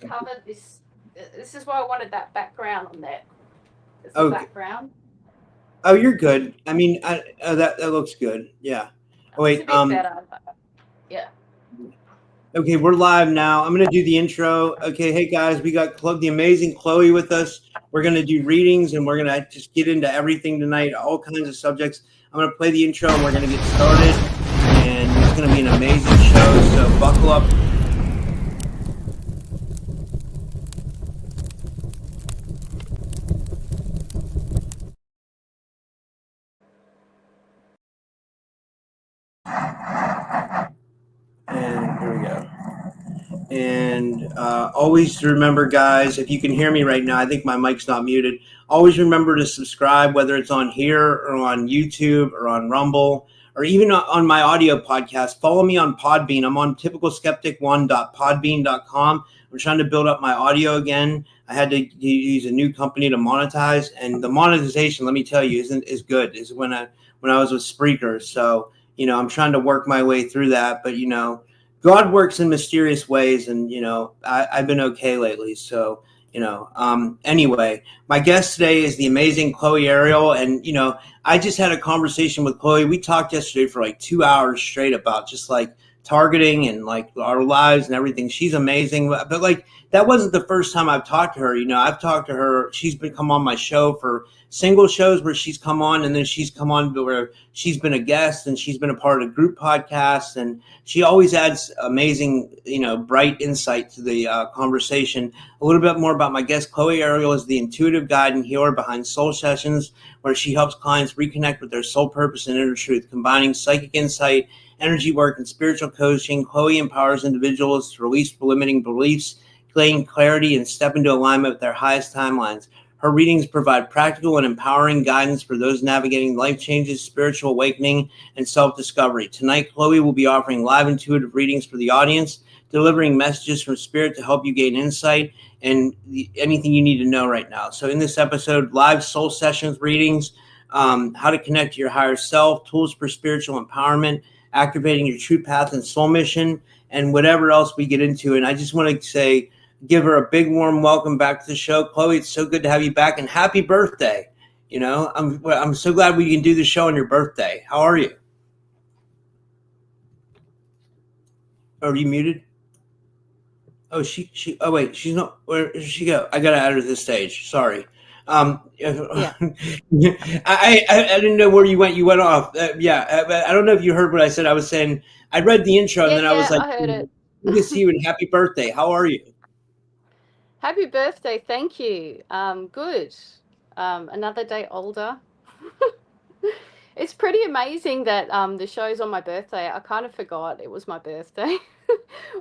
cover this. This is why I wanted that background on that. It's the Okay. background. Oh, you're good. I mean, that looks good. Yeah. Oh, It's a wait. bit better. Yeah. Okay, we're live now. I'm gonna do the intro. Okay, hey guys, we got the amazing Chloe with us. We're gonna do readings, and we're gonna just get into everything tonight, all kinds of subjects. I'm gonna play the intro, and we're gonna get started. And it's gonna be an amazing show. So buckle up. And here we go. And always remember, guys, if you can hear me right now, I think my mic's not muted. Always remember to subscribe, whether it's on here or on YouTube or on Rumble or even on my audio podcast. Follow me on Podbean. I'm on typicalskeptic1.podbean.com. I'm trying to build up my audio again. I had to use a new company to monetize, and the monetization, let me tell you, isn't as good as when I was with Spreaker. So I'm trying to work my way through that, but God works in mysterious ways, and I've been okay lately. So anyway, my guest today is the amazing Chloe Ariel, and I just had a conversation with Chloe. We talked yesterday for like 2 hours straight about just like targeting and like our lives and everything. She's amazing, but like that wasn't the first time I've talked to her. I've talked to her. She's been come on my show for single shows where she's come on, and then she's come on where she's been a guest, and she's been a part of group podcasts, and she always adds amazing, bright insight to the conversation. A little bit more about my guest. Chloe Ariel is the intuitive guide and healer behind Soul Sessions, where she helps clients reconnect with their soul purpose and inner truth, combining psychic insight, energy work, and spiritual coaching. Chloe empowers individuals to release limiting beliefs, gain clarity, and step into alignment with their highest timelines. Her readings provide practical and empowering guidance for those navigating life changes, spiritual awakening, and self-discovery. Tonight, Chloe will be offering live intuitive readings for the audience, delivering messages from spirit to help you gain insight and anything you need to know right now. So in this episode, live soul sessions readings, how to connect to your higher self, tools for spiritual empowerment, activating your true path and soul mission, and whatever else we get into. And I just want to say, give her a big warm welcome back to the show. Chloe, it's so good to have you back, and happy birthday. I'm so glad we can do the show on your birthday. How are you? Are you muted? Oh, oh wait, she's not. Where did she go? I gotta add her to the stage. Sorry. Yeah. I didn't know where you went. You went off. I don't know if you heard what I said. I was saying I read the intro, and then I was like, I heard it. Good to see you, and happy birthday. How are you? Happy birthday. Thank you. Good. Another day older. It's pretty amazing that the show's on my birthday. I kind of forgot it was my birthday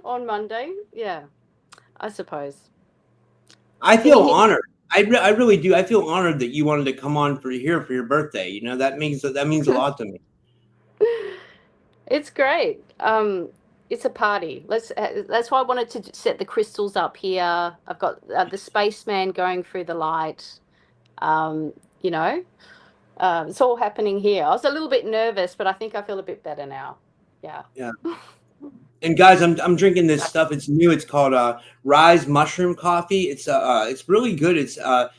on Monday. Yeah, I suppose. I feel honored. I really do. I feel honored that you wanted to come on for your birthday. That means a lot to me. It's great. It's a party. That's why I wanted to set the crystals up here. I've got the spaceman going through the light. It's all happening here. I was a little bit nervous, but I think I feel a bit better now. Yeah. Yeah. And guys, I'm drinking this stuff. It's new. It's called Rise Mushroom Coffee. It's really good. It's a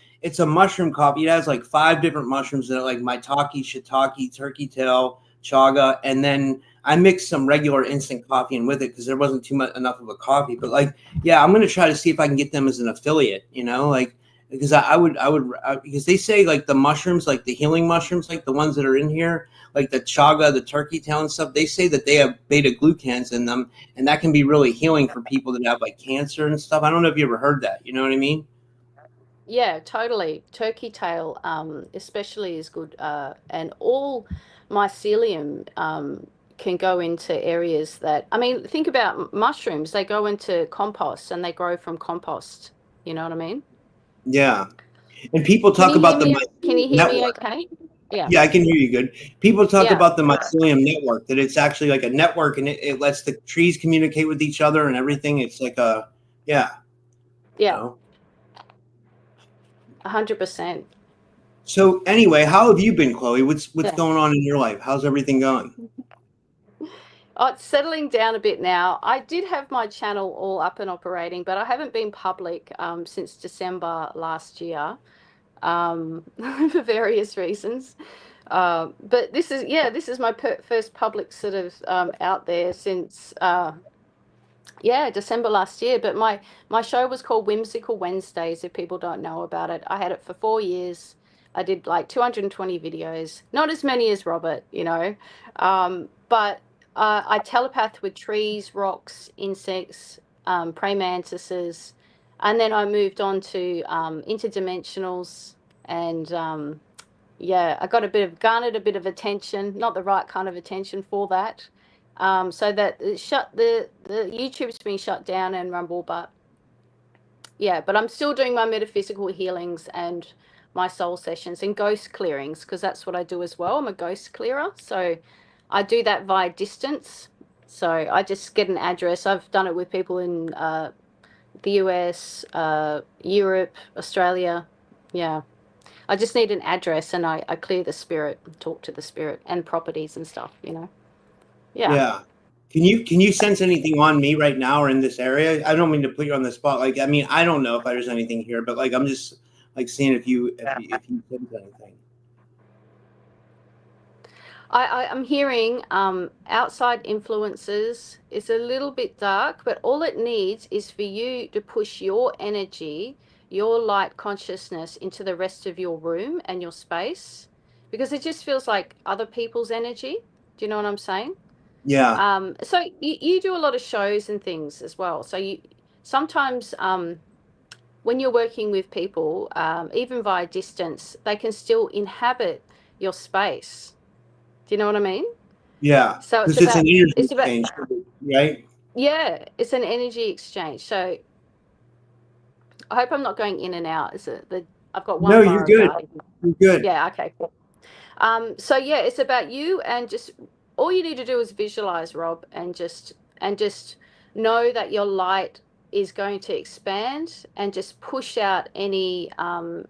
mushroom coffee. It has like 5 different mushrooms in it, like maitake, shiitake, turkey tail, chaga, and then I mixed some regular instant coffee in with it because there wasn't enough of a coffee. But I'm gonna try to see if I can get them as an affiliate. Because I would because they say like the mushrooms, like the healing mushrooms, like the ones that are in here, like the chaga, the turkey tail and stuff, they say that they have beta glucans in them, and that can be really healing for people that have like cancer and stuff. I don't know if you ever heard that. You know what I mean? Yeah, totally. Turkey tail, especially is good, and all mycelium can go into areas that, I mean, think about mushrooms. They go into compost and they grow from compost. You know what I mean? Yeah. And people talk about the Can you hear me network. okay? Yeah. Yeah, I can hear you good. People talk Yeah. about the mycelium network, that it's actually like a network, and it lets the trees communicate with each other and everything. It's like Yeah. 100%. So anyway, how have you been, Chloe? What's going on in your life? How's everything going? Oh, it's settling down a bit now. I did have my channel all up and operating, but I haven't been public since December last year for various reasons. But this is my first public sort of out there since December last year. But my show was called Whimsical Wednesdays, if people don't know about it. I had it for 4 years. I did like 220 videos, not as many as Robert, but I telepath with trees, rocks, insects, praying mantises, and then I moved on to interdimensionals, and I got garnered a bit of attention, not the right kind of attention for that. So that the YouTube's been shut down and Rumble, but I'm still doing my metaphysical healings and my soul sessions and ghost clearings, because that's what I do as well. I'm a ghost clearer, so I do that via distance. So I just get an address. I've done it with people in the US, Europe, Australia. Yeah. I just need an address, and I clear the spirit, talk to the spirit and properties and stuff, Yeah. Can you sense anything on me right now or in this area? I don't mean to put you on the spot. Like, I mean, I don't know if there's anything here, but like, I'm just like seeing if you sense anything. I'm hearing outside influences is a little bit dark, but all it needs is for you to push your energy, your light consciousness into the rest of your room and your space, because it just feels like other people's energy. Do you know what I'm saying? Yeah. So you do a lot of shows and things as well. So you sometimes when you're working with people, even via distance, they can still inhabit your space. Do you know what I mean? Yeah. So Because it's an energy it's about exchange, right? yeah, it's an energy exchange. So I hope I'm not going in and out. Is it I've got one No, you're bar of good. guarding. You're good. Yeah, okay, cool. So it's about you, and just all you need to do is visualize, Rob, and just know that your light is going to expand and just push out any other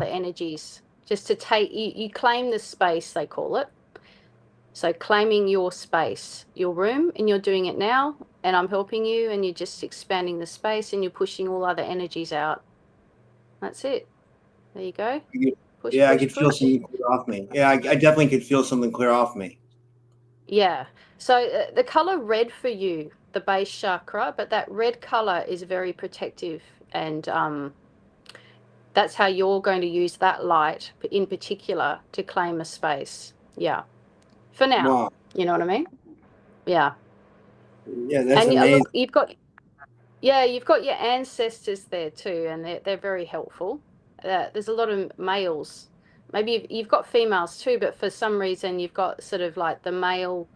energies. Just to take you claim the space, they call it. So claiming your space, your room, and you're doing it now, and I'm helping you, and you're just expanding the space, and you're pushing all other energies out. That's it. There you go. Push, Yeah, I push, could feel push. something clear off me. Yeah, I definitely could feel something clear off me. Yeah. So the color red for you, the base chakra, but that red color is very protective, and that's how you're going to use that light in particular to claim a space. Yeah. For now. Wow. You know what I mean? Yeah. Yeah, that's And amazing. look, you've got your ancestors there too, and they're very helpful. There's a lot of males. Maybe you've got females too, but for some reason you've got sort of like the male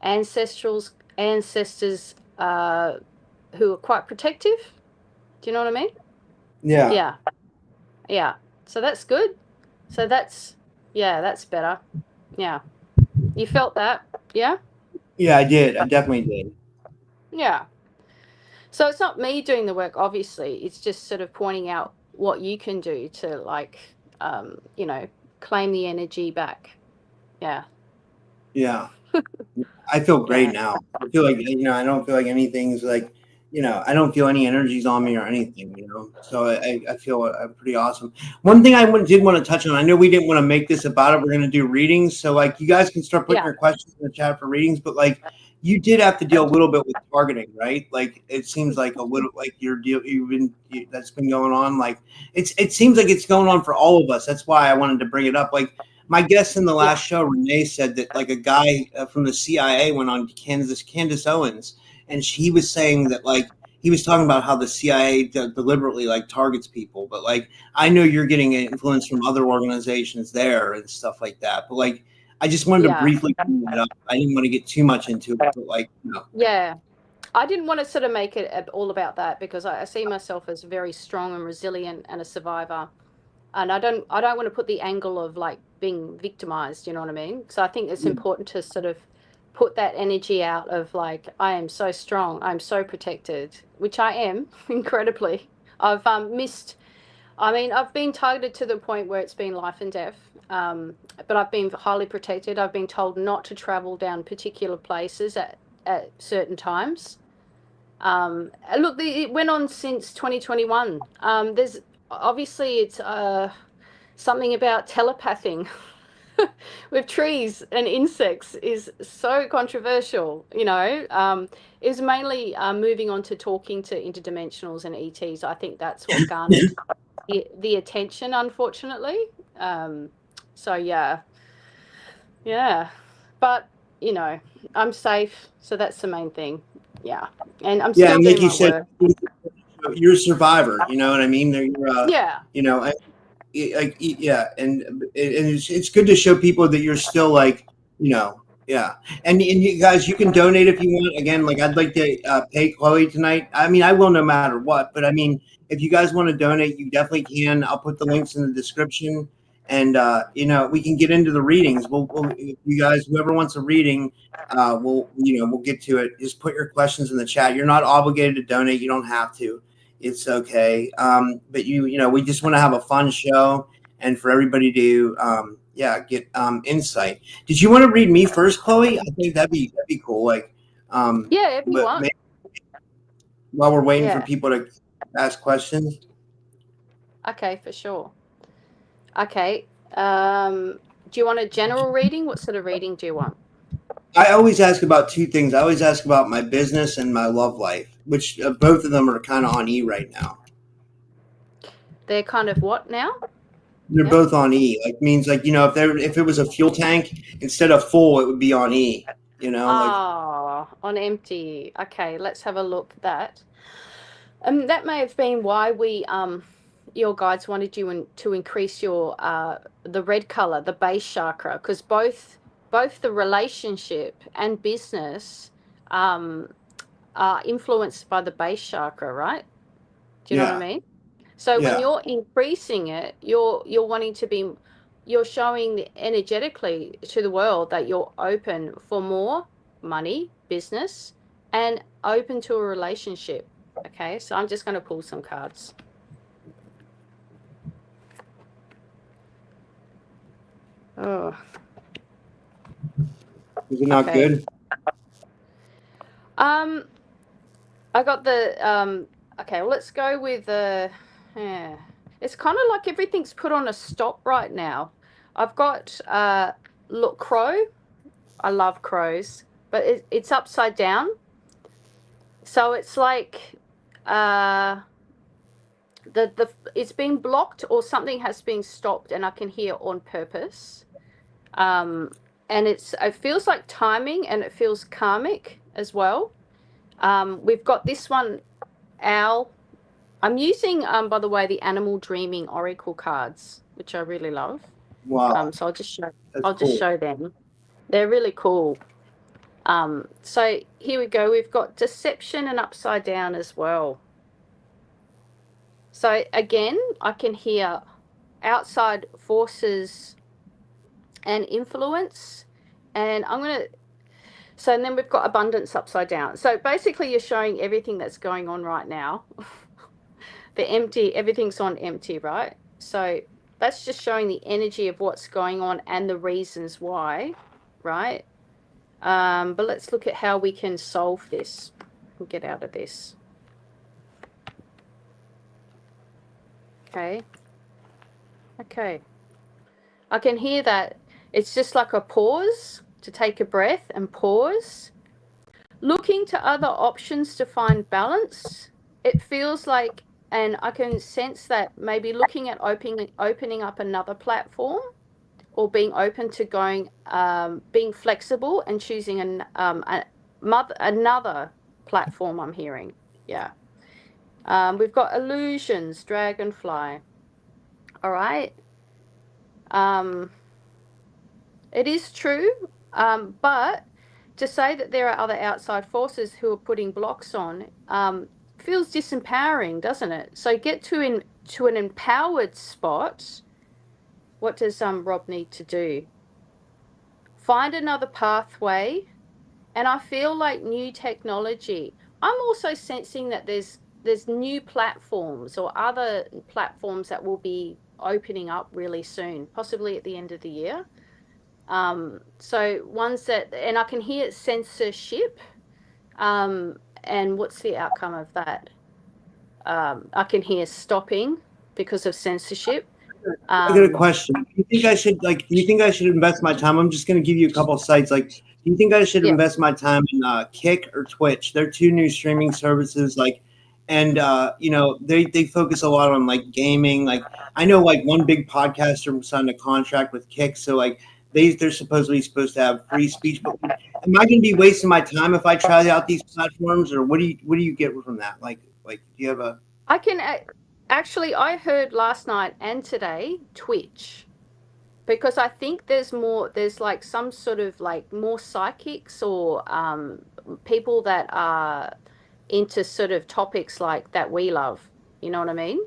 ancestors who are quite protective. Do you know what I mean? Yeah. Yeah. Yeah. So that's good. So that's better. Yeah. You felt that? Yeah? Yeah, I did. I definitely did. Yeah. So it's not me doing the work, obviously. It's just sort of pointing out what you can do to, like, claim the energy back. Yeah. Yeah. I feel great Yeah. now. I feel like, I don't feel like anything's like, I don't feel any energies on me or anything. So I feel pretty awesome. One thing I did want to touch on, I know we didn't want to make this about it. We're going to do readings. So like you guys can start putting Yeah. your questions in the chat for readings, but like you did have to deal a little bit with targeting, right? Like it seems like a little, like that's been going on. Like it seems like it's going on for all of us. That's why I wanted to bring it up. Like, my guest in the last show, Renee, said that like a guy from the CIA went on Candace Owens, and he was saying that like he was talking about how the CIA deliberately like targets people, but like I know you're getting influence from other organizations there and stuff like that. But like I just wanted to briefly bring that up. I didn't want to get too much into it, but like Yeah. I didn't want to sort of make it all about that, because I see myself as very strong and resilient and a survivor. And I don't want to put the angle of like being victimized, you know what I mean? So I think it's important to sort of put that energy out of like, I am so strong, I'm so protected, which I am incredibly. I've missed I mean, I've been targeted to the point where it's been life and death, but I've been highly protected. I've been told not to travel down particular places at certain times. Look, it went on since 2021. There's obviously it's something about telepathing with trees and insects is so controversial. It was mainly moving on to talking to interdimensionals and ETs. I think that's what garnered the attention, unfortunately. So yeah, but I'm safe, so that's the main thing. Yeah, and I'm Yeah, still and like doing you my said, work. you're a survivor. You know what I mean? You're, Yeah, you know, yeah, and it's good to show people that you're still like, yeah. And you guys, you can donate if you want. Again, like I'd like to pay Chloe tonight. I mean, I will no matter what. But I mean, if you guys want to donate, you definitely can. I'll put the links in the description, and we can get into the readings. If you guys, whoever wants a reading, we'll get to it. Just put your questions in the chat. You're not obligated to donate. You don't have to. It's okay. But we just want to have a fun show and for everybody to get insight. Did you want to read me first, Chloe? I think that'd be cool. Like, yeah, if you but want. maybe while we're waiting for Yeah, people to ask questions. okay, for sure. Okay, do you want a general reading? What sort of reading do you want? I always ask about two things. I always ask about my business and my love life, which both of them are kind of on E right now. They're kind of what now? They're Yep. both on E. Like means like if it was a fuel tank instead of full, it would be on E. On empty. Okay, let's have a look at that. That may have been why your guides wanted you to increase your the red color, the base chakra, because both the relationship and business are influenced by the base chakra, right? Do you know what I mean? So when you're increasing it, you're wanting to be, you're showing energetically to the world that you're open for more money, business, and open to a relationship. Okay, so I'm just going to pull some cards. Oh, Is it not good? I got the okay, well, let's go with yeah. It's kind of like everything's put on a stop right now. I've got look, crow. I love crows, but it's upside down. So it's like it's been blocked or something has been stopped, and I can hear on purpose. And it feels like timing, and it feels karmic as well. We've got this one, owl. I'm using, by the way, the Animal Dreaming Oracle cards, which I really love. Wow. So I'll just show. That's Just cool. show them. They're really cool. So here we go. We've got deception and upside down as well. So again, I can hear outside forces and influence, and and then we've got abundance upside down. So basically you're showing everything that's going on right now. The empty, everything's on empty, right? So that's just showing the energy of what's going on and the reasons why, right? But let's look at how we can solve this and get out of this. Okay. I can hear that it's just like a pause, to take a breath and pause. Looking to other options to find balance. It feels like, and I can sense that maybe looking at opening up another platform, or being open to going, being flexible and choosing another platform. I'm hearing, yeah. We've got illusions, dragonfly. All right. It is true, but to say that there are other outside forces who are putting blocks on feels disempowering, doesn't it? So get to an empowered spot. What does Rob need to do? Find another pathway. And I feel like new technology. I'm also sensing that there's there's new platforms or other platforms that will be opening up really soon, possibly at the end of the year. So ones that, and I can hear censorship. And what's the outcome of that? I can hear stopping because of censorship. I got a question. Do you think I should like? Do you think I should invest my time? I'm just going to give you a couple of sites. Like, do you think I should Yeah. invest my time in Kick or Twitch? They're two new streaming services. Like, and you know, they focus a lot on like gaming. Like, I know like one big podcaster signed a contract with Kick, so like they're supposed to have free speech. But am I going to be wasting my time if I try out these platforms, or what do you get from that? Like, do you have a? I can actually, I heard last night and today Twitch, because I think there's like some sort of like more psychics or people that are into sort of topics like that we love. You know what I mean?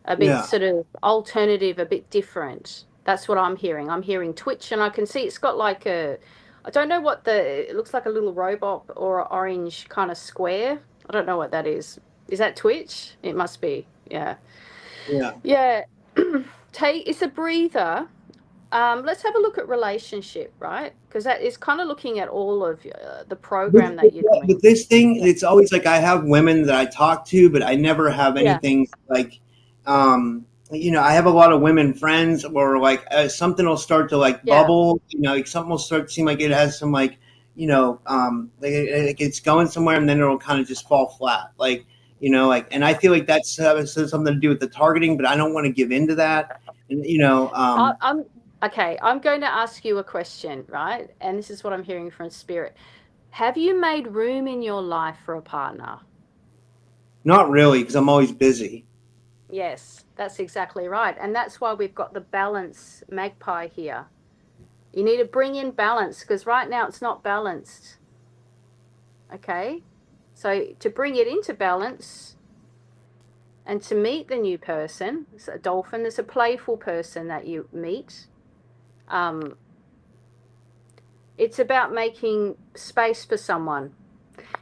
A bit Yeah. sort of alternative, a bit different. That's what I'm hearing. I'm hearing Twitch, and I can see it's got like I don't know what it looks like, a little robot or an orange kind of square. I don't know what that is. Is that Twitch? It must be. Yeah. Yeah. Yeah. It's a breather. Let's have a look at relationship, right? Because that is kind of looking at all of the program that you're doing. With this thing, it's always like I have women that I talk to, but I never have Yeah. anything like, you know, I have a lot of women friends, or like something will start to like Yeah. bubble, you know, like something will start to seem like it has some like, you know, like it's going somewhere, and then it'll kind of just fall flat, like, you know, like, and I feel like that's something to do with the targeting, but I don't want to give into that, and you know, I'm okay. I'm going to ask you a question, right? And this is what I'm hearing from spirit. Have you made room in your life for a partner? not really, because I'm always busy. Yes, that's exactly right. And that's why we've got the balance magpie here. You need to bring in balance, because right now it's not balanced. Okay? So to bring it into balance and to meet the new person, it's a dolphin, there's a playful person that you meet. It's about making space for someone.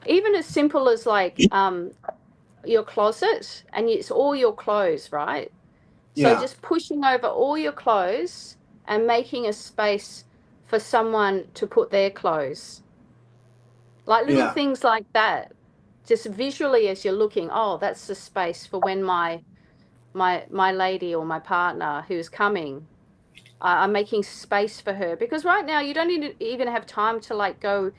Even as simple as like your closet, and it's all your clothes, right? So Yeah. just pushing over all your clothes and making a space for someone to put their clothes. Like little Yeah. things like that. Just visually as you're looking, oh, that's the space for when my lady or my partner who's coming, I'm making space for her. Because right now you don't even have time to like go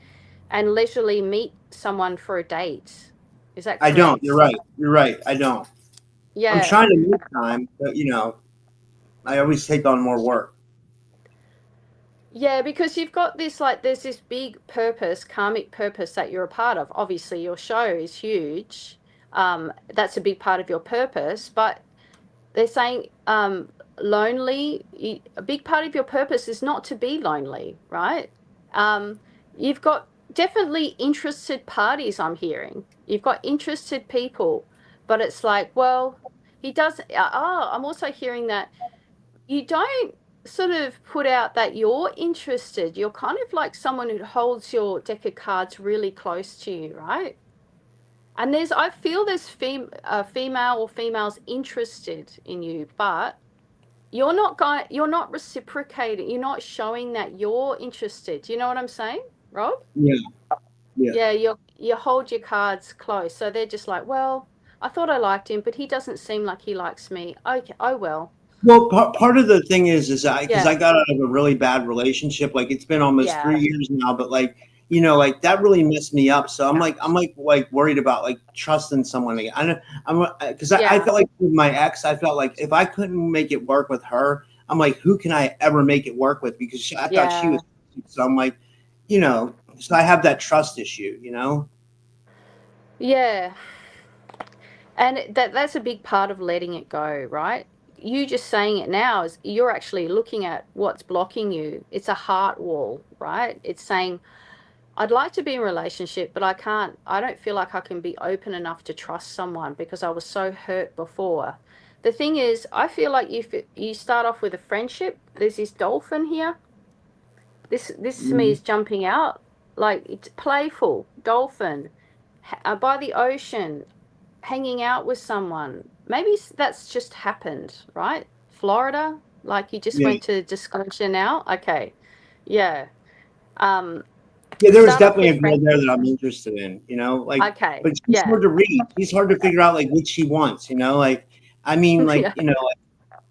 and leisurely meet someone for a date. Is that I don't. You're correct? right. You're right. I don't. I'm Yeah. trying to make time, but you know, I always take on more work. Yeah, because you've got this, like, there's this big purpose, karmic purpose that you're a part of. Obviously, your show is huge. That's a big part of your purpose. But they're saying lonely, a big part of your purpose is not to be lonely, right? You've got definitely interested parties, I'm hearing. You've got interested people, but it's like, well, he does. I'm also hearing that you don't sort of put out that you're interested. You're kind of like someone who holds your deck of cards really close to you, right? And I feel there's female or females interested in you, but you're not reciprocating. You're not showing that you're interested. Do you know what I'm saying, Rob? Yeah. Yeah. Yeah, you hold your cards close. So they're just like, well, I thought I liked him, but he doesn't seem like he likes me. Okay, oh well. Well, part of the thing is because Yeah, I got out of a really bad relationship. Like it's been almost yeah, 3 years now, but like you know, like that really messed me up. So I'm like worried about like trusting someone again. I'm because I yeah, felt like with my ex, I felt like if I couldn't make it work with her, I'm like, who can I ever make it work with? Because I thought she yeah. was. So I'm like, you know, so I have that trust issue. You know. Yeah. And that's a big part of letting it go, right? You just saying it now is you're actually looking at what's blocking you. It's a heart wall, right? It's saying, I'd like to be in a relationship, but I don't feel like I can be open enough to trust someone because I was so hurt before. The thing is, I feel like if you start off with a friendship, there's this dolphin here. This to me Mhm. is jumping out. Like it's playful, dolphin, by the ocean, hanging out with someone. Maybe that's just happened, right? Florida, like you just Yeah. went to disclosure now. Okay, yeah. Um, Yeah, there was start off definitely with a girl friends. there that I'm interested in, like, Okay, but she's yeah, hard to read. She's hard to figure out like what she wants, like, I mean, like,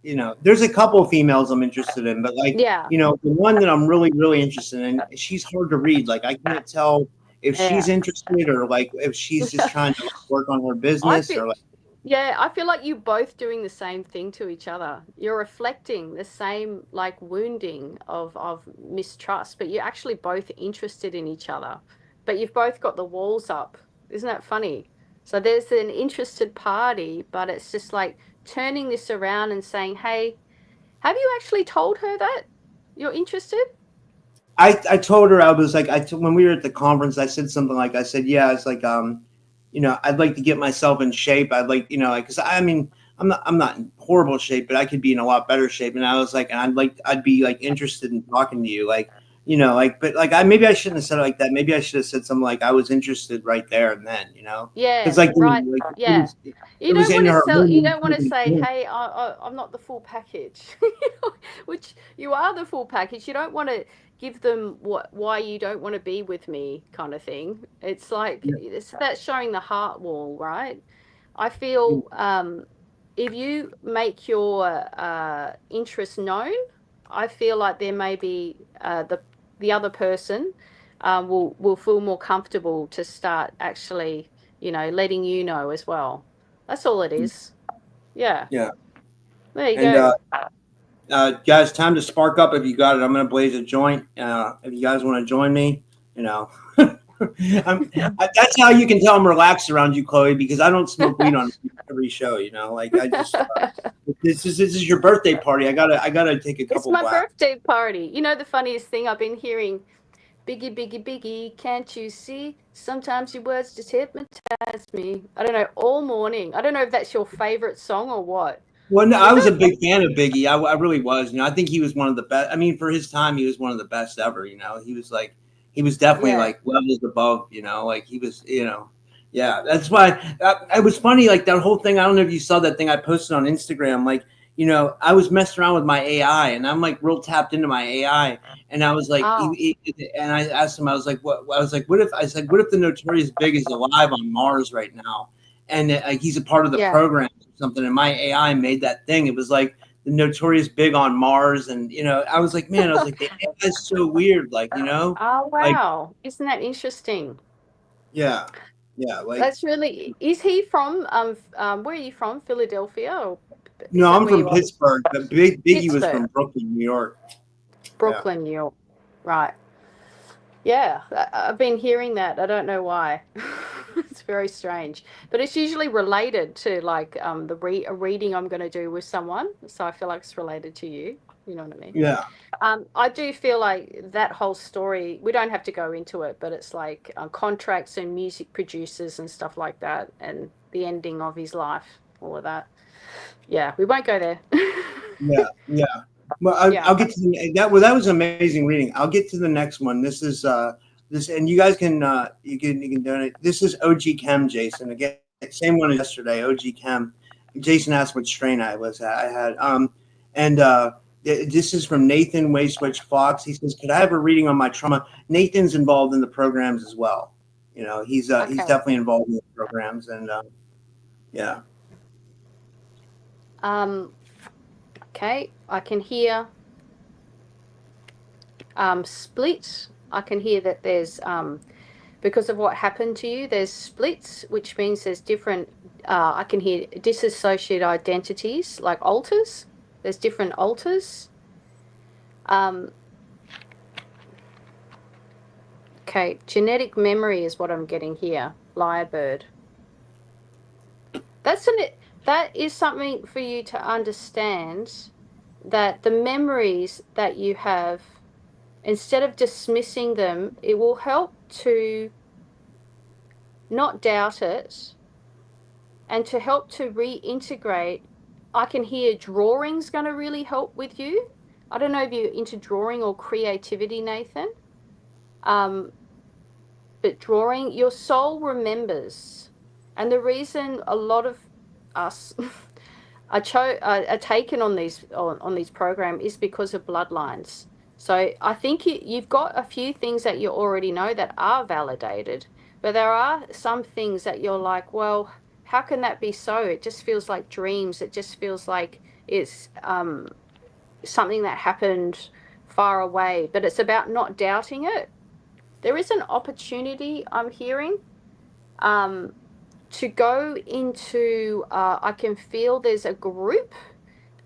yeah, there's a couple of females I'm interested in, but like, yeah, the one that I'm really, really interested in, she's hard to read. Like, I can't tell if she's yeah. interested or like if she's just trying to like, work on her I business feel, or like, yeah, I feel like you both doing the same thing to each other. You're reflecting the same like wounding of mistrust, but you're actually both interested in each other. But you've both got the walls up. Isn't that funny? So there's an interested party, but it's just like turning this around and saying, "Hey, have you actually told her that you're interested?" I told her I was like when we were at the conference I said something like I said yeah it's like I'd like to get myself in shape. I'd like like because I mean I'm not in horrible shape but I could be in a lot better shape and I was like and I'd be like interested in talking to you like like but like I maybe I shouldn't have said it like that. Maybe I should have said something like I was interested right there and then because Yeah, like, right. Yeah. it You was don't in want to her sell, you room. don't want to say, "Hey, I'm not the full package," which you are the full package. You don't want to give them why you don't want to be with me kind of thing. It's like that's showing the heart wall, right? I feel if you make your interest known, I feel like there may be the other person will feel more comfortable to start actually, letting you know as well. That's all it is. Yeah. Yeah. There you And go. guys, time to spark up if you got it. I'm going to blaze a joint. If you guys want to join me, that's how you can tell I'm relaxed around you, Chloe, because I don't smoke weed on every show. Like I just this is your birthday party. I gotta take a It's couple my whacks. birthday party. You know the funniest thing I've been hearing, Biggie, Biggie, Biggie, can't you see? Sometimes your words just hypnotize me. I don't know, all morning. I don't know if that's your favorite song or what. Well, no, I was a big fan of Biggie. I really was. I think he was one of the best. I mean, for his time, he was one of the best ever. He was like, he was definitely Yeah. like levels above. Like he was. Yeah. That's why it was funny. Like that whole thing. I don't know if you saw that thing I posted on Instagram. Like, I was messing around with my AI, and I'm like real tapped into my AI, and I was like, Oh. and I asked him, I was like, what? I was like, what if? I said, what if the Notorious Big is alive on Mars right now, and he's a part of the Yeah. program? Something and my AI made that thing. It was like the Notorious Big on Mars, and I was like, man, I was like, the AI is so weird, like Oh, like wow. Isn't that interesting? yeah, yeah, like That's really, is he from, where are you from? Philadelphia? Or is no, that I'm where from you are? Pittsburgh, but Biggie was Pittsburgh, from Brooklyn, New York. Yeah, Brooklyn, New York. Right. Yeah, I've been hearing that. I don't know why. It's very strange, but it's usually related to like a reading I'm going to do with someone. So I feel like it's related to you. You know what I mean? yeah, I do feel like that whole story. We don't have to go into it, but it's like contracts and music producers and stuff like that, and the ending of his life, all of that. Yeah, we won't go there. yeah. Well, Yeah. I'll get to that. Well, that was an amazing reading. I'll get to the next one. This is this, and you guys can you can donate. This is OG Chem, Jason. Again, same one as yesterday. OG Chem. Jason asked what strain I had. And this is from Nathan Wayswitch Fox. He says, "Could I have a reading on my trauma?" Nathan's involved in the programs as well. He's Okay. definitely involved in the programs, and yeah. Um. Okay. I can hear split. I can hear that there's because of what happened to you, there's splits, which means there's different. I can hear disassociated identities, like alters. There's different alters. Um, okay, genetic memory is what I'm getting here. Lyrebird. That's an. That is something for you to understand. That the memories that you have, instead of dismissing them, it will help to not doubt it and to help to reintegrate. I can hear drawing's going to really help with you. I don't know if you're into drawing or creativity, Nathan. Um, but drawing, your soul remembers. And the reason a lot of us are taken on these program is because of bloodlines. So I think you've got a few things that you already know that are validated, but there are some things that you're like, well, how can that be so? It just feels like dreams. It just feels like it's something that happened far away. But it's about not doubting it. There is an opportunity I'm hearing to go into. I can feel there's a group.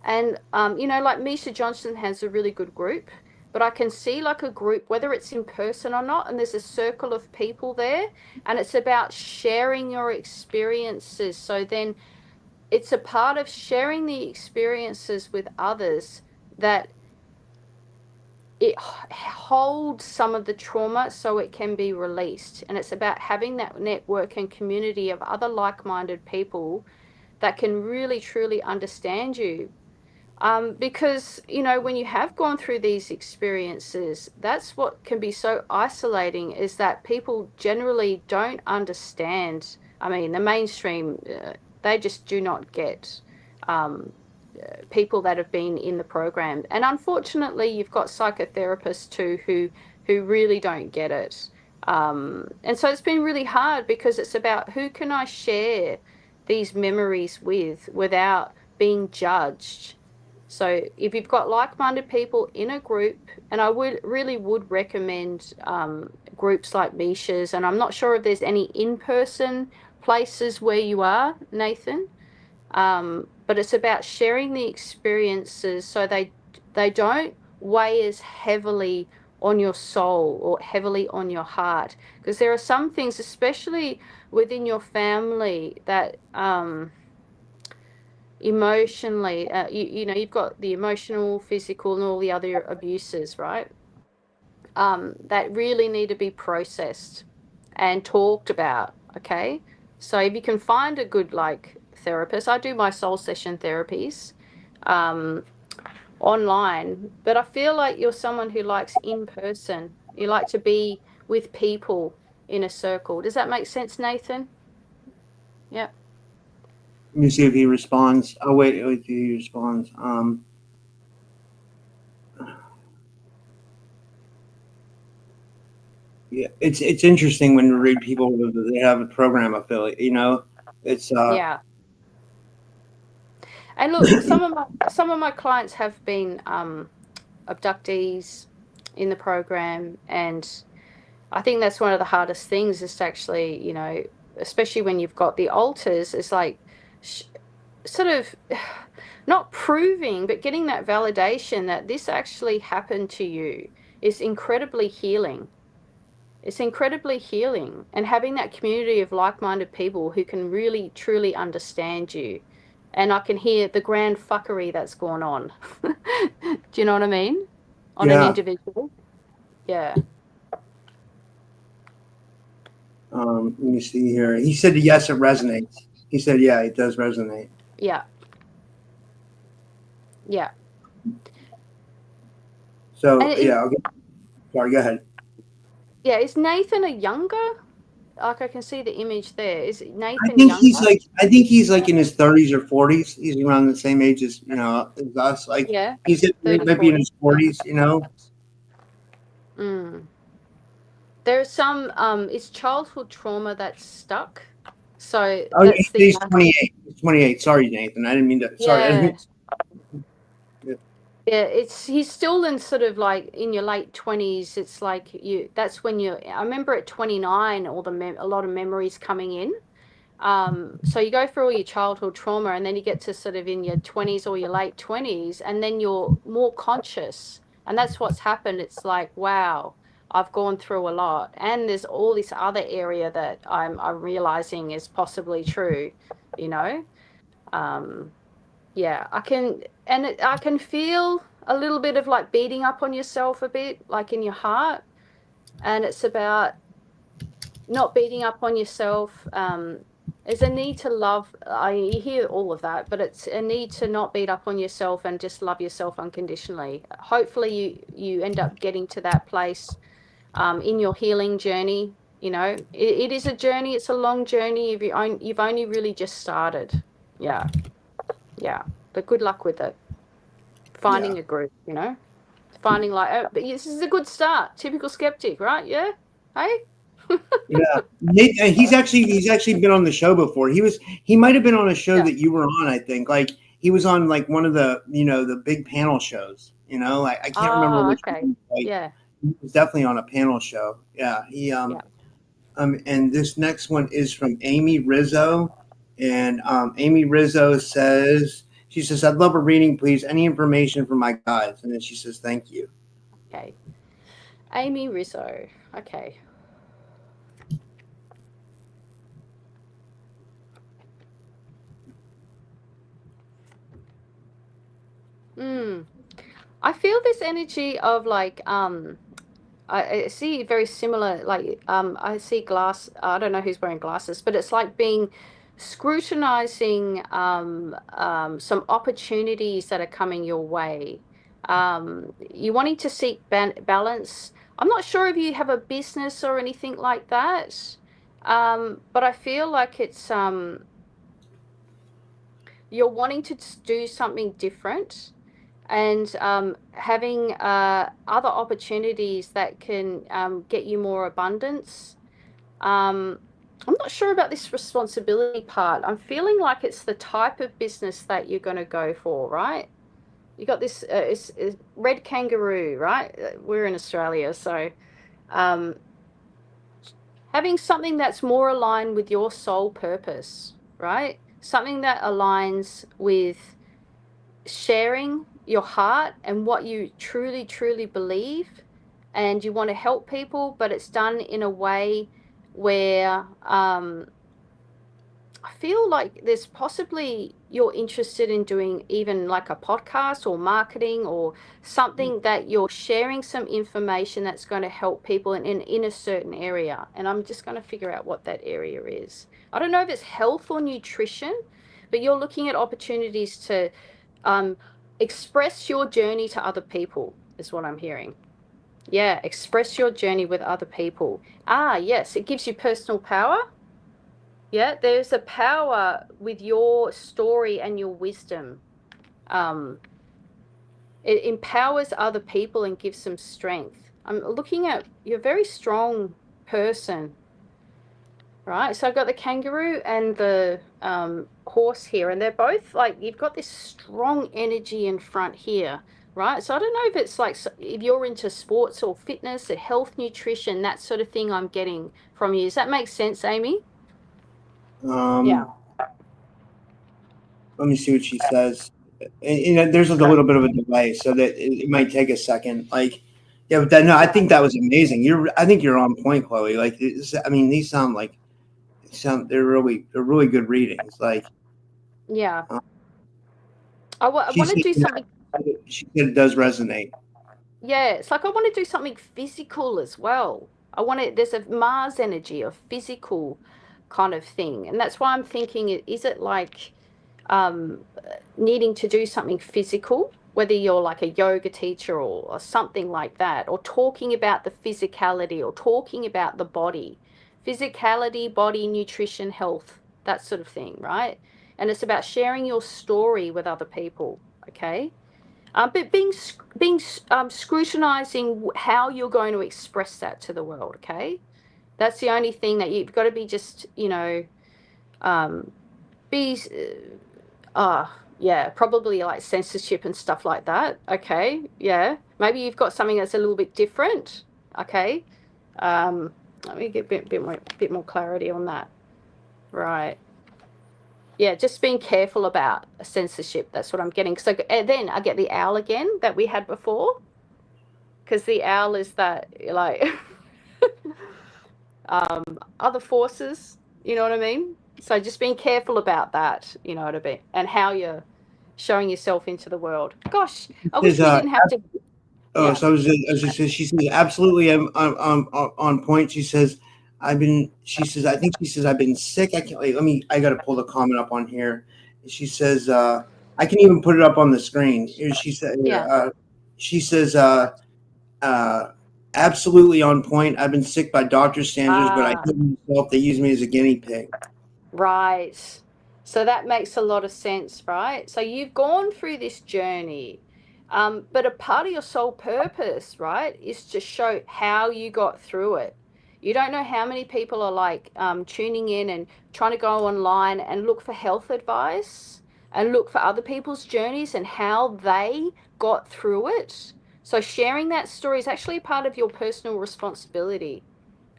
And, like Misha Johnson has a really good group, but I can see like a group, whether it's in person or not, and there's a circle of people there, and it's about sharing your experiences. So then it's a part of sharing the experiences with others that it holds some of the trauma so it can be released. And it's about having that network and community of other like-minded people that can really, truly understand you. Because, when you have gone through these experiences, that's what can be so isolating, is that people generally don't understand. I mean, the mainstream, they just do not get people that have been in the program. And unfortunately, you've got psychotherapists too who really don't get it. And so it's been really hard because it's about who can I share these memories with without being judged. So if you've got like-minded people in a group, and I really would recommend groups like Misha's, and I'm not sure if there's any in-person places where you are, Nathan, but it's about sharing the experiences so they don't weigh as heavily on your soul or heavily on your heart, because there are some things, especially within your family, that emotionally, you've got the emotional, physical, and all the other abuses, right? That really need to be processed and talked about. Okay, so if you can find a good therapist, I do my soul session therapies online, but I feel like you're someone who likes in person. You like to be with people in a circle. Does that make sense, Nathan? Yeah. Let me see if he responds. Oh wait, if he responds. Yeah, it's interesting when you read people that they have a program affiliate. It's Yeah. And look, some of my clients have been abductees in the program, and I think that's one of the hardest things is to actually, especially when you've got the alters, it's like sort of not proving, but getting that validation that this actually happened to you is incredibly healing. It's incredibly healing, and having that community of like-minded people who can really, truly understand you. And I can hear the grand fuckery that's going on. Do you know what I mean? On an yeah. individual. Yeah. Let me see here. He said yes, it resonates. He said yeah, it does resonate. Yeah. Yeah. So And yeah, okay. Sorry, go ahead. yeah, is Nathan a younger? Like I can see the image there. Is I Nathan think he's younger? like I think he's like in his 30s or 40s. He's around the same age as as us. Like Yeah. he's Thirty, maybe in 40. his 40s. Mm. There's some it's childhood trauma that's stuck. So Oh, that's the he's 28. He's 28. Sorry, Nathan. I didn't mean to. Sorry. I didn't yeah. mean to, Yeah, he's still in sort of like in your late 20s. It's like that's when I remember at 29 all a lot of memories coming in. So you go through all your childhood trauma, and then you get to sort of in your 20s or your late 20s, and then you're more conscious. And that's what's happened. It's like, wow, I've gone through a lot. And there's all this other area that I'm realizing is possibly true, you know? Um, yeah, I can feel a little bit of like beating up on yourself a bit, like in your heart. And it's about not beating up on yourself. There's a need to love. I hear all of that, but it's a need to not beat up on yourself and just love yourself unconditionally. Hopefully, you end up getting to that place in your healing journey. You know, it is a journey. It's a long journey. You've only really just started. Yeah. But good luck with it. Finding a group, you know, finding like, oh, but this is a good start. Typical skeptic, right? Yeah. Hey. Yeah, he's actually been on the show before. He might have been on a show that you were on. I think like he was on like one of the the big panel shows. Like I can't remember which Okay. one. Like, Yeah. he was definitely on a panel show. Yeah, and this next one is from Amy Rizzo, and Amy Rizzo says I'd love a reading, please. Any information for my guides, and then she says thank you. Okay. Amy Rizzo. Okay. I feel this energy of like I see very similar, like I see glass. I don't know who's wearing glasses, but it's like being scrutinizing some opportunities that are coming your way. You're wanting to seek balance. I'm not sure if you have a business or anything like that, but I feel like it's you're wanting to do something different and having other opportunities that can get you more abundance. I'm not sure about this responsibility part. I'm feeling like it's the type of business that you're going to go for, right? You got this it's red kangaroo, right? We're in Australia, so um, having something that's more aligned with your soul purpose, right? Something that aligns with sharing your heart and what you truly, truly believe, and you want to help people, but it's done in a way where I feel like there's possibly you're interested in doing even like a podcast or marketing or something that you're sharing some information that's going to help people in a certain area. And I'm just going to figure out what that area is. I don't know if it's health or nutrition, but you're looking at opportunities to express your journey to other people, is what I'm hearing. Yeah, express your journey with other people. Yes, it gives you personal power. Yeah, there's a power with your story and your wisdom. Um, it empowers other people and gives them strength. I'm looking at you're a very strong person, right? So I've got the kangaroo and the horse here, and they're both like you've got this strong energy in front here, right? So I don't know if it's like if you're into sports or fitness or health, nutrition, that sort of thing. I'm getting from you. Does that make sense, Amy? Yeah. Let me see what she says. And there's a little bit of a delay, so that it might take a second. Like, yeah, but no, I think that was amazing. I think you're on point, Chloe. Like, I mean, these they're really good readings. Like, Yeah. I want to do something. She said it does resonate. Yeah, it's like I want to do something physical as well. There's a Mars energy, a physical kind of thing. And that's why I'm thinking, is it like needing to do something physical, whether you're like a yoga teacher or something like that, or talking about the physicality or talking about the body, physicality, body, nutrition, health, that sort of thing, right? And it's about sharing your story with other people, okay? But being scrutinizing how you're going to express that to the world. Okay, that's the only thing that you've got to be just be yeah, probably like censorship and stuff like that. Okay, yeah, maybe you've got something that's a little bit different. Okay, let me get a bit more clarity on that. Right. Yeah, just being careful about censorship. That's what I'm getting. So then I get the owl again that we had before, because the owl is that like other forces. You know what I mean? So just being careful about that. You know what I mean? And how you're showing yourself into the world. Gosh, I wish we didn't have to. Oh, Yeah. so I was just she says absolutely on point. She says I think she says I've been sick. I can't wait. I got to pull the comment up on here. She says I can even put it up on the screen. Here she said Yeah. she says absolutely on point. I've been sick by doctor's standards, but I Ah, heal myself. They use me as a guinea pig. right. So that makes a lot of sense, right? So you've gone through this journey, but a part of your soul purpose, right, is to show how you got through it. You don't know how many people are like tuning in and trying to go online and look for health advice and look for other people's journeys and how they got through it. So sharing that story is actually part of your personal responsibility,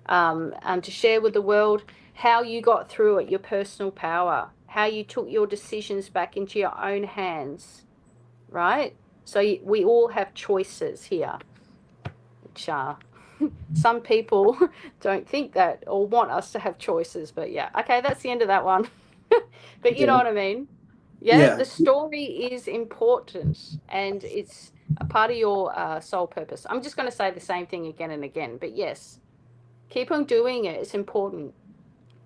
and to share with the world how you got through it, your personal power, how you took your decisions back into your own hands, right? So we all have choices here, which some people don't think that or want us to have choices. But yeah, okay, that's the end of that one. But you know Yeah. what I mean? Yeah, Yeah. the story is important and it's a part of your soul purpose. I'm just going to say the same thing again and again, but yes, keep on doing it. It's important.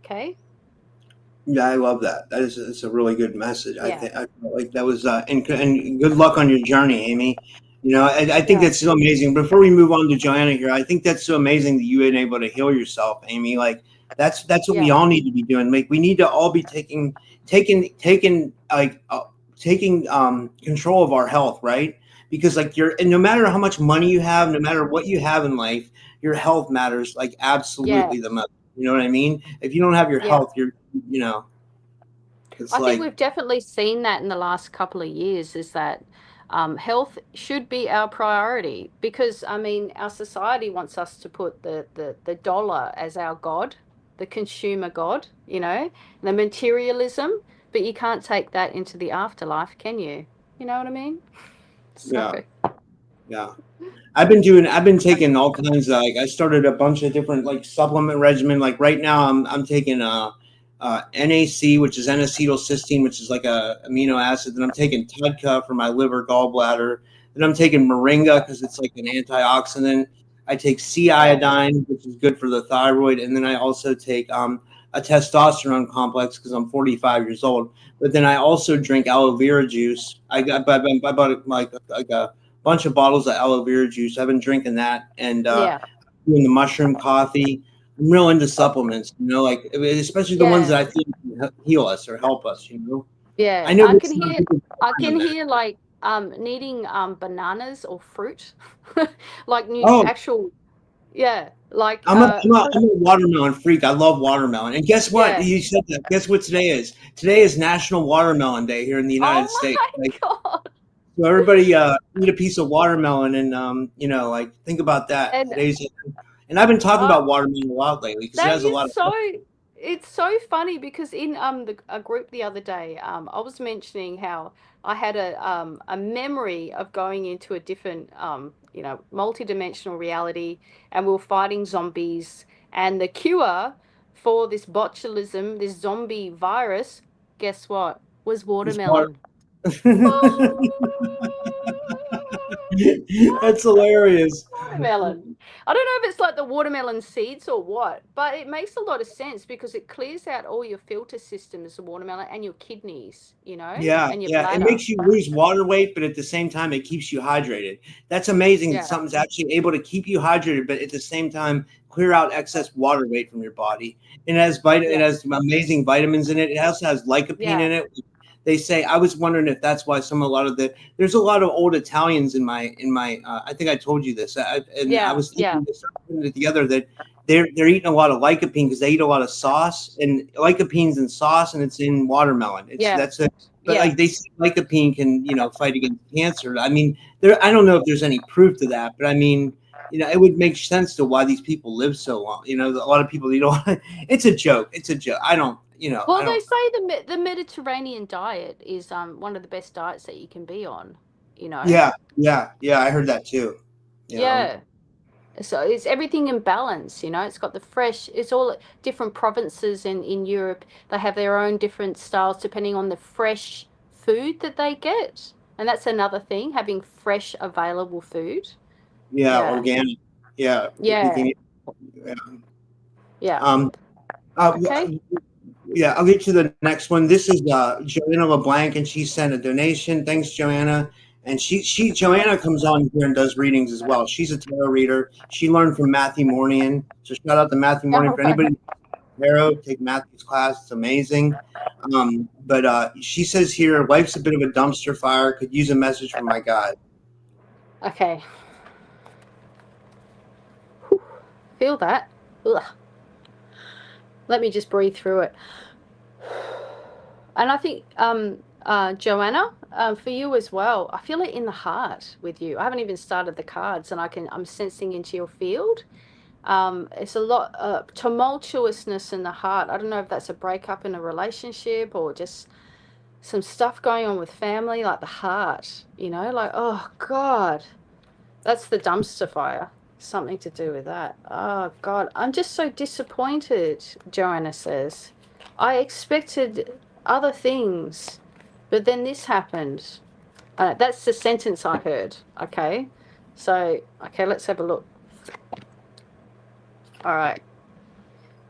Okay. Yeah, I love that. That is it's a really good message. I Yeah. think I felt like that was and good luck on your journey, Amy. You know, I think Yeah. that's so amazing. Before we move on to JoAnna here, I think that's so amazing that you've been able to heal yourself, Amy. Like that's what we Yeah. all need to be doing. Like we need to all be taking taking control of our health, right? Because like and no matter how much money you have, no matter what you have in life, your health matters like Yeah. absolutely the most. You know what I mean? If you don't have your Yeah. health, you know, it's I think like we've definitely seen that in the last couple of years is that health should be our priority because, I mean, our society wants us to put the dollar as our god, the consumer god, the materialism, but you can't take that into the afterlife, can you? You know what I mean? So, yeah, yeah. I've been taking all kinds of like I started a bunch of different like supplement regimen. Like right now I'm taking NAC, which is N-acetylcysteine, which is like a amino acid. Then I'm taking Tudka for my liver, gallbladder. Then I'm taking Moringa because it's like an antioxidant. I take C yeah. iodine, which is good for the thyroid, and then I also take a testosterone complex because I'm 45 years old. But then I also drink aloe vera juice. I bought like a bunch of bottles of aloe vera juice. I've been drinking that and Yeah. doing the mushroom coffee. I'm real into supplements, you know, like especially the ones Yeah. that I think can heal us or help us. You know, I Yeah. know I there's can some hear people I behind can on that. hear like needing bananas or fruit. Like new Oh, actual. Yeah, like I'm a watermelon freak. I love watermelon. And guess what? yeah. You said that. Guess what today is? Today is National Watermelon Day here in the United Oh States. my Like, God. so everybody eat a piece of watermelon and you know, like think about that. And Today's and I've been talking uh about watermelon a lot lately because it that has a is lot of so it's so funny because in a group the other day, I was mentioning how I had a memory of going into a different multi-dimensional reality and we were fighting zombies and the cure for this botulism, this zombie virus, guess what? Was it's water. watermelon. Oh, That's hilarious. watermelon. I don't know if it's like the watermelon seeds or what, but it makes a lot of sense because it clears out all your filter systems, the watermelon, and your kidneys, Yeah, and your yeah. It bladder. makes you lose water weight, but at the same time, it keeps you hydrated. That's amazing that Yeah, something's actually able to keep you hydrated, but at the same time, clear out excess water weight from your body. And it yeah, has amazing vitamins in it. It also has lycopene yeah, in it. They say I was wondering if that's why a lot of there's a lot of old Italians in my I think I told you this and I yeah, was yeah, thinking this putting it together that they're eating a lot of lycopene because they eat a lot of sauce and lycopene's in sauce and it's in watermelon. It's yeah, that's a but yeah, like they say lycopene can fight against cancer. I mean I don't know if there's any proof to that, but I mean it would make sense to why these people live so long. A lot of people it's a joke. It's a joke. I Well, they don't. say the Mediterranean diet is one of the best diets that you can be on, you know? Yeah, yeah, yeah. I heard that too. You know. Yeah. So it's everything in balance, It's got the fresh, it's all different provinces in Europe. They have their own different styles depending on the fresh food that they get. And that's another thing, having fresh available food. Yeah, Yeah. organic. Yeah, we Yeah. can. Yeah. Yeah. Um. Uh, Okay. yeah, I'll get to the next one. This is JoAnna LeBlanc, and she sent a donation. Thanks, JoAnna. And JoAnna comes on here and does readings as well. She's a tarot reader. She learned from Matthew Mornian. So shout out to Matthew Mornian. For anybody tarot, take Matthew's class. It's amazing. But she says here, life's a bit of a dumpster fire. Could use a message from my God. Okay. Feel that? Ugh. Let me just breathe through it. And I think, JoAnna, for you as well, I feel it in the heart with you. I haven't even started the cards, and I'm sensing into your field. It's a lot of tumultuousness in the heart. I don't know if that's a breakup in a relationship or just some stuff going on with family, like the heart, like, oh God, that's the dumpster fire. Something to do with that. Oh God, I'm just so disappointed, JoAnna says. I expected other things, but then this happened. That's the sentence I heard. Okay. So, okay, let's have a look. All right.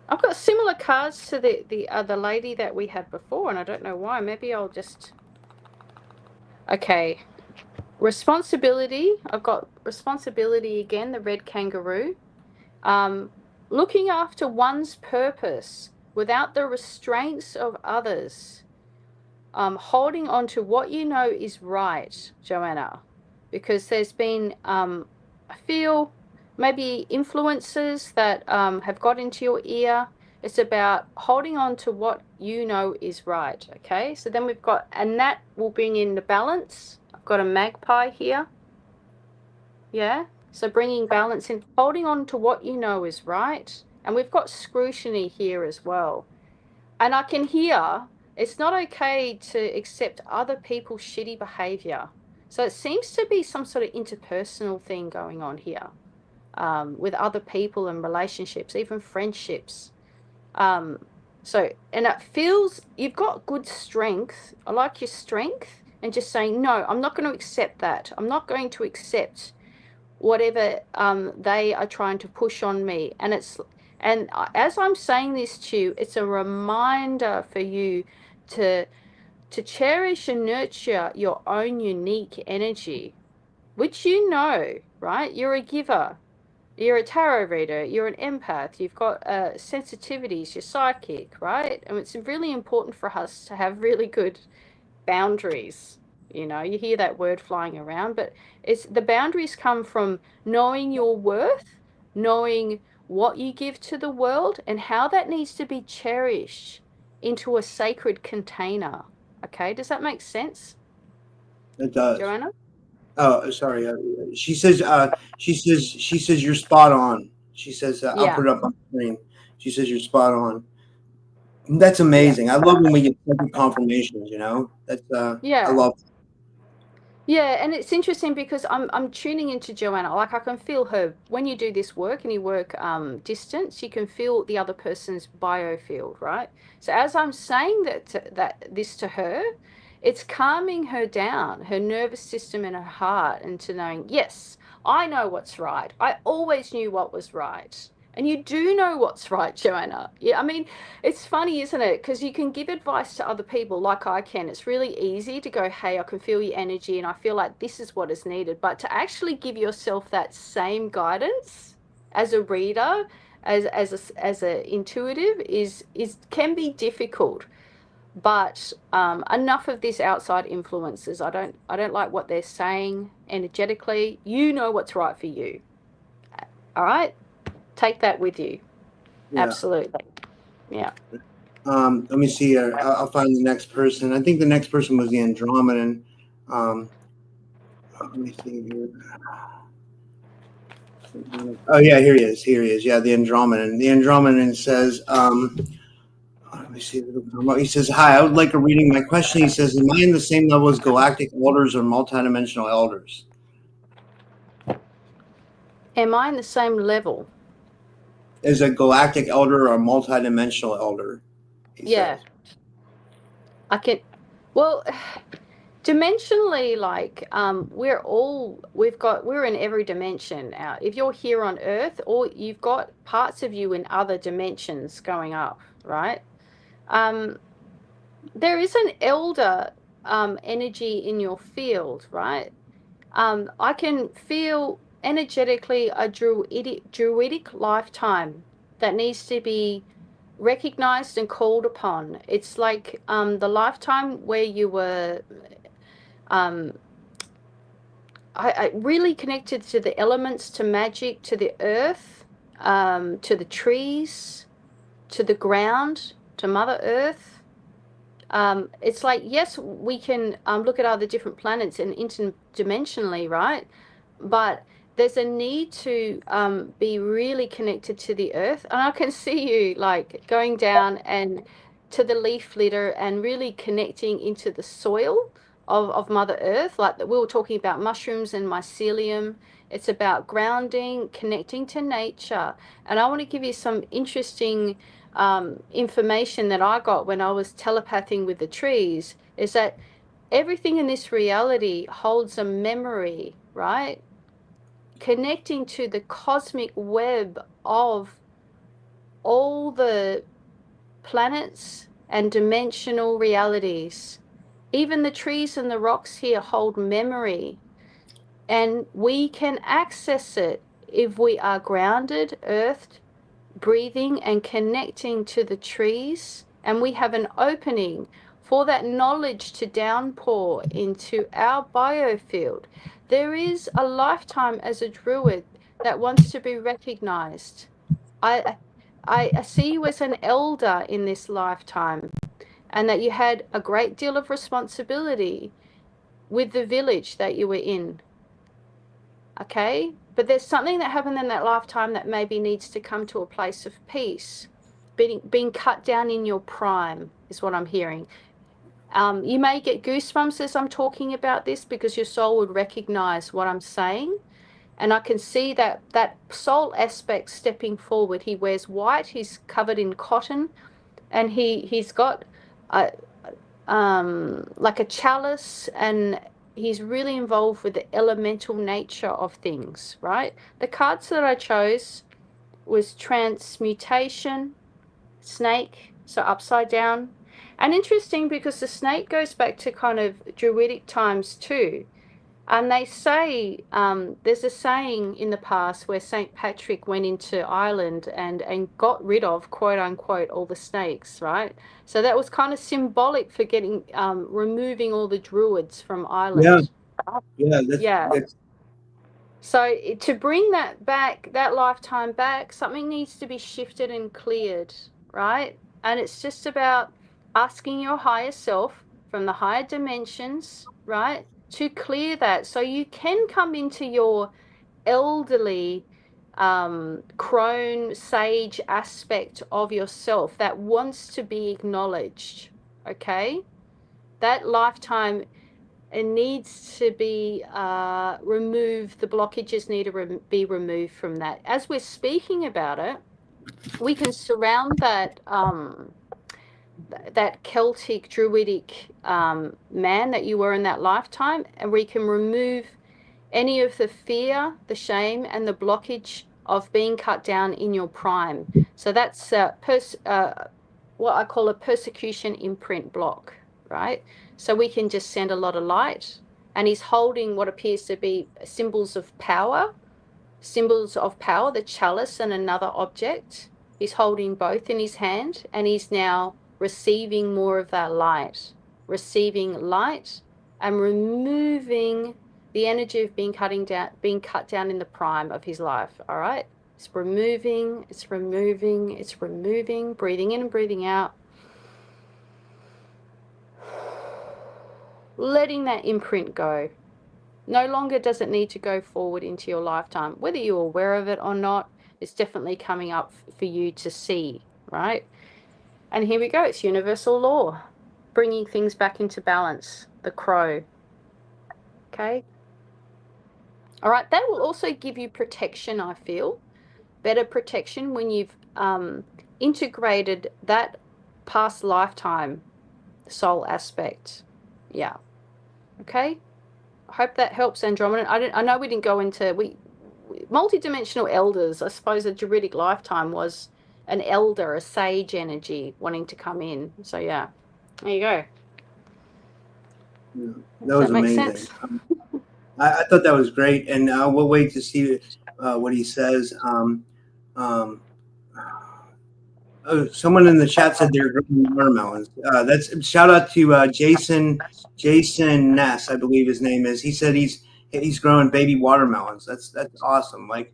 I've got similar cards to the other lady that we had before, and I don't know why. Maybe I'll just... Okay. Responsibility. I've got responsibility again, the red kangaroo. Looking after one's purpose without the restraints of others. Holding on to what you know is right, JoAnna, because there's been, I feel, maybe influences that have got into your ear. It's about holding on to what you know is right, okay? So then we've got, and that will bring in the balance. I've got a magpie here. Yeah, so bringing balance in, holding on to what you know is right. And we've got scrutiny here as well. And I can hear it's not okay to accept other people's shitty behavior. So it seems to be some sort of interpersonal thing going on here, with other people and relationships, even friendships. And it feels you've got good strength. I like your strength, and just saying, no, I'm not going to accept that. I'm not going to accept whatever they are trying to push on me. And as I'm saying this to you, it's a reminder for you to cherish and nurture your own unique energy, which right? You're a giver. You're a tarot reader. You're an empath. You've got sensitivities. You're psychic, right? And it's really important for us to have really good boundaries. You hear that word flying around, but the boundaries come from knowing your worth, knowing what you give to the world, and how that needs to be cherished into a sacred container. Okay, does that make sense? It does. JoAnna? Oh, sorry. She says you're spot on. She says I'll put it up on the screen. She says you're spot on. That's amazing. Yeah. I love when we get confirmations. That's I love. Yeah, and it's interesting because I'm tuning into JoAnna. Like, I can feel her when you do this work and you work distance. You can feel the other person's biofield, right? So as I'm saying this to her, it's calming her down, her nervous system and her heart, into knowing, yes, I know what's right. I always knew what was right. And you do know what's right, JoAnna. Yeah, I mean, it's funny, isn't it? Because you can give advice to other people like I can. It's really easy to go, hey, I can feel your energy and I feel like this is what is needed. But to actually give yourself that same guidance as a reader, as a intuitive, can be difficult. But enough of this outside influences. I don't like what they're saying energetically. You know what's right for you. All right? Take that with you. Yeah. Absolutely. Yeah. Let me see here. I'll find the next person. I think the next person was the Andromedan. Let me see here. Oh yeah, here he is. Yeah, the Andromedan. The Andromedan says, let me see. He says, hi, I would like a reading. My question, he says, am I in the same level as galactic elders or multidimensional elders? Am I in the same level? As a galactic elder or a multidimensional elder? Yeah. Says. Well, dimensionally, like, we're in every dimension. If you're here on Earth, or you've got parts of you in other dimensions going up, right? There is an elder energy in your field, right? I can feel energetically a druidic lifetime that needs to be recognized and called upon. It's like the lifetime where you were I really connected to the elements, to magic, to the earth, to the trees, to the ground, to Mother Earth. It's like, yes, we can look at other different planets and interdimensionally, right? But there's a need to be really connected to the earth. And I can see you like going down and to the leaf litter and really connecting into the soil of Mother Earth. Like we were talking about mushrooms and mycelium. It's about grounding, connecting to nature. And I want to give you some interesting information that I got when I was telepathing with the trees, is that everything in this reality holds a memory, right? Connecting to the cosmic web of all the planets and dimensional realities. Even the trees and the rocks here hold memory, and we can access it if we are grounded, earthed, breathing and connecting to the trees, and we have an opening for that knowledge to downpour into our biofield. There is a lifetime as a druid that wants to be recognized. I, I see you as an elder in this lifetime, and that you had a great deal of responsibility with the village that you were in. Okay? But there's something that happened in that lifetime that maybe needs to come to a place of peace. Being cut down in your prime is what I'm hearing. You may get goosebumps as I'm talking about this, because your soul would recognize what I'm saying. And I can see that soul aspect stepping forward. He wears white, he's covered in cotton, and he's got a, like a chalice, and he's really involved with the elemental nature of things, right? The cards that I chose was transmutation, snake, so upside down. And interesting, because the snake goes back to kind of druidic times too. And they say, there's a saying in the past where St. Patrick went into Ireland and got rid of, quote unquote, all the snakes, right? So that was kind of symbolic for getting, removing all the druids from Yeah, Ireland. yeah, Yeah. that's So to bring that back, that lifetime back, something needs to be shifted and cleared, right? And it's just about asking your higher self from the higher dimensions, right, to clear that so you can come into your elderly, crone, sage aspect of yourself that wants to be acknowledged, okay? That lifetime, it needs to be removed. The blockages need to be removed from that. As we're speaking about it, we can surround that that Celtic druidic man that you were in that lifetime, and we can remove any of the fear, the shame, and the blockage of being cut down in your prime. So that's what I call a persecution imprint block, right? So we can just send a lot of light, and he's holding what appears to be symbols of power, the chalice and another object. He's holding both in his hand, and he's now receiving more of that light, receiving light and removing the energy of being cut down in the prime of his life. All right. It's removing, breathing in and breathing out. Letting that imprint go. No longer does it need to go forward into your lifetime. Whether you're aware of it or not, it's definitely coming up for you to see, right? And here we go. It's universal law, bringing things back into balance. The crow. Okay. All right. That will also give you protection, I feel. Better protection when you've integrated that past lifetime soul aspect. Yeah. Okay. I hope that helps, Andromedan. I know we didn't go into multi-dimensional elders. I suppose a druidic lifetime was an elder, a sage energy wanting to come in. So yeah, there you go. that was amazing. I thought that was great, and we'll wait to see what he says. Um, oh, someone in the chat said they're growing watermelons. That's shout out to Jason Ness, I believe his name is. He said he's growing baby watermelons. That's awesome. Like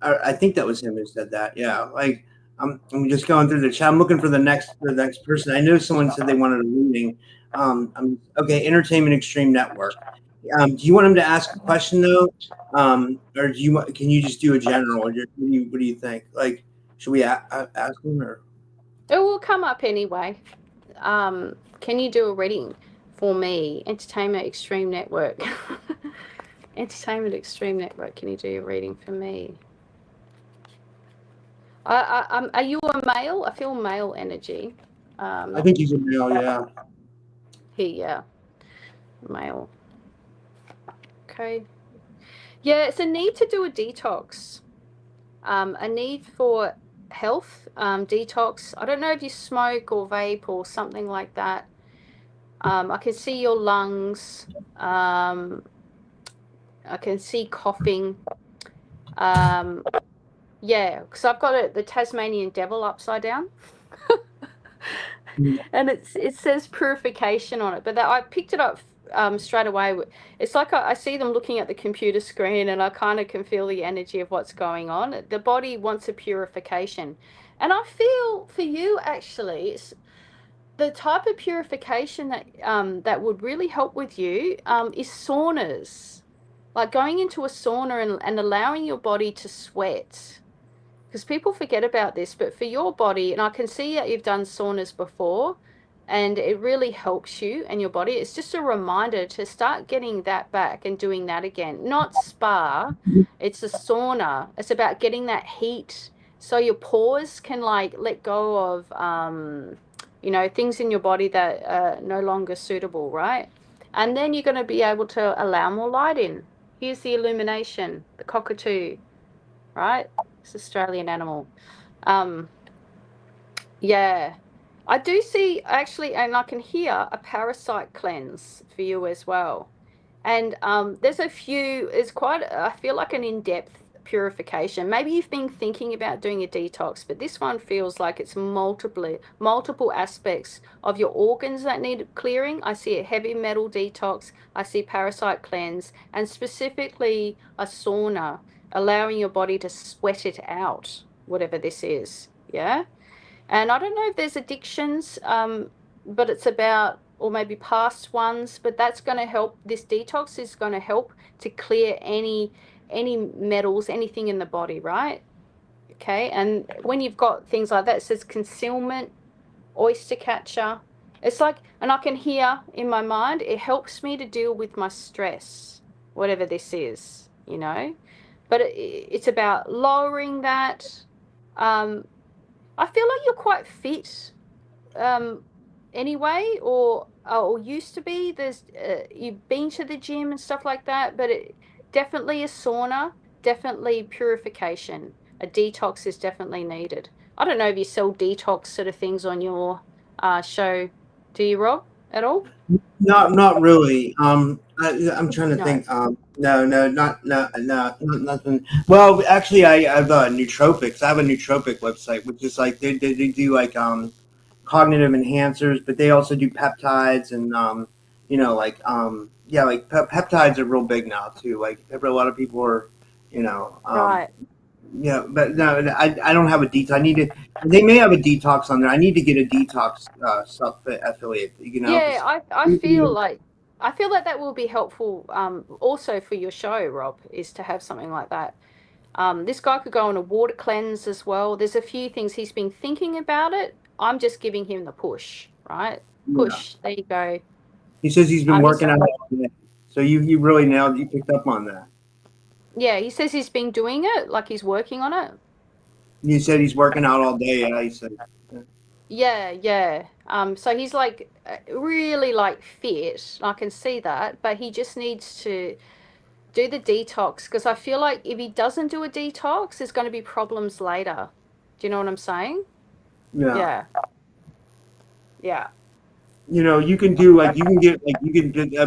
I think that was him who said that. Yeah, like I'm just going through the chat. I'm looking for the next person. I know someone said they wanted a reading. Okay, Entertainment Extreme Network. Do you want him to ask a question though, or can you just do a general? Or what do you think? Like, should we ask him or? It will come up anyway. Can you do a reading for me? Entertainment Extreme Network. Entertainment Extreme Network. Can you do a reading for me? Are you a male? I feel male energy. I think he's a male. Yeah. Yeah, male. Okay. Yeah, it's a need to do a detox. A need for health, detox. I don't know if you smoke or vape or something like that. I can see your lungs. I can see coughing. Yeah, because I've got the Tasmanian devil upside down. And it says purification on it, but I picked it up straight away. It's like I see them looking at the computer screen, and I kind of can feel the energy of what's going on. The body wants a purification, and I feel for you actually, it's the type of purification that would really help with you is saunas, like going into a sauna and allowing your body to sweat. Because people forget about this, but for your body, and I can see that you've done saunas before, and it really helps you and your body. It's just a reminder to start getting that back and doing that again. Not spa, it's a sauna. It's about getting that heat so your pores can like let go of things in your body that are no longer suitable, right? And then you're going to be able to allow more light in. Here's the illumination, the cockatoo, right? It's Australian animal. Yeah. I do see actually, and I can hear a parasite cleanse for you as well. And there's a few, it's quite, I feel like an in-depth purification. Maybe you've been thinking about doing a detox, but this one feels like it's multiple aspects of your organs that need clearing. I see a heavy metal detox, I see parasite cleanse, and specifically a sauna, allowing your body to sweat it out, whatever this is. Yeah. And I don't know if there's addictions, but it's about, or maybe past ones, but that's going to help. This detox is going to help to clear any metals, anything in the body, right? Okay. And when you've got things like that, it says concealment, oyster catcher. It's like, and I can hear in my mind, it helps me to deal with my stress, whatever this is, But it's about lowering that. I feel like you're quite fit anyway, or used to be. You've been to the gym and stuff like that, but definitely a sauna, definitely purification. A detox is definitely needed. I don't know if you sell detox sort of things on your show. Do you, Rob, at all? Not really. I'm trying to No. think. No, nothing. Well, actually, I have nootropics. I have a nootropic website, which is like they do like cognitive enhancers, but they also do peptides and yeah, like peptides are real big now too. Like a lot of people are, Right. yeah, but no, I don't have a detox. I need to. They may have a detox on there. I need to get a detox sub affiliate. Yeah, I feel like that will be helpful also for your show, Rob, is to have something like that. This guy could go on a water cleanse as well. There's a few things he's been thinking about it. I'm just giving him the push, right? Push. There you go. He says he's been working out all day. So you really nailed. You picked up on that. Yeah, he says he's been doing it, like he's working on it. You said he's working out all day. Yeah, he said. Yeah. So he's like really like fit. I can see that, but he just needs to do the detox because I feel like if he doesn't do a detox, there's going to be problems later. Do you know what I'm saying? Yeah. Yeah. You can do like you can get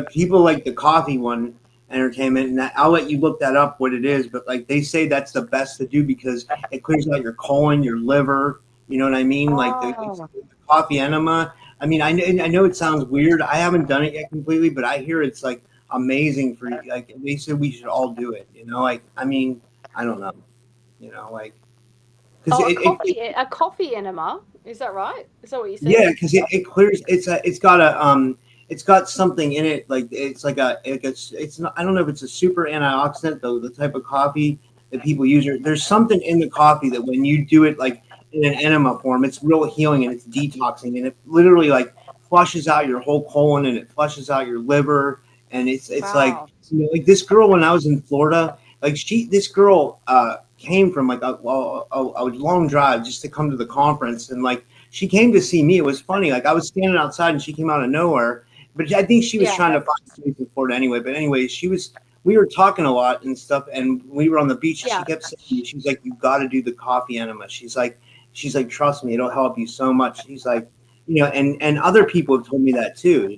people like the coffee one, entertainment, and I'll let you look that up what it is. But like they say that's the best to do because it clears out your colon, your liver. You know what I mean? Like Oh, the coffee enema. I mean, I know it sounds weird. I haven't done it yet completely, but I hear it's like amazing for you. Like they said, we should all do it. You know, like I mean, I don't know. You know, like because oh, a coffee enema. Is that right? Is that what you said? yeah, because it clears. It's got something in it. Like it's not. I don't know if it's a super antioxidant though. The type of coffee that people use. There's something in the coffee that when you do it like in an enema form, it's real healing and it's detoxing and it literally like flushes out your whole colon and it flushes out your liver and it's like Wow. like this girl when I was in Florida, like this girl came from like a long drive just to come to the conference and like she came to see me. It was funny. Like I was standing outside and she came out of nowhere. But I think she was Yeah. trying to find a place in Florida anyway. But anyway, we were talking a lot and stuff and we were on the beach and she Yeah. kept saying to me, she's like, you gotta do the coffee enema. She's like, trust me, it'll help you so much. She's like, and other people have told me that too,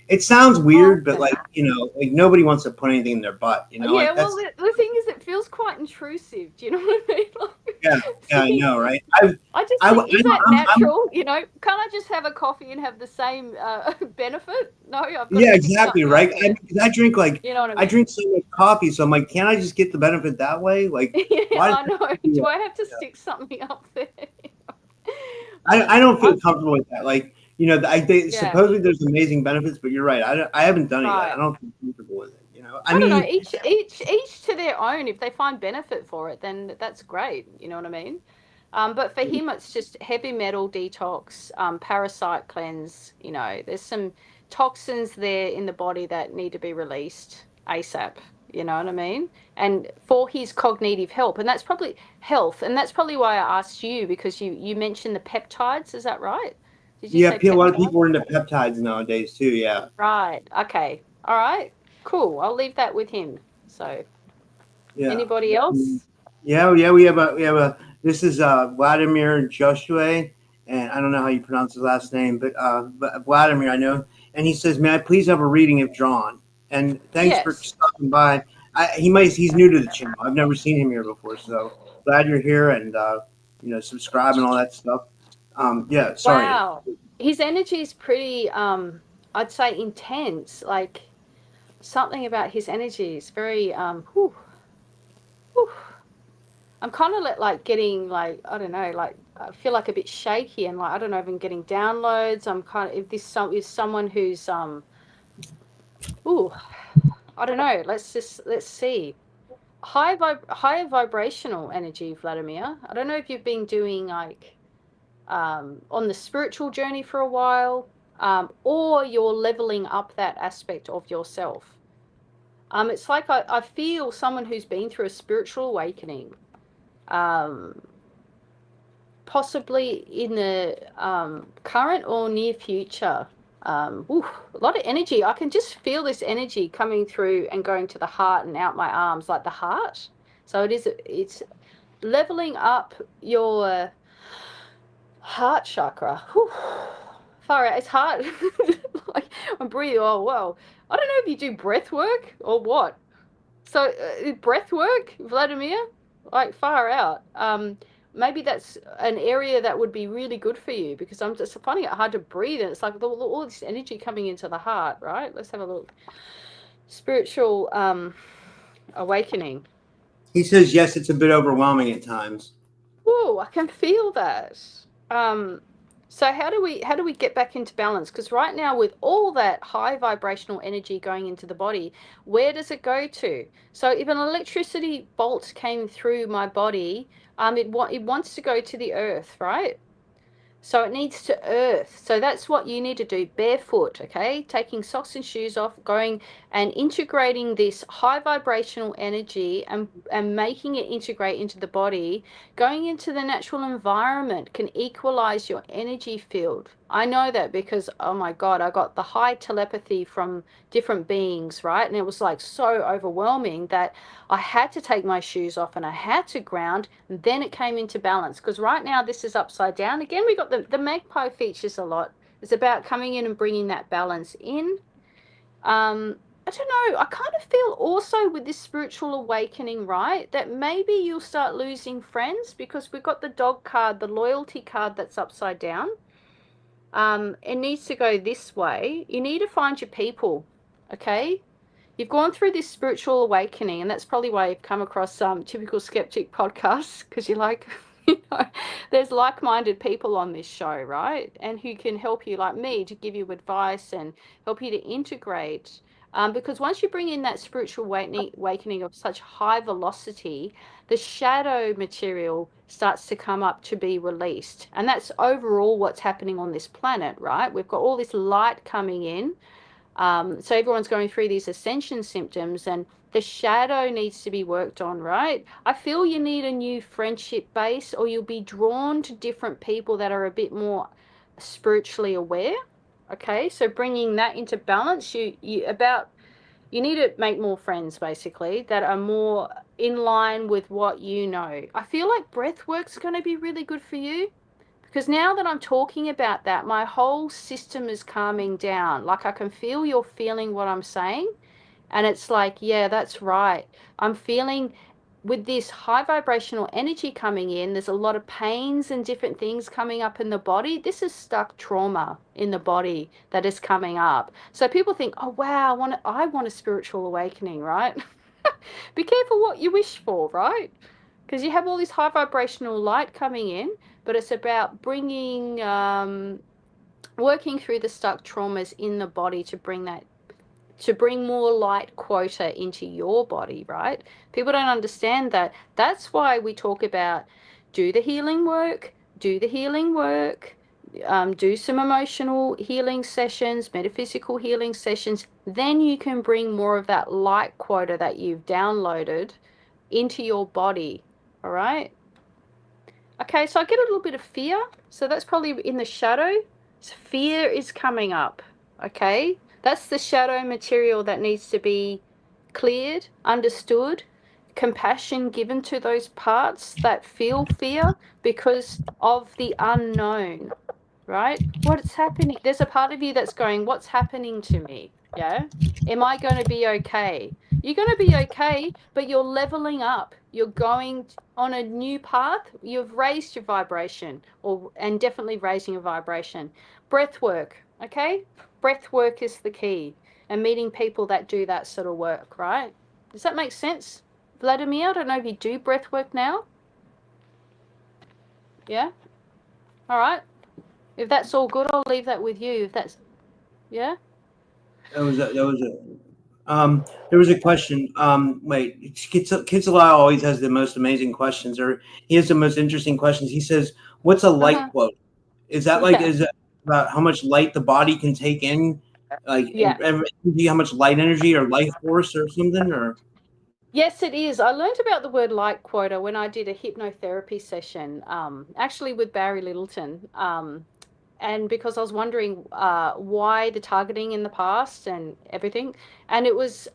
It sounds Oh, weird, but okay. like, like nobody wants to put anything in their butt, Yeah, like well, that's the thing is, it feels quite intrusive. Do you know what I mean? yeah, yeah, I Like, know, right? I just I, think, is that I'm natural? Can't I just have a coffee and have the same benefit? No, I've got to yeah, stick exactly, something up right. there. 'Cause You know what I I mean? drink so much coffee, so I'm like, can't I just get the benefit that way? Like, Yeah, why does I it have know. to be Do that? I have to Yeah. stick something up there? I don't feel I comfortable with that. Like, yeah, supposedly there's amazing benefits, but you're right. I haven't done it yet. I right. don't feel comfortable with it. I I don't know. mean, Each to their own. If they find benefit for it, then that's great. You know what I mean? But for him, it's just heavy metal detox, parasite cleanse. There's some toxins there in the body that need to be released ASAP. You know what I mean? And for his cognitive health, and that's probably why I asked you because you mentioned the peptides. Is that right? Did you yeah, say a lot of peptides? people are into peptides nowadays too. Yeah, Right. Okay. All right. Cool. I'll leave that with him. So, yeah. anybody else? Yeah. We have a. This is Vladimir Joshua, and I don't know how you pronounce his last name, but Vladimir, I know. And he says, "May I please have a reading of John?" And thanks for Yes. stopping by. He's new to the channel. I've never seen him here before, so glad you're here and subscribe and all that stuff. Yeah, sorry. Wow. His energy is pretty, I'd say intense. Like something about his energy is very, whew, whew. I'm kind of like getting like, I don't know, like I feel like a bit shaky and like, I don't know if I'm getting downloads. I'm kind of, if this is someone who's, ooh, I don't know. Let's see. Higher vibrational energy, Vladimir. I don't know if you've been doing like on the spiritual journey for a while, or you're leveling up that aspect of yourself. It's like I feel someone who's been through a spiritual awakening, um, possibly in the current or near future. A lot of energy. I can just feel this energy coming through and going to the heart and out my arms, like the heart. So it's leveling up your heart chakra. Whew. Far out. It's hard. Like I'm breathing. Oh wow. I don't know if you do breath work or what. So breath work, Vladimir, like far out. Maybe that's an area that would be really good for you because I'm just finding it hard to breathe and it's like all this energy coming into the heart. Right. Let's have a look. Spiritual awakening. He says yes, it's a bit overwhelming at times. Whoa, I can feel that. Um, so how do we get back into balance? Because right now, with all that high vibrational energy going into the body, where does it go to? So if an electricity bolt came through my body, it wants to go to the earth, right? So it needs to earth. So that's what you need to do barefoot, okay? Taking socks and shoes off, going and integrating this high vibrational energy and making it integrate into the body. Going into the natural environment can equalize your energy field. I know that because, oh my God, I got the high telepathy from different beings, right? And it was like so overwhelming that I had to take my shoes off and I had to ground. And then it came into balance because right now this is upside down. Again, we got the magpie features a lot. It's about coming in and bringing that balance in. Um, I don't know, I kind of feel also with this spiritual awakening, right, that maybe you'll start losing friends because we've got the dog card, the loyalty card that's upside down. It needs to go this way. You need to find your people, okay? You've gone through this spiritual awakening, and that's probably why you've come across some typical skeptic podcasts, because you're like, there's like-minded people on this show, right? And who can help you, like me, to give you advice and help you to integrate. Because once you bring in that spiritual awakening of such high velocity, the shadow material starts to come up to be released. And that's overall what's happening on this planet, right? We've got all this light coming in. So everyone's going through these ascension symptoms, and the shadow needs to be worked on, right? I feel you need a new friendship base, or you'll be drawn to different people that are a bit more spiritually aware. Okay, so bringing that into balance, you need to make more friends basically that are more in line with what you know. I feel like breath work's going to be really good for you. Because now that I'm talking about that, my whole system is calming down. Like I can feel you're feeling what I'm saying. And it's like, yeah, that's right. I'm feeling with this high vibrational energy coming in, there's a lot of pains and different things coming up in the body. This is stuck trauma in the body that is coming up. So people think, oh, wow, I want a spiritual awakening, right? Be careful what you wish for, right? Because you have all this high vibrational light coming in, but it's about bringing, working through the stuck traumas in the body to bring more light quota into your body, right? People don't understand that. That's why we talk about do the healing work, do some emotional healing sessions, metaphysical healing sessions. Then you can bring more of that light quota that you've downloaded into your body. All right. Okay, so I get a little bit of fear. So that's probably in the shadow. So fear is coming up. Okay. That's the shadow material that needs to be cleared, understood, compassion given to those parts that feel fear because of the unknown, right? What's happening? There's a part of you that's going, what's happening to me? Yeah. Am I going to be okay? You're going to be okay, but you're leveling up. You're going on a new path. You've raised your vibration, and definitely raising your vibration. Breath work, okay? Breath work is the key, and meeting people that do that sort of work, right? Does that make sense? Vladimir, I don't know if you do breath work now. Yeah? All right. If that's all good, I'll leave that with you. If that's, yeah? There was a question. Wait, Kitsalai always has the most amazing questions, or he has the most interesting questions. He says, "What's a light quote? Is that Yeah. is that about how much light the body can take in, like Yeah. how much light energy or life force or something?" Or Yes, it is. I learned about the word light quota when I did a hypnotherapy session, actually with Barry Littleton. And because I was wondering why the targeting in the past and everything. And it was,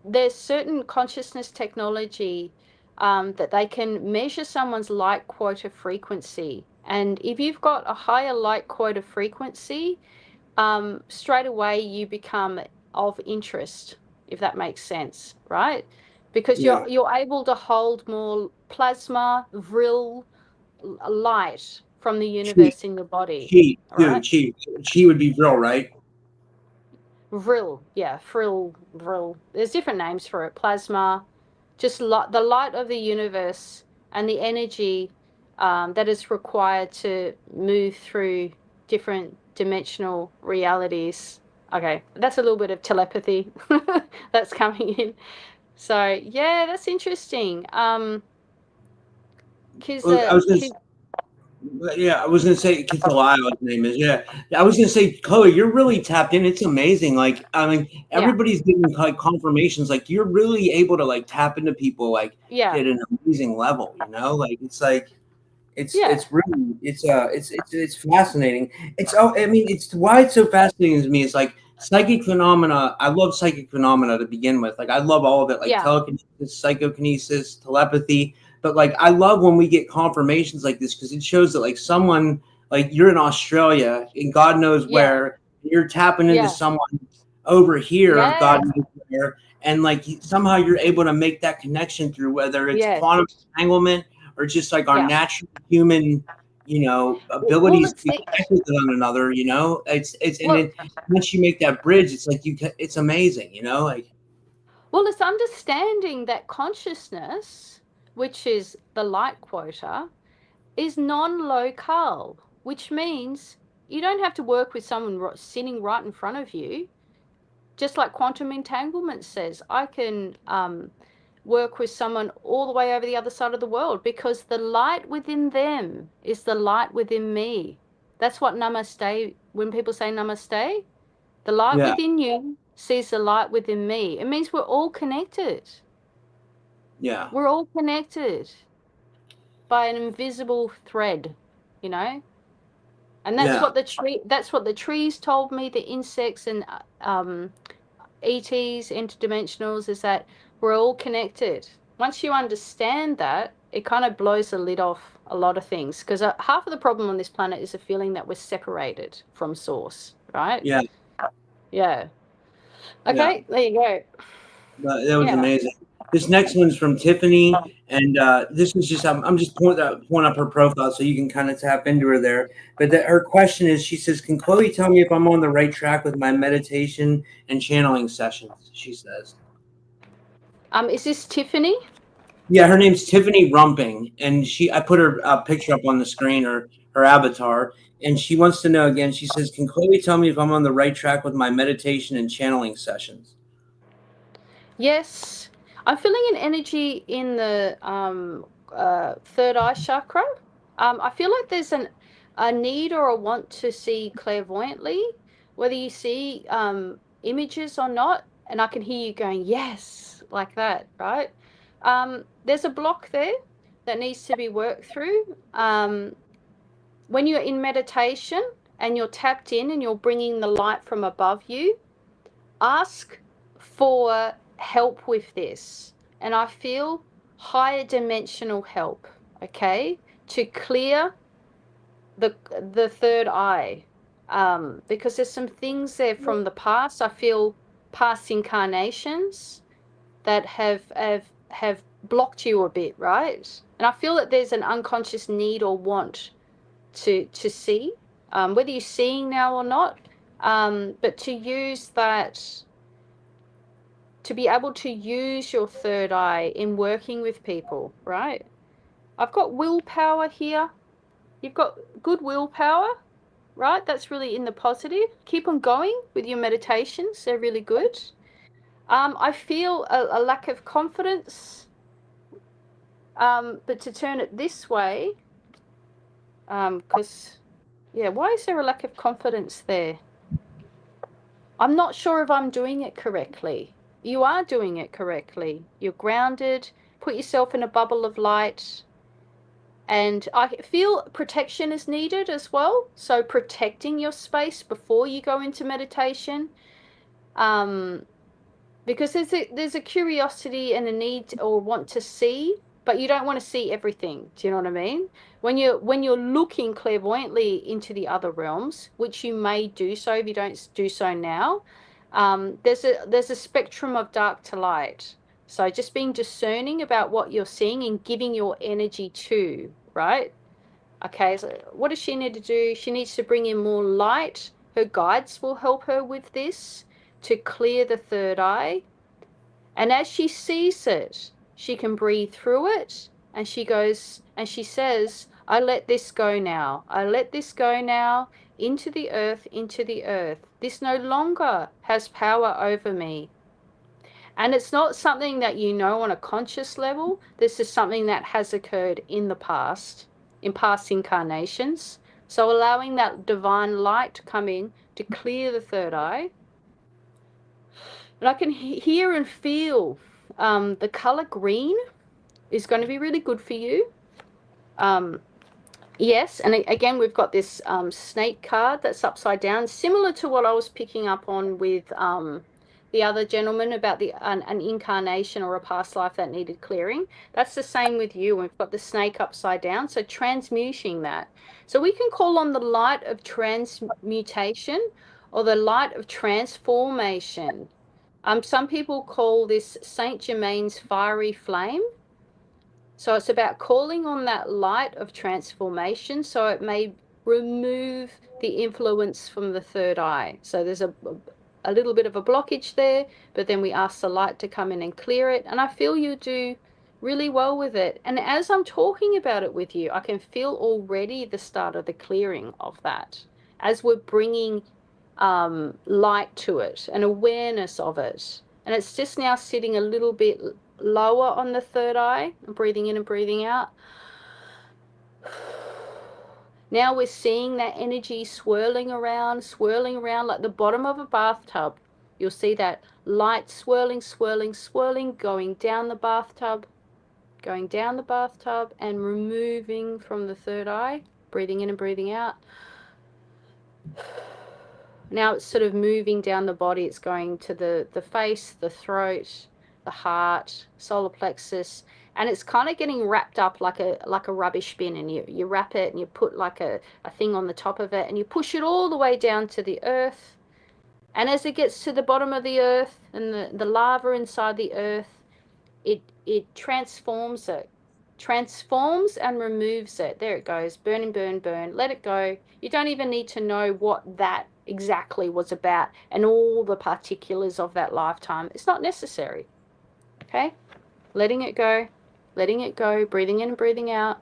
there's certain consciousness technology that they can measure someone's light quota frequency. And if you've got a higher light quota frequency, straight away you become of interest, if that makes sense, right? Because yeah, you're able to hold more plasma, vril, light from the chi, universe in your body. chi, All right. dude, chi would be real, right? Vril, yeah, vril. There's different names for it. Plasma, just the light of the universe and the energy that is required to move through different dimensional realities. Okay, that's a little bit of telepathy that's coming in. So yeah, that's interesting. Because I was gonna Yeah, I was gonna say Kitsalai, his name is. Yeah, I was gonna say, Chloe, you're really tapped in. It's amazing. Like, I mean, yeah, everybody's giving like confirmations. Like, you're really able to like tap into people like yeah, at an amazing level. You know, like it's like yeah, it's really it's fascinating. I mean, it's why it's so fascinating to me. Is like psychic phenomena. I love psychic phenomena to begin with. Like, I love all of it. Like yeah, telekinesis, psychokinesis, telepathy. But like, I love when we get confirmations like this because it shows that like someone like you're in Australia and God knows yeah, where you're tapping into yeah, someone over here, Yeah. God is there, and like somehow you're able to make that connection through whether it's Yes. quantum entanglement or just like our Yeah. natural human, Well, abilities to it's be it. connected with one another. It's and Well, then once you make that bridge, it's like it's amazing. Like well, it's understanding that consciousness, which is the light quota, is non-local, which means you don't have to work with someone sitting right in front of you. Just like quantum entanglement says, I can work with someone all the way over the other side of the world because the light within them is the light within me. That's what namaste, when people say namaste, the light yeah, within you sees the light within me. It means we're all connected. yeah, We're all connected by an invisible thread, you know? And that's yeah, what the trees told me, the insects and ETs, interdimensionals, is that we're all connected. Once you understand that, it kind of blows the lid off a lot of things. Because half of the problem on this planet is a feeling that we're separated from source, right? yeah, Yeah. yeah. Okay, there you go. That was Yeah. amazing. This next one's from Tiffany, and this was just I'm just pulling up her profile so you can kind of tap into her there. But her question is, she says, "Can Chloe tell me if I'm on the right track with my meditation and channeling sessions?" She says. Is this Tiffany? Yeah, her name's Tiffany Rumping, and I put her picture up on the screen, or her avatar, and she wants to know again. She says, "Can Chloe tell me if I'm on the right track with my meditation and channeling sessions?" Yes. I'm feeling an energy in the third eye chakra. I feel like there's a need or a want to see clairvoyantly, whether you see images or not, and I can hear you going, yes, like that, right? There's a block there that needs to be worked through. When you're in meditation and you're tapped in and you're bringing the light from above you, ask for help with this. And I feel higher dimensional help, okay, to clear the third eye. Because there's some things there from the past. I feel past incarnations that have blocked you a bit, right? And I feel that there's an unconscious need or want to see, whether you're seeing now or not, but to use that, to be able to use your third eye in working with people, right? I've got willpower here. You've got good willpower, right? That's really in the positive. Keep on going with your meditations. They're really good. I feel a lack of confidence, but to turn it this way, because, yeah, why is there a lack of confidence there? I'm not sure if I'm doing it correctly. You are doing it correctly. You're grounded. Put yourself in a bubble of light. And I feel protection is needed as well. So protecting your space before you go into meditation. Because there's a curiosity and a need or want to see, but you don't want to see everything. Do you know what I mean? When you're looking clairvoyantly into the other realms, which you may do so if you don't do so now, there's a spectrum of dark to light. So just being discerning about what you're seeing and giving your energy to, right? Okay, so what does she need to do? She needs to bring in more light. Her guides will help her with this to clear the third eye. And as she sees it, she can breathe through it. And she goes, and she says, I let this go now. I let this go now into the earth, into the earth. This no longer has power over me. And it's not something that you know on a conscious level. This is something that has occurred in the past, in past incarnations. So allowing that divine light to come in to clear the third eye. And I can hear and feel the color green is going to be really good for you. Yes, and again, we've got this snake card that's upside down, similar to what I was picking up on with the other gentleman about an incarnation or a past life that needed clearing. That's the same with you. We've got the snake upside down, so transmuting that. So we can call on the light of transmutation or the light of transformation. Some people call this Saint Germain's fiery flame. So it's about calling on that light of transformation, so it may remove the influence from the third eye. So there's a little bit of a blockage there, but then we ask the light to come in and clear it. And I feel you do really well with it. And as I'm talking about it with you, I can feel already the start of the clearing of that as we're bringing light to it and awareness of it. And it's just now sitting a little bit lower on the third eye, breathing in and breathing out. Now we're seeing that energy swirling around like the bottom of a bathtub. You'll see that light swirling, swirling, swirling, going down the bathtub, and removing from the third eye, breathing in and breathing out. Now it's sort of moving down the body. It's going to the face, the throat, the heart, solar plexus, and it's kind of getting wrapped up like a rubbish bin, and you wrap it and you put like a thing on the top of it and you push it all the way down to the earth. And as it gets to the bottom of the earth and the lava inside the earth, it transforms it. Transforms and removes it. There it goes. Burn and burn, burn. Let it go. You don't even need to know what that exactly was about and all the particulars of that lifetime. It's not necessary. Okay? Letting it go. Letting it go. Breathing in and breathing out.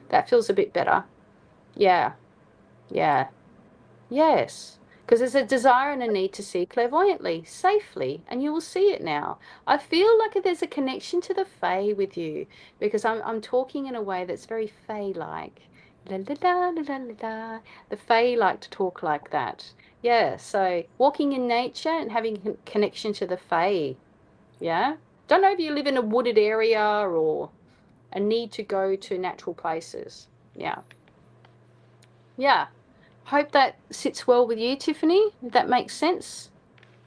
That feels a bit better. Yeah. Yeah. Yes. Because there's a desire and a need to see clairvoyantly, safely, and you will see it now. I feel like there's a connection to the Fae with you, because I'm talking in a way that's very Fae-like. La la la la la la la. The Fae like to talk like that. Yeah, so walking in nature and having a connection to the Fae. Yeah? Don't know if you live in a wooded area or a need to go to natural places. Yeah. Yeah. Hope that sits well with you, Tiffany. If that makes sense.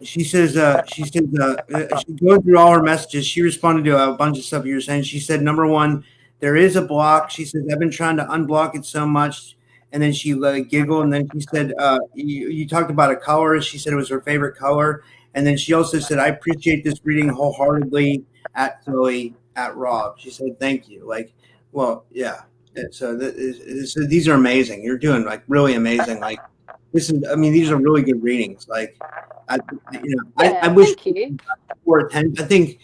She she's going through all her messages. She responded to a bunch of stuff you were saying. She said, number one, there is a block. She says, I've been trying to unblock it so much. And then she giggled. And then she said, you talked about a color. She said it was her favorite color. And then she also said, I appreciate this reading wholeheartedly at Chloe, at Rob. She said, thank you. Like, well, yeah. So, so these are amazing. You're doing like really amazing. Like, this is, I mean, these are really good readings. Like, I wish thank you. more attention. I think,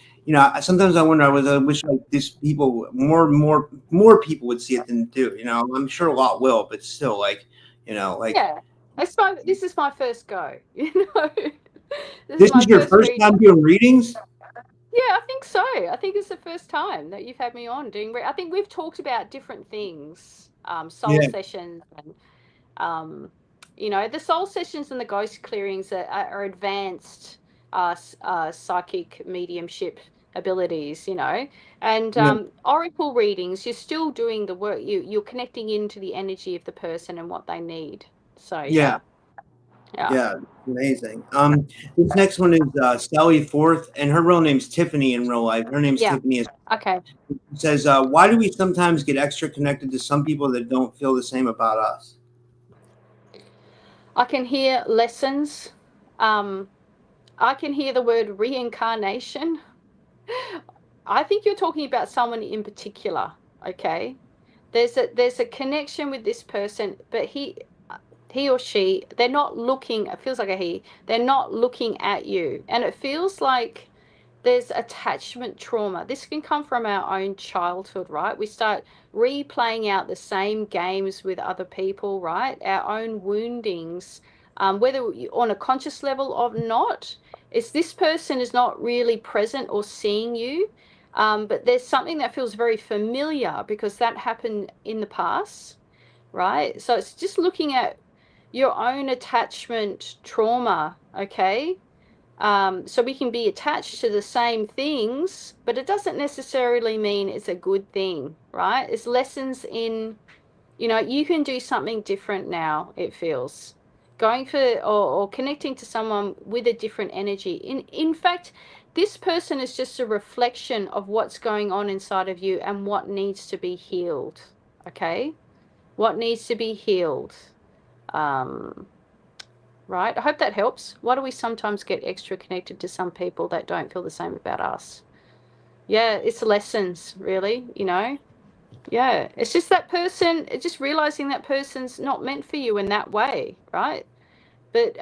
sometimes I wonder, I wish like these people, more people would see it than do. I'm sure a lot will, but still, like, Yeah, this is my first go. this is my is your first reading. time doing readings. Yeah, I think so. I think it's the first time that you've had me on doing. I think we've talked about different things, soul sessions, and the soul sessions and the ghost clearings are advanced psychic mediumship abilities, and oracle readings. You're still doing the work. You're connecting into the energy of the person and what they need. So yeah. Amazing. This next one is Sally Forth, and her real name's Tiffany in real life. Her name's Tiffany. Okay. It says, why do we sometimes get extra connected to some people that don't feel the same about us? I can hear lessons. I can hear the word reincarnation. I think you're talking about someone in particular. Okay. There's a connection with this person, but he or she, they're not looking, it feels like a he, they're not looking at you. And it feels like there's attachment trauma. This can come from our own childhood, right? We start replaying out the same games with other people, right? Our own woundings, whether on a conscious level or not. It's this person is not really present or seeing you, but there's something that feels very familiar because that happened in the past, right? So it's just looking at your own attachment trauma, okay? So we can be attached to the same things, but it doesn't necessarily mean it's a good thing, right? It's lessons in, you can do something different now, it feels. Going for or connecting to someone with a different energy. In fact, this person is just a reflection of what's going on inside of you and what needs to be healed, okay? what needs to be healed. Right? I hope that helps. Why do we sometimes get extra connected to some people that don't feel the same about us? Yeah, it's lessons, really, you know? Yeah, it's just that person, it's just realizing that person's not meant for you in that way, right? But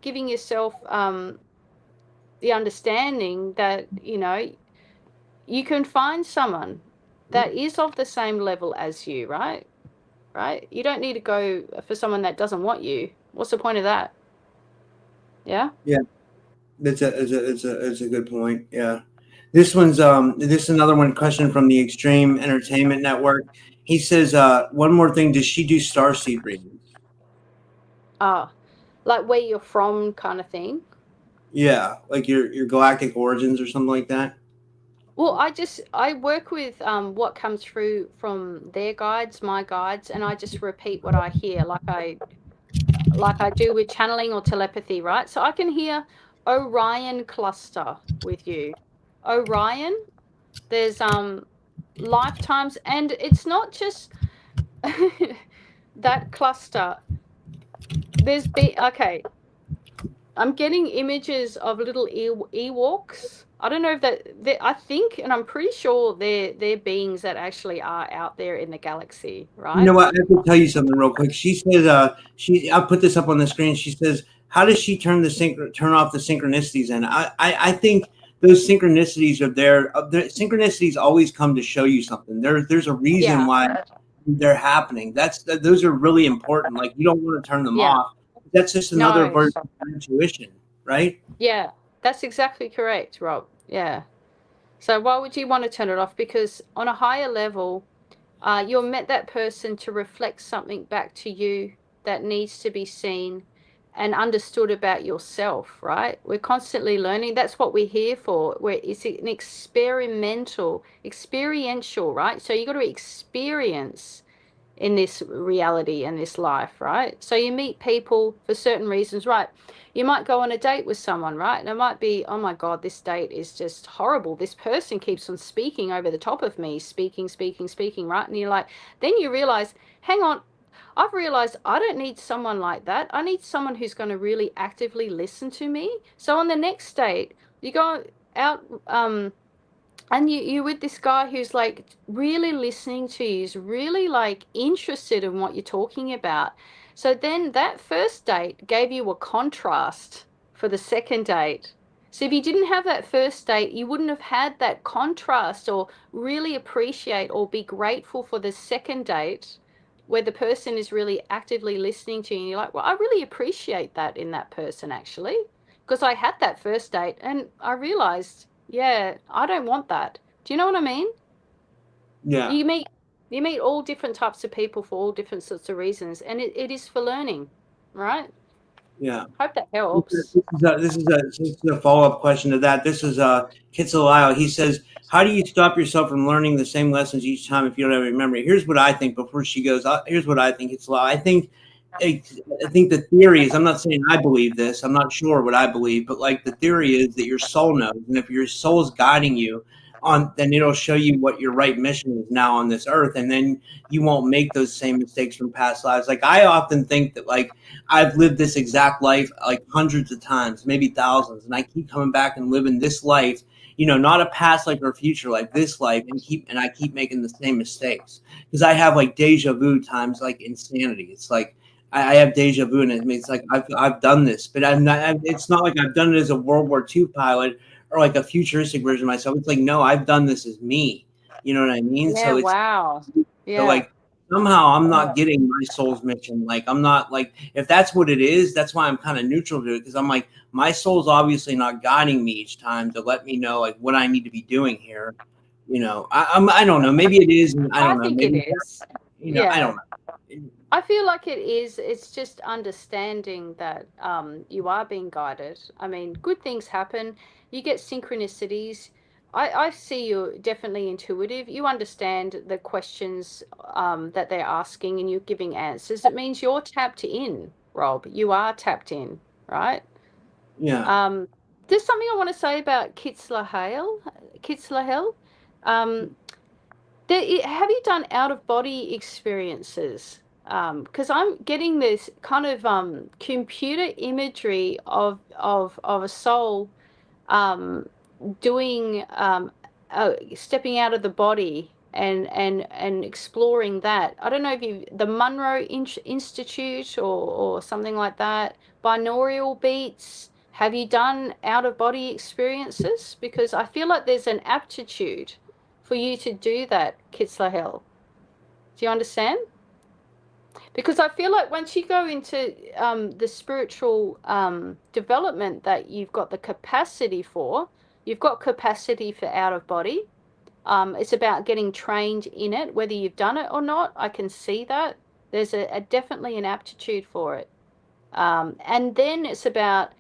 giving yourself the understanding that, you know, you can find someone that is of the same level as you, right? Right? You don't need to go for someone that doesn't want you. What's the point of that? Yeah. Yeah, that's a good point. Yeah. This is another one question from the Extreme Entertainment Network. He says, one more thing, does she do starseed readings? Ah, like where you're from, kind of thing. Yeah, like your galactic origins or something like that. Well, I work with what comes through from their guides, my guides, and I just repeat what I hear, like I do with channeling or telepathy, right? So I can hear Orion cluster with you. Orion, there's lifetimes, and it's not just that cluster. Okay, I'm getting images of little Ewoks. I don't know if I think, and I'm pretty sure they're beings that actually are out there in the galaxy, You right? know what? I have to tell you something real quick. She says, I'll put this up on the screen. She says, how does she turn off the synchronicities? And I think those synchronicities are there. The synchronicities always come to show you something. There's a reason Yeah, why they're happening. Those are really important. Like, you don't want to turn them yeah. off. That's just another No, version of intuition, right? yeah, that's exactly correct, Rob. Yeah. So why would you want to turn it off? Because on a higher level, you're met that person to reflect something back to you that needs to be seen and understood about yourself, right? We're constantly learning. That's what we're here for. It's an experiential, right? So you got to experience in this reality and this life, right? So you meet people for certain reasons, right? You might go on a date with someone, right? And it might be, oh my God, this date is just horrible. This person keeps on speaking over the top of me, speaking, speaking, speaking, right? And you're like, then you realize, hang on, I've realized I don't need someone like that. I need someone who's going to really actively listen to me. So on the next date, you go out, and you with this guy who's like really listening to you, is really like interested in what you're talking about. So then that first date gave you a contrast for the second date. So if you didn't have that first date, you wouldn't have had that contrast or really appreciate or be grateful for the second date where the person is really actively listening to you and you're like, well, I really appreciate that in that person actually, because I had that first date and I realized, yeah, I don't want that. Do you know what I mean? Yeah. You meet all different types of people for all different sorts of reasons, and it is for learning, right? Yeah. Hope that This helps. is a follow-up question to that. This is Kitsilio. He says, how do you stop yourself from learning the same lessons each time if you don't ever remember it? Here's what I think before she goes. Here's what I think, Kitsilio. I think the theory is, I'm not saying I believe this. I'm not sure what I believe, but like the theory is that your soul knows. And if your soul is guiding you on, then it'll show you what your right mission is now on this earth. And then you won't make those same mistakes from past lives. Like, I often think that, like, I've lived this exact life like hundreds of times, maybe thousands, and I keep coming back and living this life, not a past life or a future life, this life, and I keep making the same mistakes because I have like deja vu times, like insanity. It's like I have deja vu, and it's like I've done this, but I'm not. It's not like I've done it as a World War II pilot or like a futuristic version of myself. It's like, no, I've done this as me. You know what I mean? Yeah, So it's wow. so Yeah. like somehow I'm not getting my soul's mission. Like, I'm not, like, if that's what it is, that's why I'm kind of neutral to it, because I'm like, my soul's obviously not guiding me each time to let me know like what I need to be doing here. I don't know. Maybe it is. And I I don't know. think it Maybe is. I Yeah. don't know. I feel like it is. It's just understanding that you are being guided. I mean, good things happen. You get synchronicities. I see you're definitely intuitive. You understand the questions that they're asking and you're giving answers. It means you're tapped in, Rob. You are tapped in, right? Yeah. Um, there's something I want to say about Kitzlahale. Kitzlahale. Um, have you done out of body experiences? because I'm getting this kind of computer imagery of a soul doing stepping out of the body and exploring that. I don't know if the Monroe Institute or something like that, binaural beats. Have you done out of body experiences? Because I feel like there's an aptitude for you to do that, Kitzlahel. Do you understand? Because I feel like once you go into the spiritual development that you've got the capacity for, you've got capacity for out of body. It's about getting trained in it, whether you've done it or not. I can see that. There's definitely an aptitude for it. And then it's about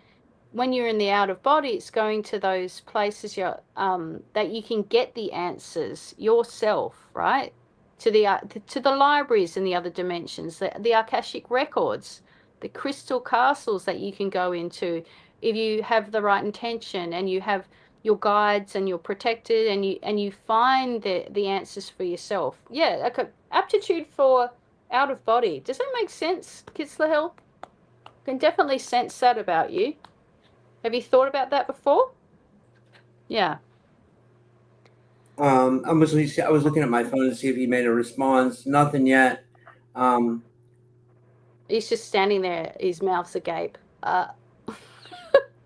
when you're in the out of body, it's going to those places that you can get the answers yourself, right? To the libraries in the other dimensions, the Akashic records, the crystal castles that you can go into if you have the right intention and you have your guides and you're protected and you find the answers for yourself. Yeah, like aptitude for out of body. Does that make sense, Kitzlahel? Can definitely sense that about you. Have you thought about that before? Yeah. I was looking at my phone to see if he made a response. Nothing yet. He's just standing there, his mouth's agape.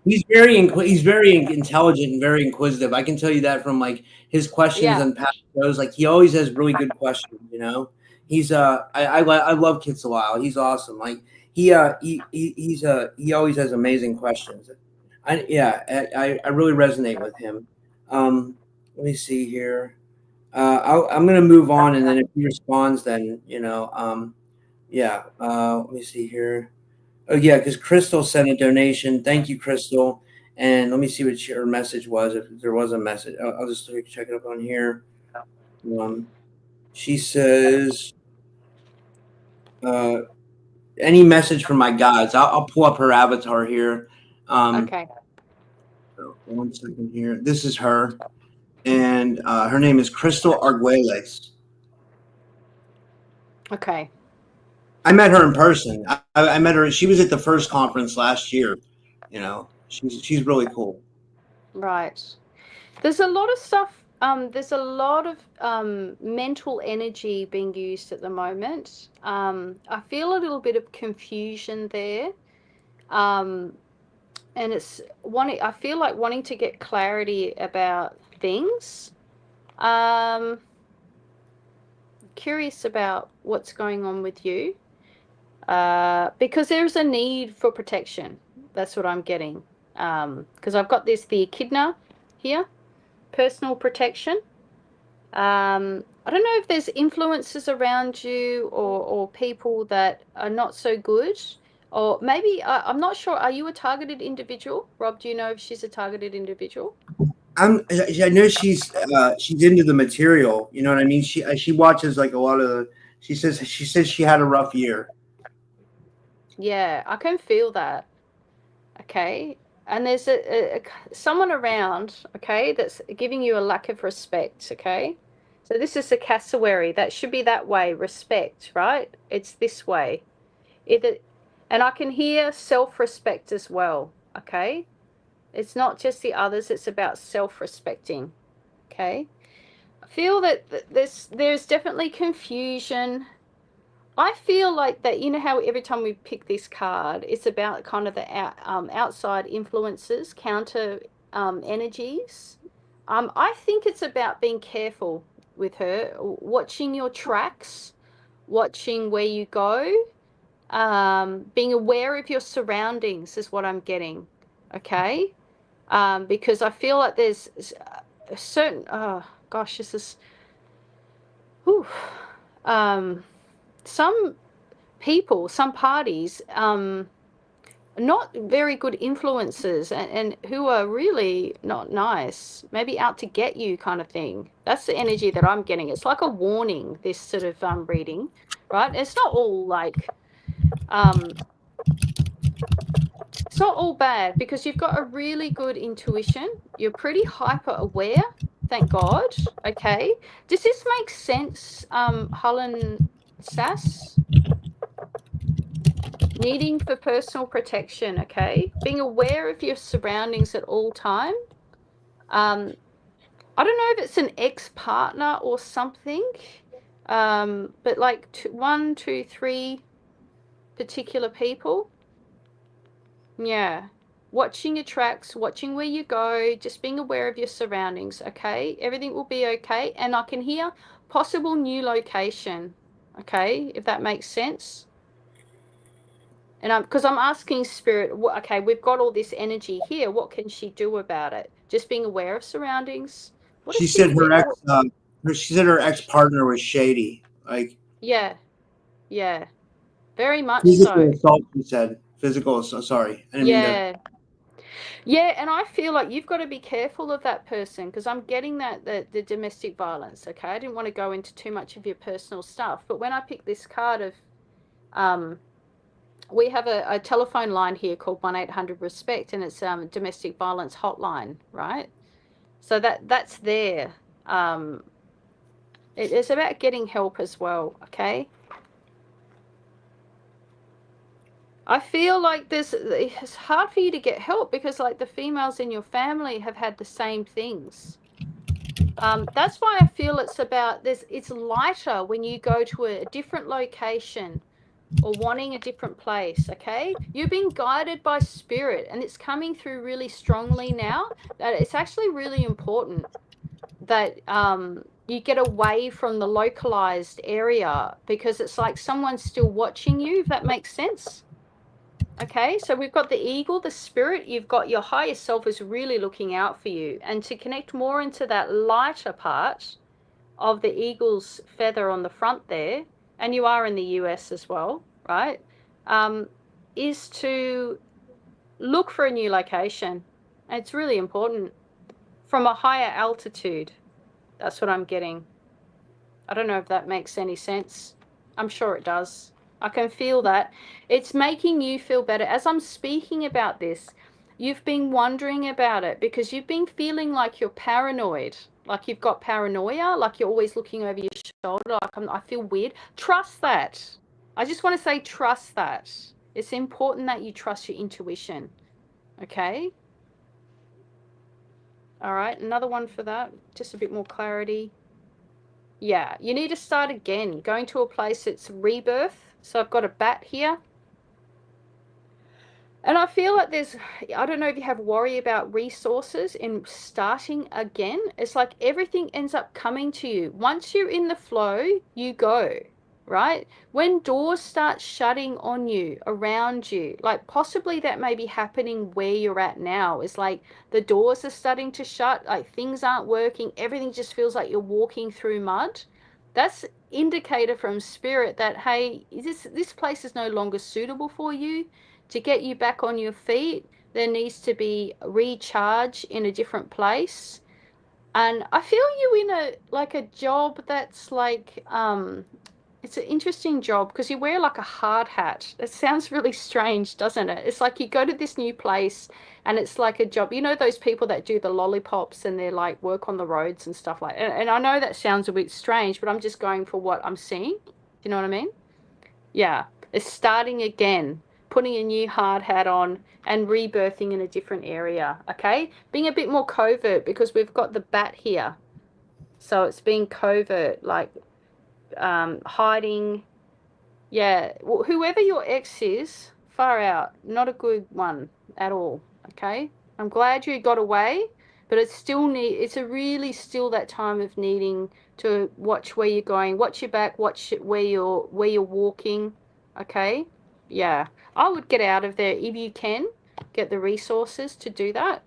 He's very intelligent and very inquisitive. I can tell you that from like his questions Yeah. on past shows. Like he always has really good questions. You know, he's I love Kitsalal. He's awesome. Like he always has amazing questions. I really resonate with him. Let me see here. I'm gonna move on, and then if he responds, then let me see here. Oh yeah, because Crystal sent a donation. Thank you, Crystal. And let me see what her message was. If there was a message, I'll just check it up on here. She says, "Any message from my guides?" I'll pull up her avatar here. Okay. 1 second here. This is her, and her name is Crystal Arguelles. Okay. I met her in person. I met her. She was at the first conference last year. You know, she's really cool. Right. There's a lot of stuff. There's a lot of mental energy being used at the moment. I feel a little bit of confusion there. And it's I feel like wanting to get clarity about things. Curious about what's going on with you. Because there's a need for protection. That's what I'm getting. Because I've got the echidna here, personal protection. I don't know if there's influences around you or people that are not so good. Or maybe, I'm not sure, are you a targeted individual? Rob, do you know if she's a targeted individual? I know she's into the material. You know what I mean? She watches like a lot of. She says she had a rough year. Yeah, I can feel that. Okay. And there's someone around, okay, that's giving you a lack of respect, okay? So this is a cassowary. That should be that way, respect, right? It's this way. And I can hear self-respect as well, okay? It's not just the others, it's about self-respecting, okay? I feel that there's definitely confusion. I feel like that, you know how every time we pick this card, it's about kind of the outside influences, counter energies. I think it's about being careful with her, watching your tracks, watching where you go, being aware of your surroundings is what I'm getting, okay? Because I feel like there's a certain, oh gosh, this is, whew, some people, some parties, not very good influences and who are really not nice, maybe out to get you kind of thing. That's the energy that I'm getting. It's like a warning, this sort of reading, right? It's not all like, it's not all bad because you've got a really good intuition. You're pretty hyper aware, thank God. Okay. Does this make sense, Hullen Sass? needing for personal protection, okay? Being aware of your surroundings at all time. I don't know if it's an ex-partner or something, but like 1, 2, 3 particular people. Yeah. Watching your tracks, watching where you go, just being aware of your surroundings, okay? Everything will be okay. And I can hear possible new location, okay? If that makes sense. And because I'm asking Spirit, okay, we've got all this energy here. What can she do about it? Just being aware of surroundings. What does She she said feel? she said her ex partner was shady, like Yeah, yeah, very much physical so. assault. She said physical. So sorry, I didn't mean to. Yeah. Yeah, and I feel like you've got to be careful of that person because I'm getting that the domestic violence, okay? I didn't want to go into too much of your personal stuff, but when I picked this card of we have a telephone line here called 1-800-RESPECT, and it's domestic violence hotline, right? So that's there. It's about getting help as well, okay? I feel like it's hard for you to get help because like the females in your family have had the same things. That's why I feel it's about this. It's lighter when you go to a different location or wanting a different place. Okay, you're being guided by spirit, and it's coming through really strongly now. That it's actually really important that you get away from the localized area because it's like someone's still watching you. If that makes sense. Okay, so we've got the eagle, the spirit, you've got your higher self is really looking out for you. And to connect more into that lighter part of the eagle's feather on the front there, and you are in the US as well, right? Is to look for a new location. And it's really important from a higher altitude. That's what I'm getting. I don't know if that makes any sense. I'm sure it does. I can feel that. It's making you feel better. As I'm speaking about this, you've been wondering about it because you've been feeling like you're paranoid, like you've got paranoia, like you're always looking over your shoulder, like I feel weird. Trust that. I just want to say trust that. It's important that you trust your intuition. Okay? All right, another one for that. Just a bit more clarity. Yeah, you need to start again, going to a place that's rebirth. So I've got a bat here. And I feel like I don't know if you have worry about resources in starting again. It's like everything ends up coming to you. Once you're in the flow, you go, right? When doors start shutting on you, around you, like possibly that may be happening where you're at now. It's like the doors are starting to shut, like things aren't working. Everything just feels like you're walking through mud. That's indicator from spirit that, hey, this place is no longer suitable for you. To get you back on your feet, there needs to be recharge in a different place. And I feel you in a job that's like it's an interesting job because you wear like a hard hat. It sounds really strange, doesn't it? It's like you go to this new place and it's like a job. You know those people that do the lollipops and they're like work on the roads and stuff like that. And I know that sounds a bit strange, but I'm just going for what I'm seeing. Do you know what I mean? Yeah, it's starting again, putting a new hard hat on and rebirthing in a different area, okay? Being a bit more covert because we've got the bat here. So it's being covert, like hiding. Yeah, well, whoever your ex is, far out, not a good one at all, okay? I'm glad you got away, but it's a really still that time of needing to watch where you're going, watch your back, watch where you're walking, okay? Yeah, I would get out of there if you can, get the resources to do that.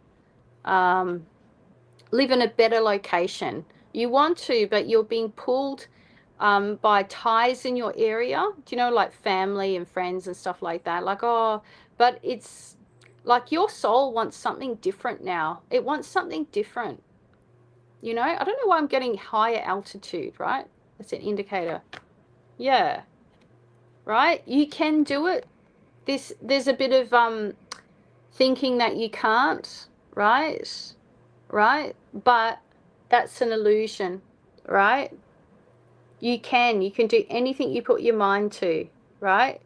Live in a better location. You want to, but you're being pulled by ties in your area. Do you know, like family and friends and stuff like that? Like, oh, but it's like your soul wants something different now. It wants something different. You know, I don't know why I'm getting higher altitude, right? That's an indicator. Yeah, right? You can do it. There's a bit of thinking that you can't, right? Right? But that's an illusion, right? You can do anything you put your mind to, right?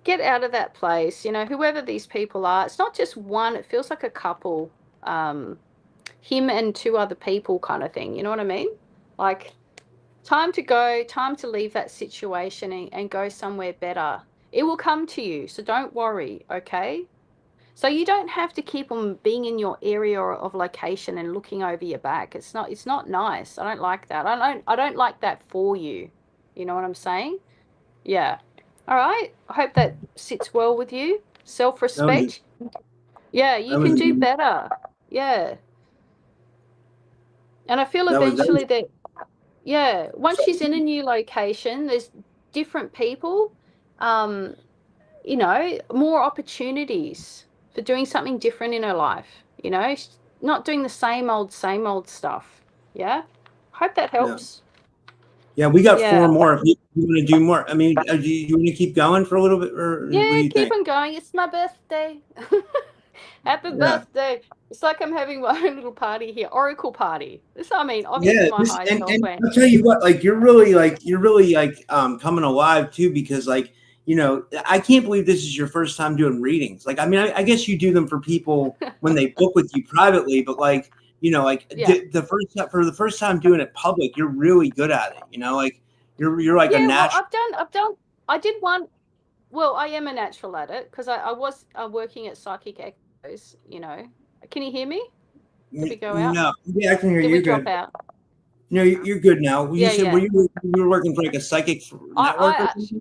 get out of that place. Whoever these people are, it's not just one. It feels like a couple. Him and two other people kind of thing. You know what I mean? Like, time to go, time to leave that situation and go somewhere better. It will come to you, so don't worry, okay? So you don't have to keep on being in your area of location and looking over your back. It's not nice. I don't like that. I don't like that for you. You know what I'm saying? Yeah. All right. I hope that sits well with you. Self-respect. Yeah, you can do better. Yeah. And I feel eventually that, yeah, once she's in a new location, there's different people, more opportunities for doing something different in her life, she's not doing the same old stuff. Yeah. Hope that helps. Yeah, we got 4 more. If you want to do more, I mean, do you want to keep going for a little bit, or yeah, what do you keep think? on going. It's my birthday. Happy birthday. It's like I'm having my own little party here, oracle party. Obviously my high self. And I'll tell you what, like you're really coming alive too, because I can't believe this is your first time doing readings. Like, I mean, I guess you do them for people when they book with you privately, but the first time doing it public, you're really good at it. Like you're like a natural. Well, I did one. Well, I am a natural at it because I was working at Psychic Expos. Can you hear me? Did we go out? No, yeah, I can hear you. Did we drop good. out? No, you're good now. You said yeah. you were working for like a psychic network or something?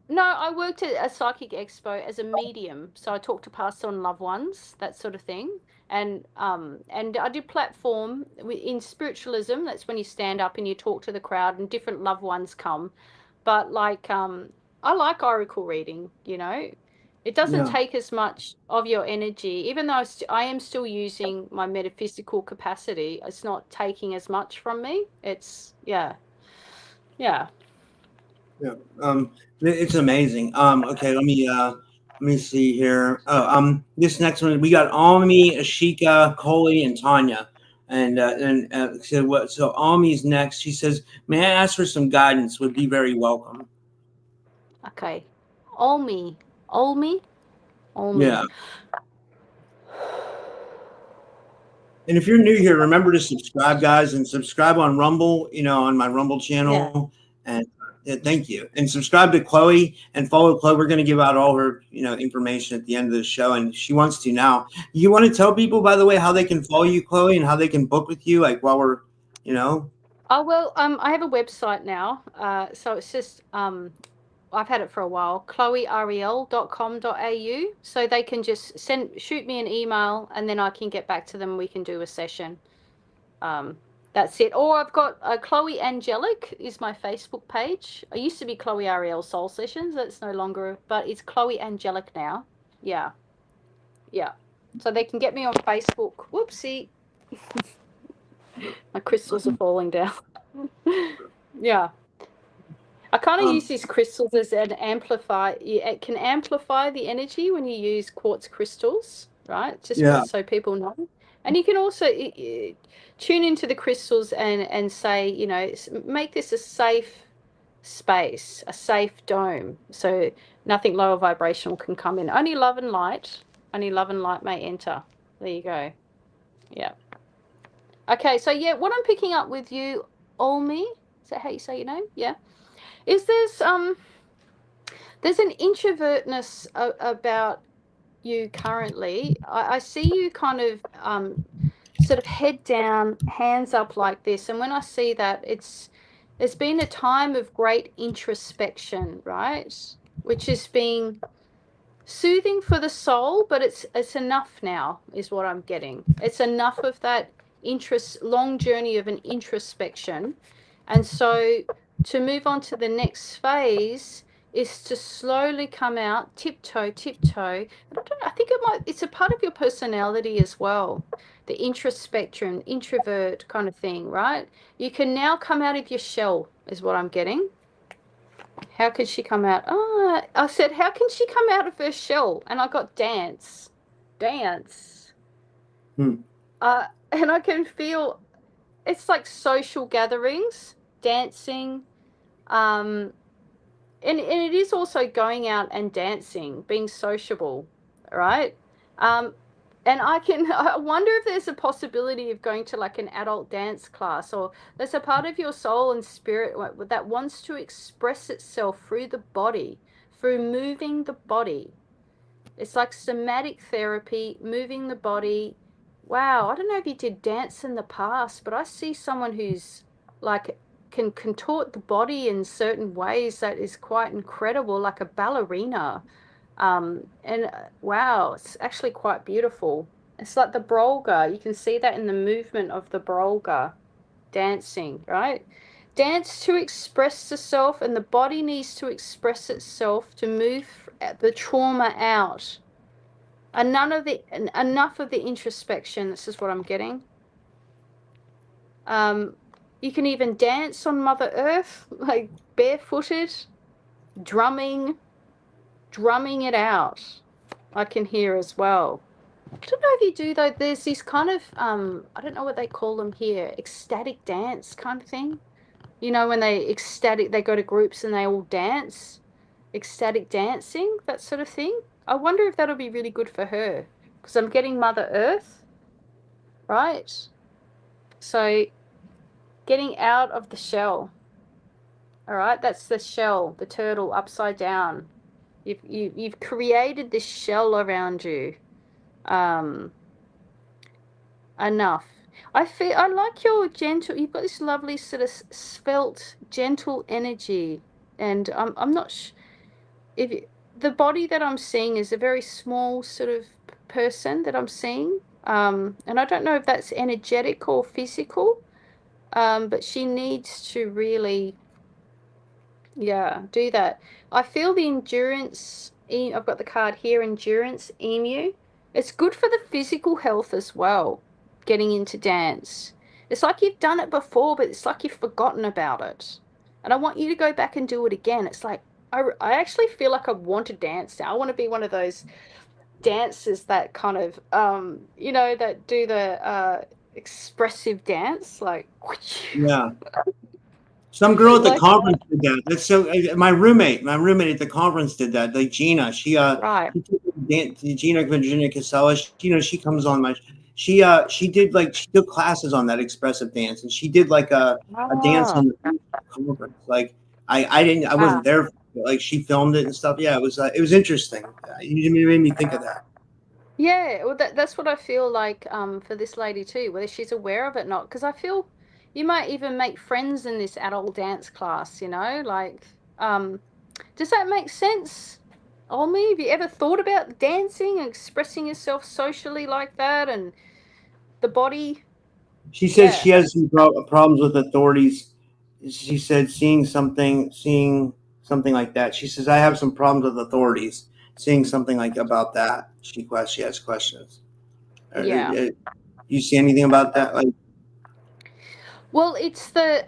No, I worked at a Psychic Expo as a medium, so I talked to past on loved ones, that sort of thing. And I did platform in spiritualism. That's when you stand up and you talk to the crowd, and different loved ones come. But I like oracle reading. It doesn't take as much of your energy, even though I am still using my metaphysical capacity. It's not taking as much from me. It's yeah. It's amazing. Okay, let me see here. This next one we got Omie, Ishika, Coley, and Tanya. So Omie's next. She says, "May I ask for some guidance? Would be very welcome." Okay, Omie. Yeah. And if you're new here, remember to subscribe, guys, and subscribe on Rumble. On my Rumble channel. Yeah. And thank you. And subscribe to Chloe and follow Chloe. We're going to give out all her, information at the end of the show, and she wants to now. You want to tell people, by the way, how they can follow you, Chloe, and how they can book with you, like while we're, Oh well, I have a website now. So it's just I've had it for a while, chloeariel.com.au. So they can just shoot me an email, and then I can get back to them. We can do a session. That's it. Or I've got Chloe Angelic is my Facebook page. I used to be Chloe Ariel Soul Sessions. That's no longer, but it's Chloe Angelic now. Yeah. So they can get me on Facebook. Whoopsie. My crystals are falling down. Yeah. I kind of use these crystals as an amplifier. It can amplify the energy when you use quartz crystals, right? Just so people know. And you can also tune into the crystals and say, make this a safe space, a safe dome, so nothing lower vibrational can come in. Only love and light may enter. There you go. Yeah. Okay, so what I'm picking up with you, Omie, is that how you say your name? Yeah. Is there's an introvertness about you currently. I see you kind of sort of head down, hands up like this, and when I see that, it's been a time of great introspection, right? Which is being soothing for the soul, but it's enough now, is what I'm getting. It's enough of that long journey of an introspection, and so to move on to the next phase is to slowly come out, tiptoe. I think it's a part of your personality as well, the introspection, introvert kind of thing, right? You can now come out of your shell, is what I'm getting. How could she come out? I said, how can she come out of her shell? And I got dance. And I can feel it's like social gatherings, dancing, and it is also going out and dancing, being sociable, right? And I wonder if there's a possibility of going to like an adult dance class, or there's a part of your soul and spirit that wants to express itself through the body, through moving the body. It's like somatic therapy, moving the body. Wow, I don't know if you did dance in the past, but I see someone who's like can contort the body in certain ways that is quite incredible, like a ballerina. And wow, it's actually quite beautiful. It's like the brolga. You can see that in the movement of the brolga dancing, right? Dance to express the self, and the body needs to express itself to move the trauma out. And enough of the introspection. This is what I'm getting. You can even dance on Mother Earth, like barefooted, drumming it out. I can hear as well. I don't know if you do though. There's these kind of I don't know what they call them here, ecstatic dance kind of thing. You know, when they go to groups and they all dance, ecstatic dancing, that sort of thing. I wonder if that'll be really good for her, because I'm getting Mother Earth, right? So getting out of the shell. All right, that's the shell, the turtle upside down. You've created this shell around you. Enough. I like your gentle. You've got this lovely sort of svelte, gentle energy, and I'm not if the body that I'm seeing is a very small sort of person that I'm seeing. And I don't know if that's energetic or physical. But she needs to really, yeah, do that. I feel the endurance. I've got the card here, endurance emu. It's good for the physical health as well, getting into dance. It's like you've done it before, but it's like you've forgotten about it. And I want you to go back and do it again. It's like, I actually feel like I want to dance now. I want to be one of those dancers that kind of, that do the expressive dance, like, Yeah. Some girl at the like, conference did that. That's so. My roommate at the conference did that. Like Gina, right. she took Gina Virginia Casella. She comes on my. She did like she took classes on that expressive dance, and she did like a dance Ah, on the conference. Like I ah. wasn't there. Like she filmed it and stuff. Yeah, it was interesting. You made me think of that. Yeah, well, that's what I feel like for this lady too, whether she's aware of it or not. Because I feel you might even make friends in this adult dance class, like, does that make sense? Olmi, have you ever thought about dancing and expressing yourself socially like that and the body? She says Yeah. she has some problems with authorities. She said seeing something like that. She says I have some problems with authorities. Seeing something like about that. She has questions. Yeah. You see anything about that? Like Well, it's the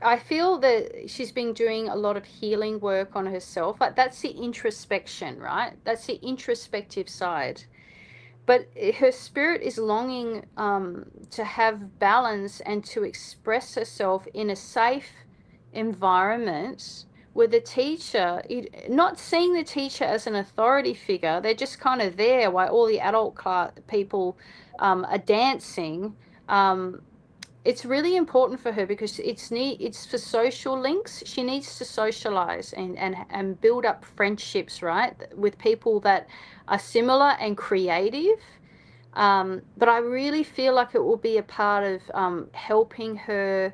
I feel that she's been doing a lot of healing work on herself. Like that's the introspection, right? That's the introspective side. But her spirit is longing to have balance and to express herself in a safe environment with a teacher, not seeing the teacher as an authority figure. They're just kind of there while all the adult people are dancing. It's really important for her because it's for social links. She needs to socialize and build up friendships, right, with people that are similar and creative. But I really feel like it will be a part of helping her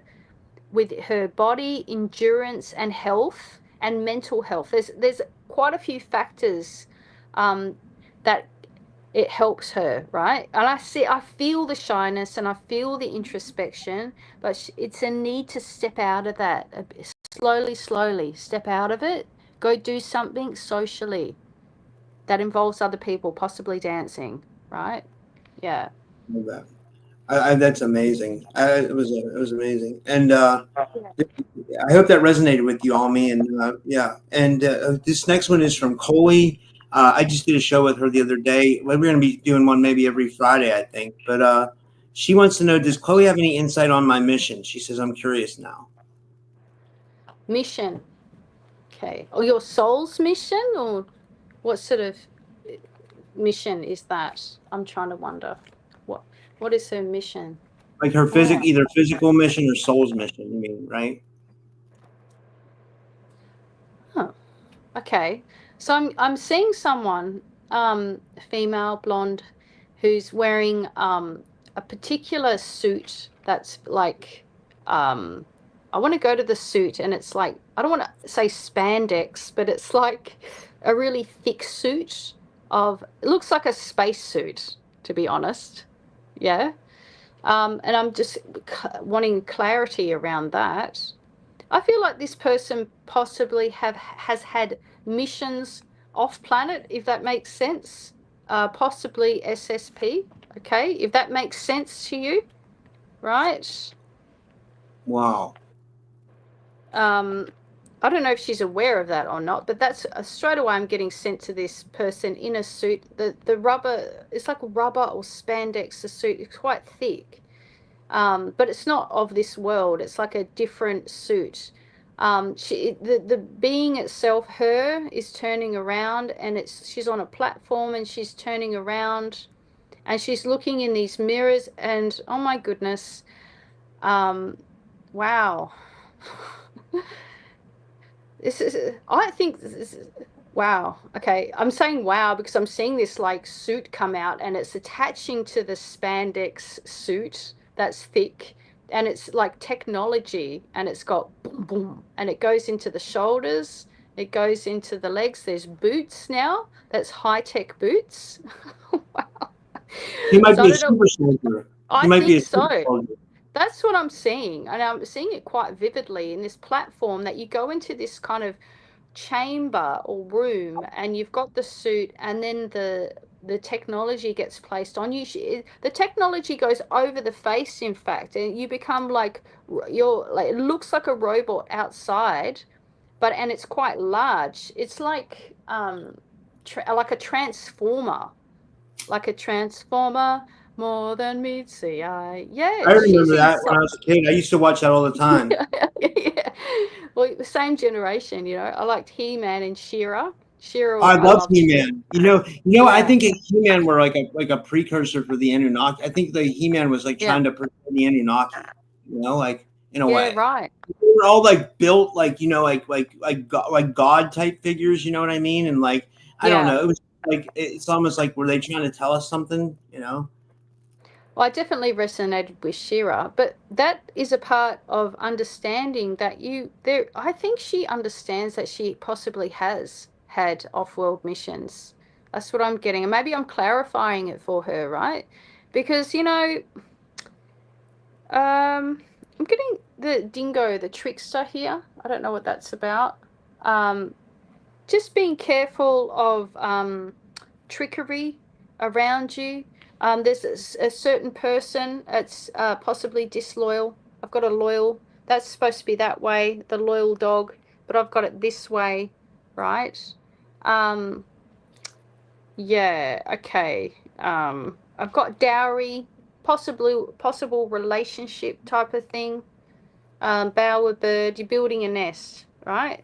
with her body endurance and health and mental health. There's quite a few factors that it helps her, right? And I feel the shyness and I feel the introspection, but it's a need to step out of that slowly step out of it, go do something socially that involves other people, possibly dancing, right? Yeah. that. That's amazing. It was amazing, and I hope that resonated with you, Almi. And yeah, and this next one is from Coley. I just did a show with her the other day. We're going to be doing one maybe every Friday, I think. But she wants to know: does Chloe have any insight on my mission? She says, "I'm curious now." Mission. Okay. Or your soul's mission, or what sort of mission is that? I'm trying to wonder. What is her mission? Like her Oh. either physical mission or soul's mission, you mean, right? Huh. Okay. So I'm seeing someone, female, blonde, who's wearing a particular suit that's like, I want to go to the suit, and it's like, I don't want to say spandex, but it's like a really thick suit it looks like a space suit, to be honest. Yeah. And I'm just wanting clarity around that. I feel like this person possibly has had missions off planet, if that makes sense. Possibly SSP. Okay, if that makes sense to you, right? Wow. I don't know if she's aware of that or not, but that's straight away I'm getting sent to this person in a suit. The rubber, it's like rubber or spandex. The suit is quite thick, but it's not of this world. It's like a different suit. The being itself, her, is turning around, and she's on a platform, and she's turning around, and she's looking in these mirrors, and oh my goodness, wow. I think this is, wow. Okay, I'm saying wow because I'm seeing this like suit come out, and it's attaching to the spandex suit that's thick, and it's like technology, and it's got boom boom, and it goes into the shoulders, it goes into the legs. There's boots now. That's high-tech boots. Wow. He might So I be a don't know. super soldier. He I might be think a super so. soldier. That's what I'm seeing, and I'm seeing it quite vividly in this platform, that you go into this kind of chamber or room, and you've got the suit, and then the technology gets placed on you. The technology goes over the face, in fact, and you become like, you're like, it looks like a robot outside, and it's quite large. It's like like a transformer, more than meets the eye. Yeah, I she's remember that inside. when I was a kid. I used to watch that all the time. Yeah. Well, the same generation, I liked He-Man and She-Ra. I She-Ra, I love loved. He-Man. I Yeah, think He-Man were like a precursor for the Anunnaki. I think the He-Man was like yeah, trying to protect the Anunnaki. Like in a yeah, way. right. They were all like built like God type figures. You know what I mean? And like I don't Yeah. know. It was like it's almost like were they trying to tell us something? You know? Well, I definitely resonated with She-Ra, but that is a part of understanding that I think she understands that she possibly has had off-world missions. That's what I'm getting. And maybe I'm clarifying it for her, right? Because, I'm getting the dingo, the trickster here. I don't know what that's about. Um, just being careful of trickery around you. There's a certain person that's possibly disloyal. I've got a loyal, that's supposed to be that way, the loyal dog, but I've got it this way, right? Um, yeah, okay. I've got dowry, possible relationship type of thing. Bower bird, you're building a nest, right?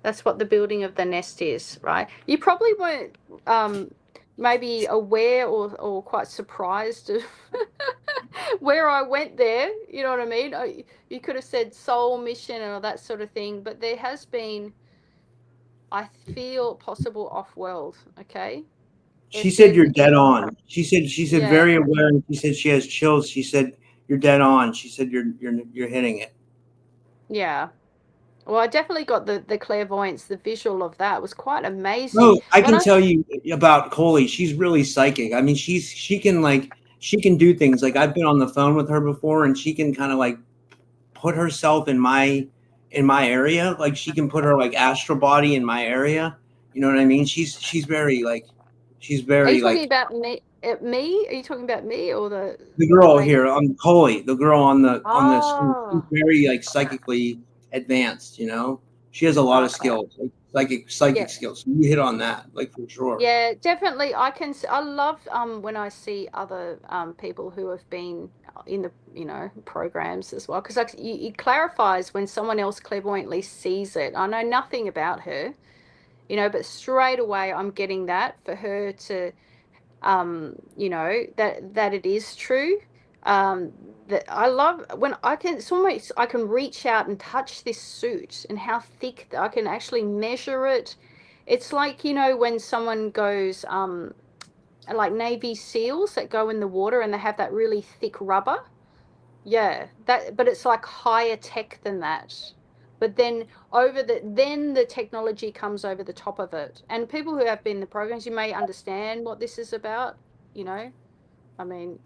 That's what the building of the nest is, right? You probably weren't maybe aware or quite surprised of where I went there. You know what I mean? You could have said soul mission and all that sort of thing, but there has been, I feel, possible off-world. Okay, She there's said you're dead definitely, on. She said yeah, very aware, and she said she has chills. She said you're dead on. She said you're hitting it. yeah. Well, I definitely got the clairvoyance, the visual of that was quite amazing. Oh, I But can tell you about Coley. She's really psychic. I mean, she can do things. Like I've been on the phone with her before, and she can kind of like put herself in my area. Like she can put her like astral body in my area. You know what I mean? She's are you very talking like about me? Me? Are you talking about me or the the girl lady? here on Coley, the girl on the screen. She's Oh, very like psychically advanced. You know, she has a lot of okay. skills, like psychic Yeah. skills. You hit on that, like for sure. Yeah, definitely. I love when I see other people who have been in the, you know, programs as well, because like it clarifies when someone else clairvoyantly sees it. I know nothing about her, you know, but straight away I'm getting that for her to, you know, that it is true. That I love when I can, it's almost, I can reach out and touch this suit and how thick I can actually measure it. It's like, you know, when someone goes, like Navy SEALs that go in the water and they have that really thick rubber. Yeah, that, but it's like higher tech than that. But then then the technology comes over the top of it. And people who have been in the programs, you may understand what this is about, you know. I mean,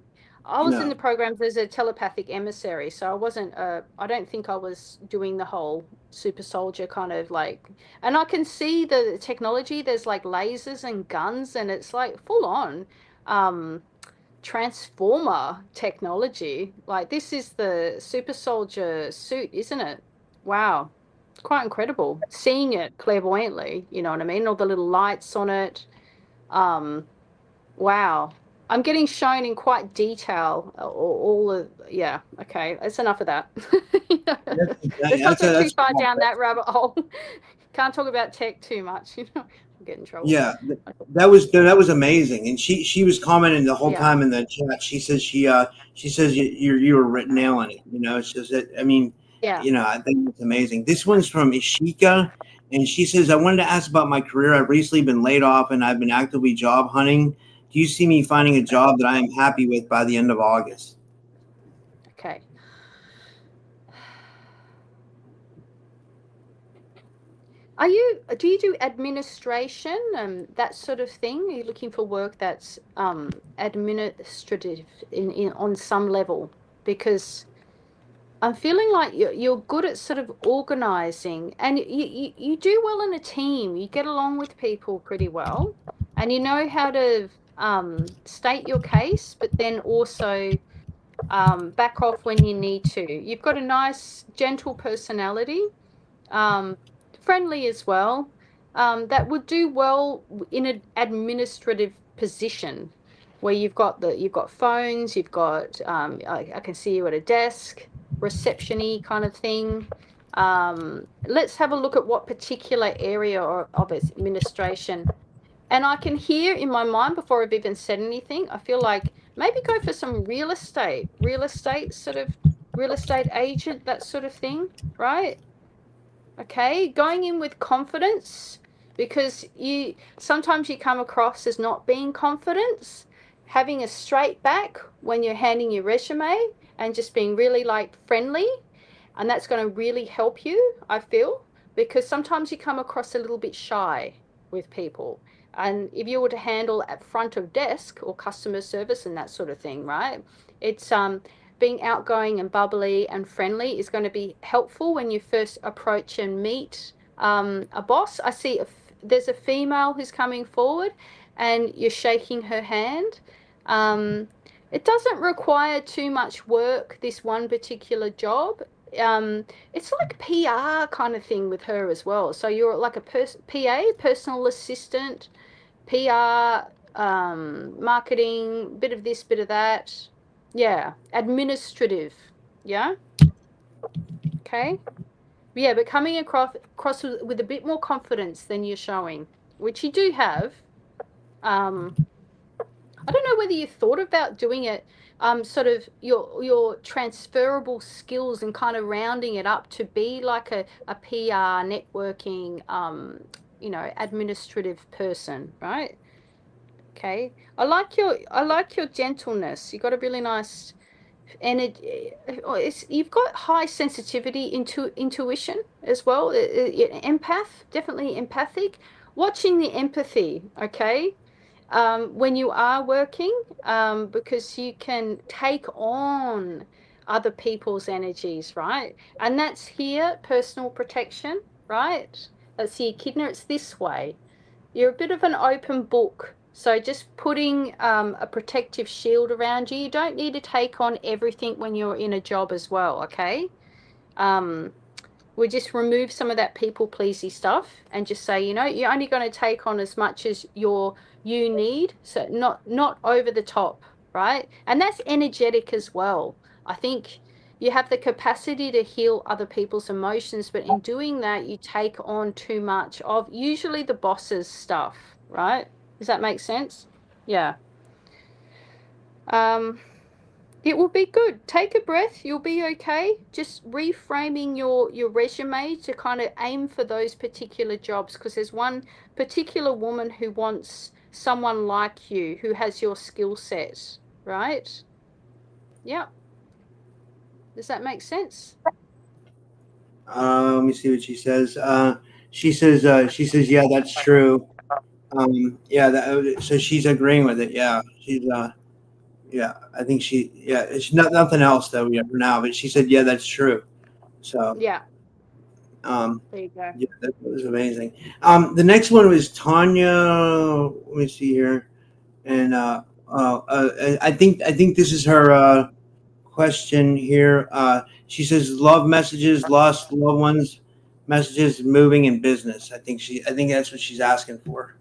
I was in the No. programs as a telepathic emissary, so I wasn't I don't think I was doing the whole super soldier kind of like, and I can see the technology, there's like lasers and guns and it's like full on transformer technology. Like this is the super soldier suit, isn't it? Wow. Quite incredible. Seeing it clairvoyantly, you know what I mean? All the little lights on it. Wow. I'm getting shown in quite detail all the, yeah, okay, that's enough of that. Let's not go too That's far down that rabbit hole. Can't talk about tech too much, you know. I'll get in trouble. yeah. That was amazing, and she was commenting the whole Yeah, time in the chat. She says you were nailing it. You know, it's just that, I mean, yeah. you know, I think it's amazing. This one's from Ishika, and she says, I wanted to ask about my career. I've recently been laid off, and I've been actively job hunting. Do you see me finding a job that I am happy with by the end of August? Okay. Do you do administration, that sort of thing? Are you looking for work that's administrative in on some level? Because I'm feeling like you're good at sort of organizing, and you do well in a team. You get along with people pretty well, and you know how to state your case, but then also back off when you need to. You've got a nice, gentle personality, um, friendly as well, that would do well in an administrative position where you've got phones, you've got I can see you at a desk, reception-y kind of thing. Let's have a look at what particular area of administration. And I can hear in my mind before I've even said anything, I feel like maybe go for some real estate sort of real estate agent, that sort of thing, right? Okay, going in with confidence, because you sometimes you come across as not being confident, having a straight back when you're handing your resume and just being really like friendly, and that's going to really help you, I feel, because sometimes you come across a little bit shy with people. And if you were to handle at front of desk or customer service and that sort of thing, right? It's being outgoing and bubbly and friendly is going to be helpful when you first approach and meet a boss. I see there's a female who's coming forward and you're shaking her hand. It doesn't require too much work, this one particular job. It's like PR kind of thing with her as well. So you're like a PA, personal assistant, PR, marketing, bit of this, bit of that. Yeah, administrative. Yeah. Okay. Yeah, but coming across with a bit more confidence than you're showing, which you do have. I don't know whether you thought about doing it, sort of your transferable skills and kind of rounding it up to be like a PR networking, you know, administrative person, right? Okay. I like your gentleness. You got a really nice energy. You've got high sensitivity into intuition as well. Empath, definitely empathic. Watching the empathy, okay? When you are working, because you can take on other people's energies, right? And that's here, personal protection, right? That's the echidna, it's this way. You're a bit of an open book. So just putting a protective shield around you. You don't need to take on everything when you're in a job as well, okay? We just remove some of that people pleasy stuff and just say, you know, you're only going to take on as much as you need. So not over the top, right? And that's energetic as well. I think you have the capacity to heal other people's emotions, but in doing that, you take on too much of usually the boss's stuff, right? Does that make sense? Yeah. It will be good. Take a breath. You'll be okay. Just reframing your resume to kind of aim for those particular jobs, because there's one particular woman who wants someone like you who has your skill set, right? Yeah. Does that make sense? Let me see what she says. She says, yeah, that's true. Yeah, so she's agreeing with it. Yeah, yeah, I think it's nothing else though, yeah, for now. But she said, yeah, that's true. So, Yeah. um, There you go. yeah, that was amazing. The next one was Tanya. Let me see here, and I think this is her question here. She says, love messages, lost loved ones, messages, moving in business. I think that's what she's asking for.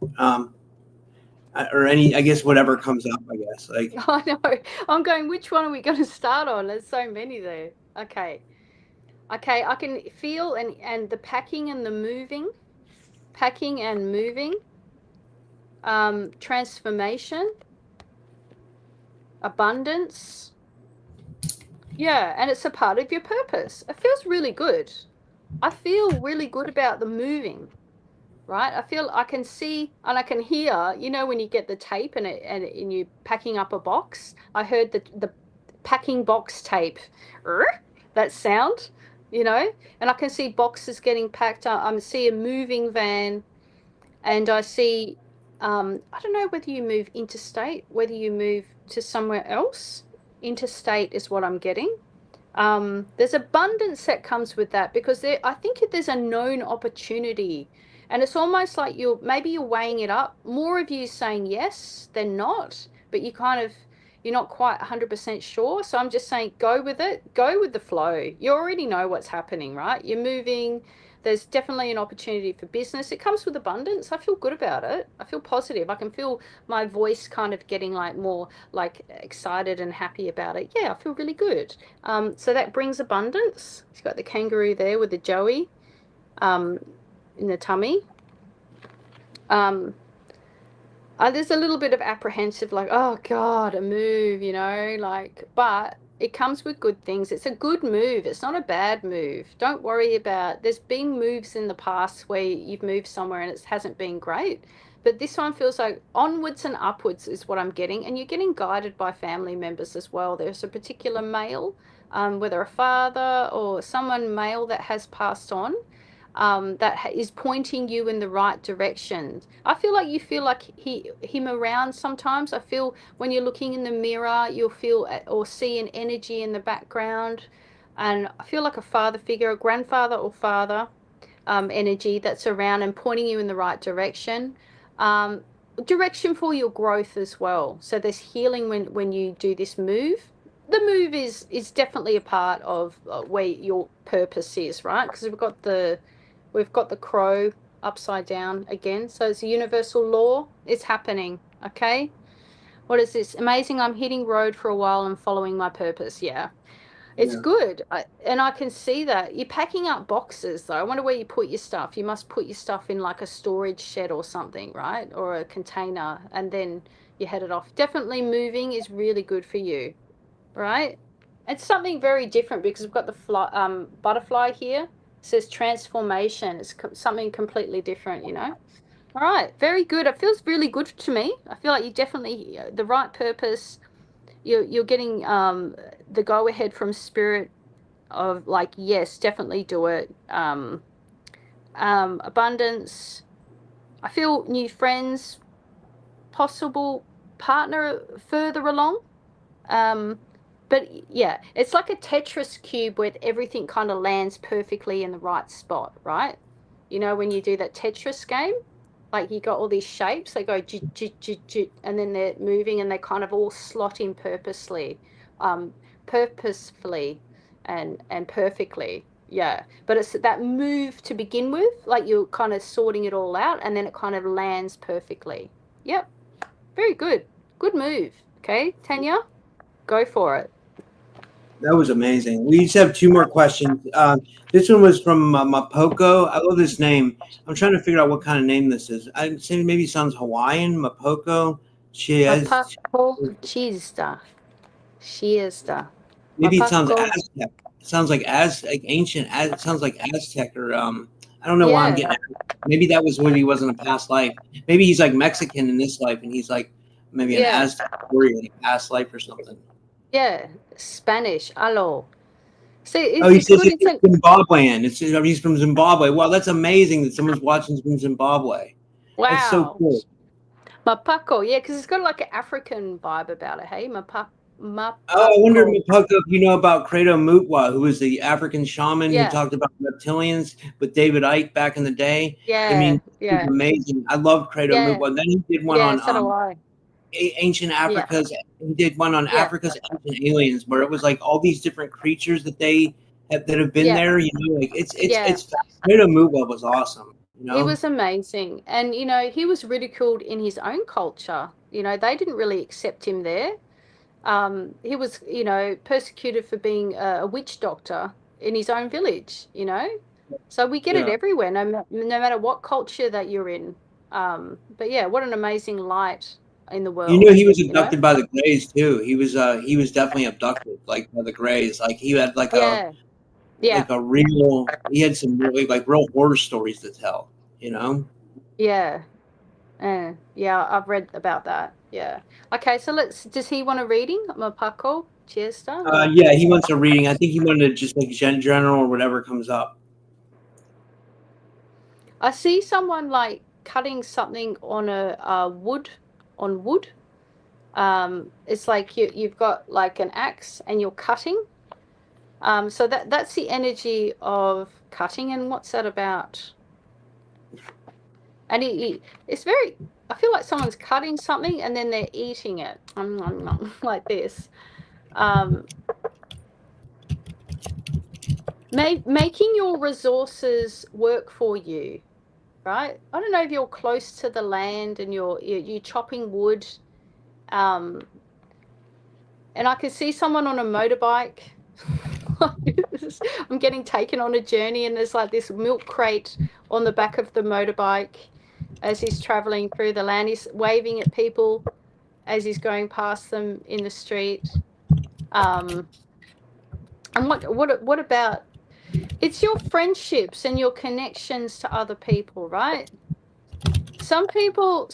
Or I guess whatever comes up. I guess like. I know. I'm going, which one are we going to start on? There's so many there. Okay. Okay, I can feel and the packing and the moving, packing and moving, transformation, abundance. Yeah, and it's a part of your purpose. It feels really good. I feel really good about the moving, right? I feel I can see and I can hear, you know, when you get the tape and you're packing up a box. I heard the packing box tape, that sound, you know, and I can see boxes getting packed up. I see a moving van, and I see, I don't know whether you move interstate, whether you move to somewhere else. Interstate is what I'm getting. There's abundance that comes with that, because I think there's a known opportunity, and it's almost like maybe you're weighing it up. More of you saying yes than not, but you're not quite 100% sure. So I'm just saying, go with it, go with the flow. You already know what's happening, right? You're moving. There's definitely an opportunity for business. It comes with abundance. I feel good about it. I feel positive. I can feel my voice kind of getting like more like excited and happy about it. Yeah, I feel really good. So that brings abundance. She's got the kangaroo there with the joey in the tummy. There's a little bit of apprehensive, like, oh God, a move, you know, like, but it comes with good things. It's a good move. It's not a bad move. Don't worry about, there's been moves in the past where you've moved somewhere and it hasn't been great. But this one feels like onwards and upwards is what I'm getting. And you're getting guided by family members as well. There's a particular male, whether a father or someone male that has passed on, that is pointing you in the right direction. I feel like you feel like him around sometimes. I feel when you're looking in the mirror, you'll feel or see an energy in the background. And I feel like a father figure, a grandfather or father energy that's around and pointing you in the right direction. Direction for your growth as well. So there's healing when you do this move. The move is definitely a part of where your purpose is, right? Because we've got the crow upside down again. So it's a universal law. It's happening. Okay. What is this? Amazing. I'm hitting road for a while and following my purpose. Yeah. It's Yeah. good. And I can see that. You're packing up boxes, though. I wonder where you put your stuff. You must put your stuff in like a storage shed or something, right? Or a container, and then you head it off. Definitely moving is really good for you, right? It's something very different because we've got the butterfly here. It says transformation. It's something completely different, you know? All right. Very good. It feels really good to me. I feel like you definitely, the right purpose. You're getting the go ahead from spirit of like, yes, definitely do it. Abundance. I feel new friends, possible partner further along. But yeah, it's like a Tetris cube where everything kind of lands perfectly in the right spot, right? You know, when you do that Tetris game, like you got all these shapes, they go jit, jit, jit, jit, and then they're moving and they kind of all slot in um, purposefully and perfectly. Yeah. But it's that move to begin with, like you're kind of sorting it all out and then it kind of lands perfectly. Yep. Very good. Good move. Okay, Tanya, go for it. That was amazing. We just have two more questions. This one was from Mapoko. I love this name. I'm trying to figure out what kind of name this is. I'd say maybe it sounds Hawaiian. Mapoko. Makco Chista. Shiesta. Maybe it sounds Makco. Aztec. It sounds like ancient. It sounds like Aztec or I don't know why I'm Yeah. getting at. Maybe that was what he was in a past life. Maybe he's like Mexican in this life, and he's like maybe an Aztec warrior in a past life or something. Yeah. Spanish. Hello. See, Oh, he it's says good. he's Zimbabwean. He's from Zimbabwe. Wow, that's amazing that someone's watching from Zimbabwe. Wow. That's so cool. Mapako, yeah, because it's got like an African vibe about it, hey? Mapako. Oh, I wonder, Mapoko, if you know about Credo Mutwa, who was the African shaman who talked about reptilians with David Icke back in the day. Yeah. I mean, he's amazing. I love Credo Mutwa. Then he did one on ancient Africa's. He did one on Africa's ancient aliens, where it was like all these different creatures that have been there. You know, like it's Credo Mutwa was awesome. You know? He was amazing, and you know, he was ridiculed in his own culture. You know, they didn't really accept him there. He was, you know, persecuted for being a witch doctor in his own village. You know, so we get it everywhere, no matter what culture that you're in. But yeah, what an amazing light in the world. You know, he was abducted by the Greys too. He was definitely abducted, like by the Greys. Like he had like a real. He had some really like real horror stories to tell. You know. Yeah. Yeah, I've read about that. Yeah. Okay, so does he want a reading? Mapako Chiesta? Yeah, he wants a reading. I think he wanted to just like general or whatever comes up. I see someone like cutting something on wood. It's like you've got like an axe and you're cutting. So that's the energy of cutting. And what's that about? And it's very, I feel like someone's cutting something and then they're eating it. Like this. Making your resources work for you, right? I don't know if you're close to the land and you're chopping wood. And I can see someone on a motorbike. I'm getting taken on a journey, and there's like this milk crate on the back of the motorbike as he's traveling through the land. He's waving at people as he's going past them in the street. And what about, it's your friendships and your connections to other people, right? Some people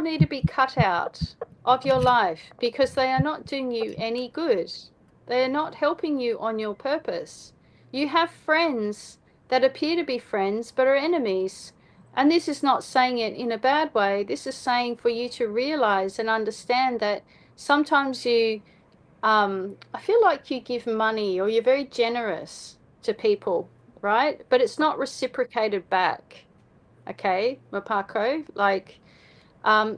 need to be cut out of your life because they are not doing you any good. They are not helping you on your purpose. You have friends that appear to be friends but are enemies. And this is not saying it in a bad way. This is saying for you to realize and understand that sometimes I feel like you give money or you're very generous to people, right? But it's not reciprocated back. Okay, Mapako, like,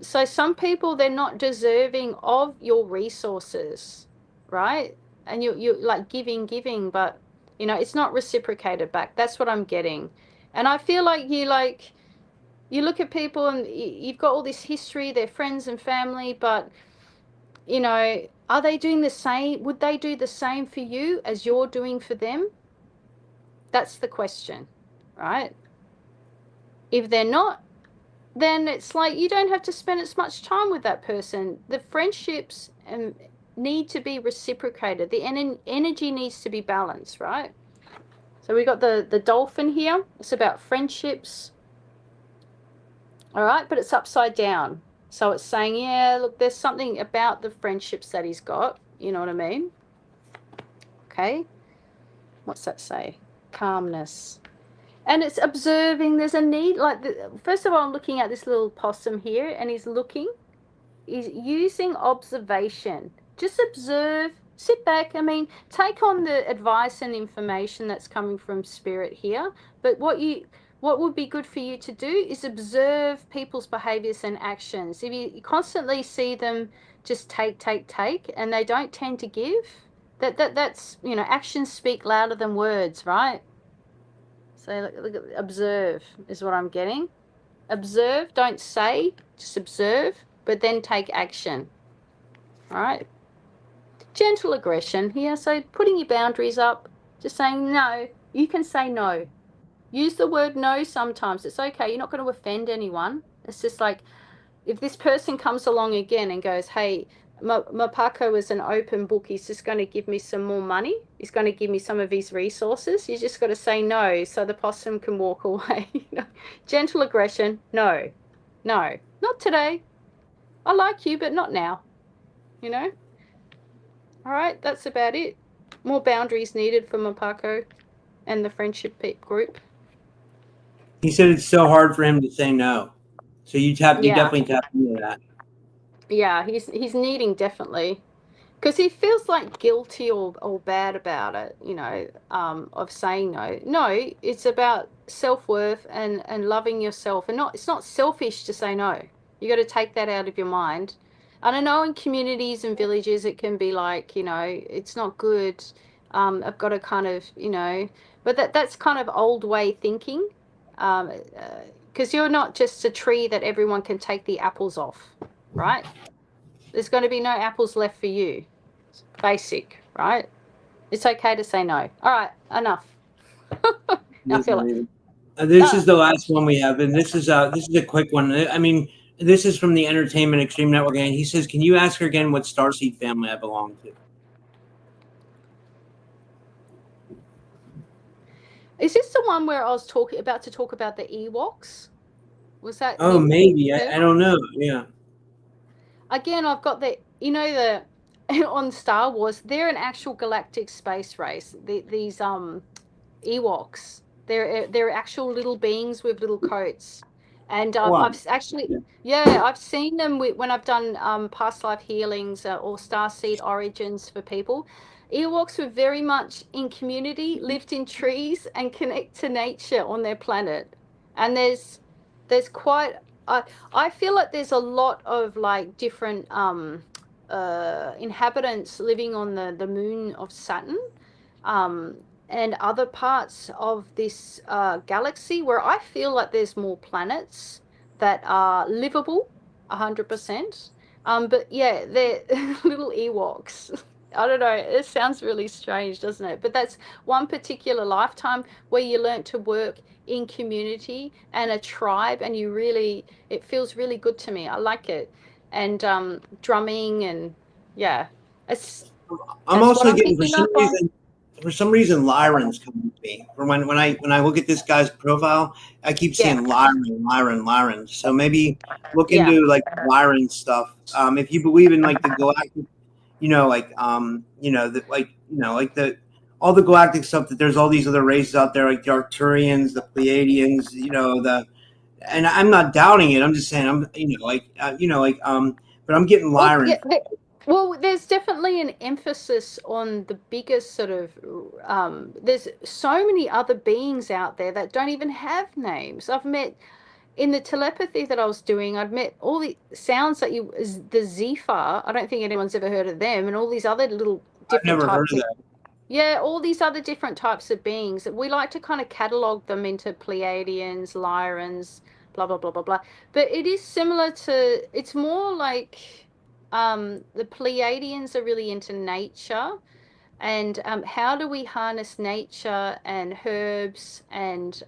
so some people, they're not deserving of your resources, right? And you like giving, but you know, it's not reciprocated back. That's what I'm getting. And I feel like you look at people and you've got all this history, they're friends and family, but you know, are they doing the same? Would they do the same for you as you're doing for them? That's the question, right? If they're not, then it's like you don't have to spend as much time with that person. The friendships need to be reciprocated. The energy needs to be balanced, right? So we got the dolphin here. It's about friendships. All right, but it's upside down. So it's saying, yeah, look, there's something about the friendships that he's got. You know what I mean? Okay. What's that say? Calmness. And it's observing. There's a need. Like, first of all, I'm looking at this little possum here, and he's using observation. Just observe, sit back. I mean, take on the advice and information that's coming from spirit here. But what would be good for you to do is observe people's behaviors and actions. If you constantly see them just take, and they don't tend to give, that's, you know, actions speak louder than words, right? So look, observe is what I'm getting. Observe, don't say, just observe, but then take action. All right. Gentle aggression here. So putting your boundaries up, just saying no. You can say no. Use the word no sometimes. It's okay. You're not going to offend anyone. It's just like, if this person comes along again and goes, hey, Makco is an open book, he's just going to give me some more money, he's going to give me some of his resources, you just got to say no so the possum can walk away. Gentle aggression, no, not today. I like you, but not now. All right, that's about it. More boundaries needed for Makco and the friendship group. He said it's so hard for him to say no. So you Yeah. definitely tap into that. Yeah, he's needing, definitely, because he feels like guilty or bad about it, of saying no. No, it's about self-worth and loving yourself, and it's not selfish to say no. You got to take that out of your mind. And I know in communities and villages it can be like, it's not good. I've got to kind of, but that's kind of old way thinking, because you're not just a tree that everyone can take the apples off, right? There's going to be no apples left for you. It's basic, right? It's okay to say no. All right, enough. I feel like This is the last one we have, and this is a quick one. I mean, this is from the Entertainment Extreme Network, and he says, "Can you ask her again what starseed family I belong to?" Is this the one where I was about to talk about the Ewoks? Was that? Oh, maybe. I don't know. Yeah. Again, I've got the on Star Wars, they're an actual galactic space race. These Ewoks. They're actual little beings with little coats, and I've actually I've seen them when I've done past life healings or starseed origins for people. Ewoks were very much in community, lived in trees, and connect to nature on their planet. And there's quite I feel like there's a lot of like different inhabitants living on the moon of Saturn. And other parts of this galaxy where I feel like there's more planets that are livable, 100%. But yeah, they're little Ewoks. I don't know. It sounds really strange, doesn't it? But that's one particular lifetime where you learn to work in community and a tribe, and it feels really good to me. I like it. And drumming and yeah, I'm also getting for some reason Lyran's coming to me. For when I look at this guy's profile, I keep seeing Lyran. So maybe look into like Lyran stuff. If you believe in like the galactic, like the all the galactic stuff, that there's all these other races out there, like the Arcturians, the Pleiadians, and I'm not doubting it. I'm just saying but I'm getting Lyran. Well, there's definitely an emphasis on the biggest sort of. There's so many other beings out there that don't even have names. I've met in the telepathy that I was doing. I've met all the sounds that the Zephyr. I don't think anyone's ever heard of them, and all these other little different I've never types heard of that. Yeah, all these other different types of beings. We like to kind of catalog them into Pleiadians, Lyrans, blah blah blah blah blah. But it is similar to. It's more like the Pleiadians are really into nature, and how do we harness nature and herbs and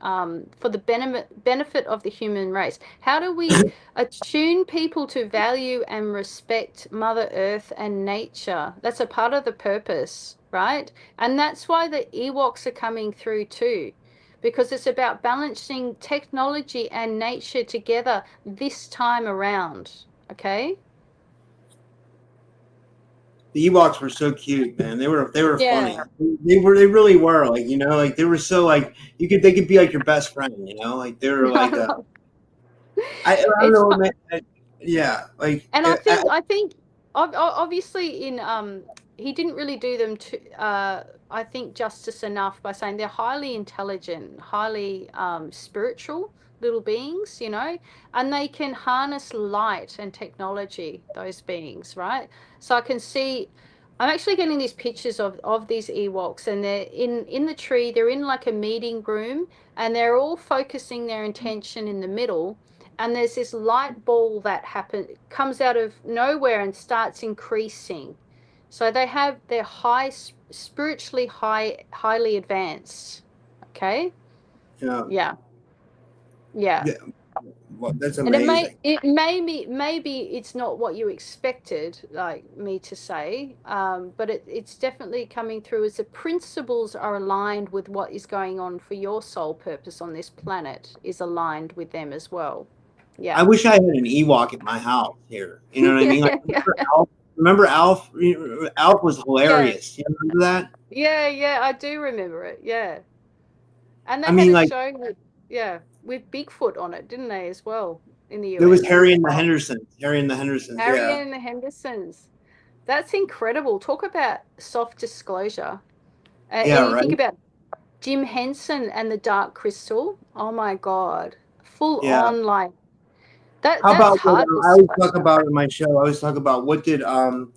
for the benefit of the human race? How do we attune people to value and respect Mother Earth and nature? That's a part of the purpose, right? And that's why the Ewoks are coming through too, because it's about balancing technology and nature together this time around. Okay. The Ewoks were so cute, man. They were funny. They really were, like, like they were so like they could be like your best friend, like they were like I don't know, man. Yeah, like. And I think obviously he didn't really do them I think justice enough by saying they're highly intelligent, highly spiritual little beings, and they can harness light and technology, those beings, right? So I'm actually getting these pictures of these Ewoks, and they're in the tree. They're in like a meeting room, and they're all focusing their intention in the middle. and there's this light ball that comes out of nowhere and starts increasing. So they're spiritually highly advanced. Okay. Yeah. Yeah. Yeah. Yeah. Well, that's And amazing. maybe it's not what you expected, like me to say, but it's definitely coming through as the principles are aligned with what is going on for your soul purpose on this planet is aligned with them as well. I Yeah. wish I had an Ewok at my house here. You know what I mean? Like, Yeah. remember Alf? Alf was Yeah. hilarious. You remember that? Yeah, I do remember it. Yeah. And I they had mean, a like, show with Bigfoot on it, didn't they, as well, in the there was US? Harry and the Hendersons. Harry and the Hendersons. Harry Yeah. and the Hendersons. That's incredible. Talk about soft disclosure. Yeah. And you think Right. about Jim Henson and the Dark Crystal. Oh my God. Full Yeah. on, like, How that's about what hard I always disclosure. talk about in my show? I always talk about the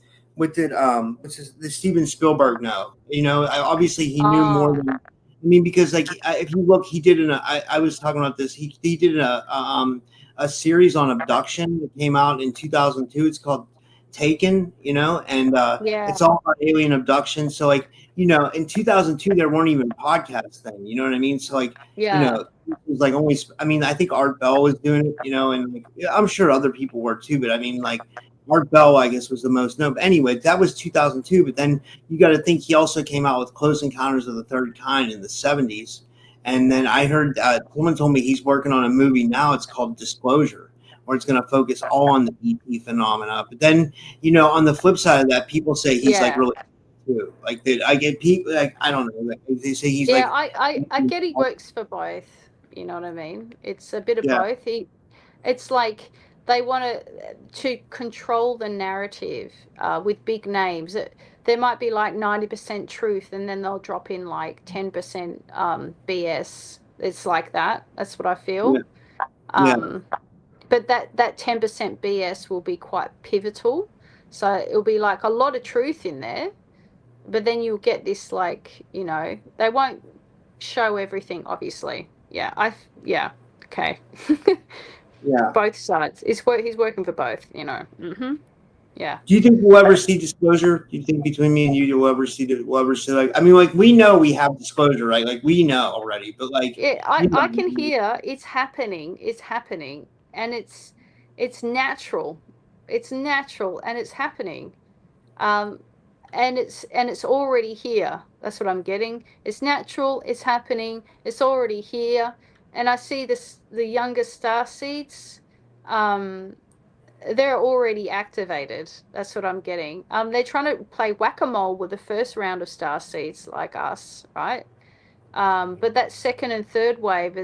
Steven Spielberg know? You know, obviously he knew more Oh, than. I mean, because like if you look, he did I was talking about this. He did a series on abduction that came out in 2002. It's called Taken. You know, and yeah, it's all about alien abduction. So like in 2002 there weren't even podcasts then. You know what I mean? So like yeah, it was like only. I mean, I think Art Bell was doing it. And like, yeah, I'm sure other people were too. But I mean, like Art Bell, I guess, was the most known. But anyway, that was 2002. But then you got to think he also came out with Close Encounters of the Third Kind in the 70s. And then I heard someone told me he's working on a movie now. It's called Disclosure, where it's going to focus all on the ET phenomena. But then, on the flip side of that, people say he's like yeah. really too. Like I get people like I don't know. Like, they say he's Yeah, like I get he works for both. You know what I mean? It's a bit of yeah, both. It's like they want to control the narrative with big names. There might be like 90% truth, and then they'll drop in like 10% BS. It's like that. That's what I yeah, feel. yeah. Um, but that 10% BS will be quite pivotal. So it'll be like a lot of truth in there, but then you'll get this like, they won't show everything, obviously. Yeah, okay. Yeah. Both sides. He's working for both. Yeah. Do you think we'll ever see disclosure? Do you think between me and you, we'll ever see like? I mean, like we know we have disclosure, right? Like we know already, but like, Yeah, you I know, can hear it's happening, and it's natural. It's natural and it's happening. Um and it's already here. That's what I'm getting. It's natural, it's happening, it's already here. And I see the younger star seeds, um they're already activated. That's what I'm getting. They're trying to play whack-a-mole with the first round of star seeds like us, right? But that second and third wave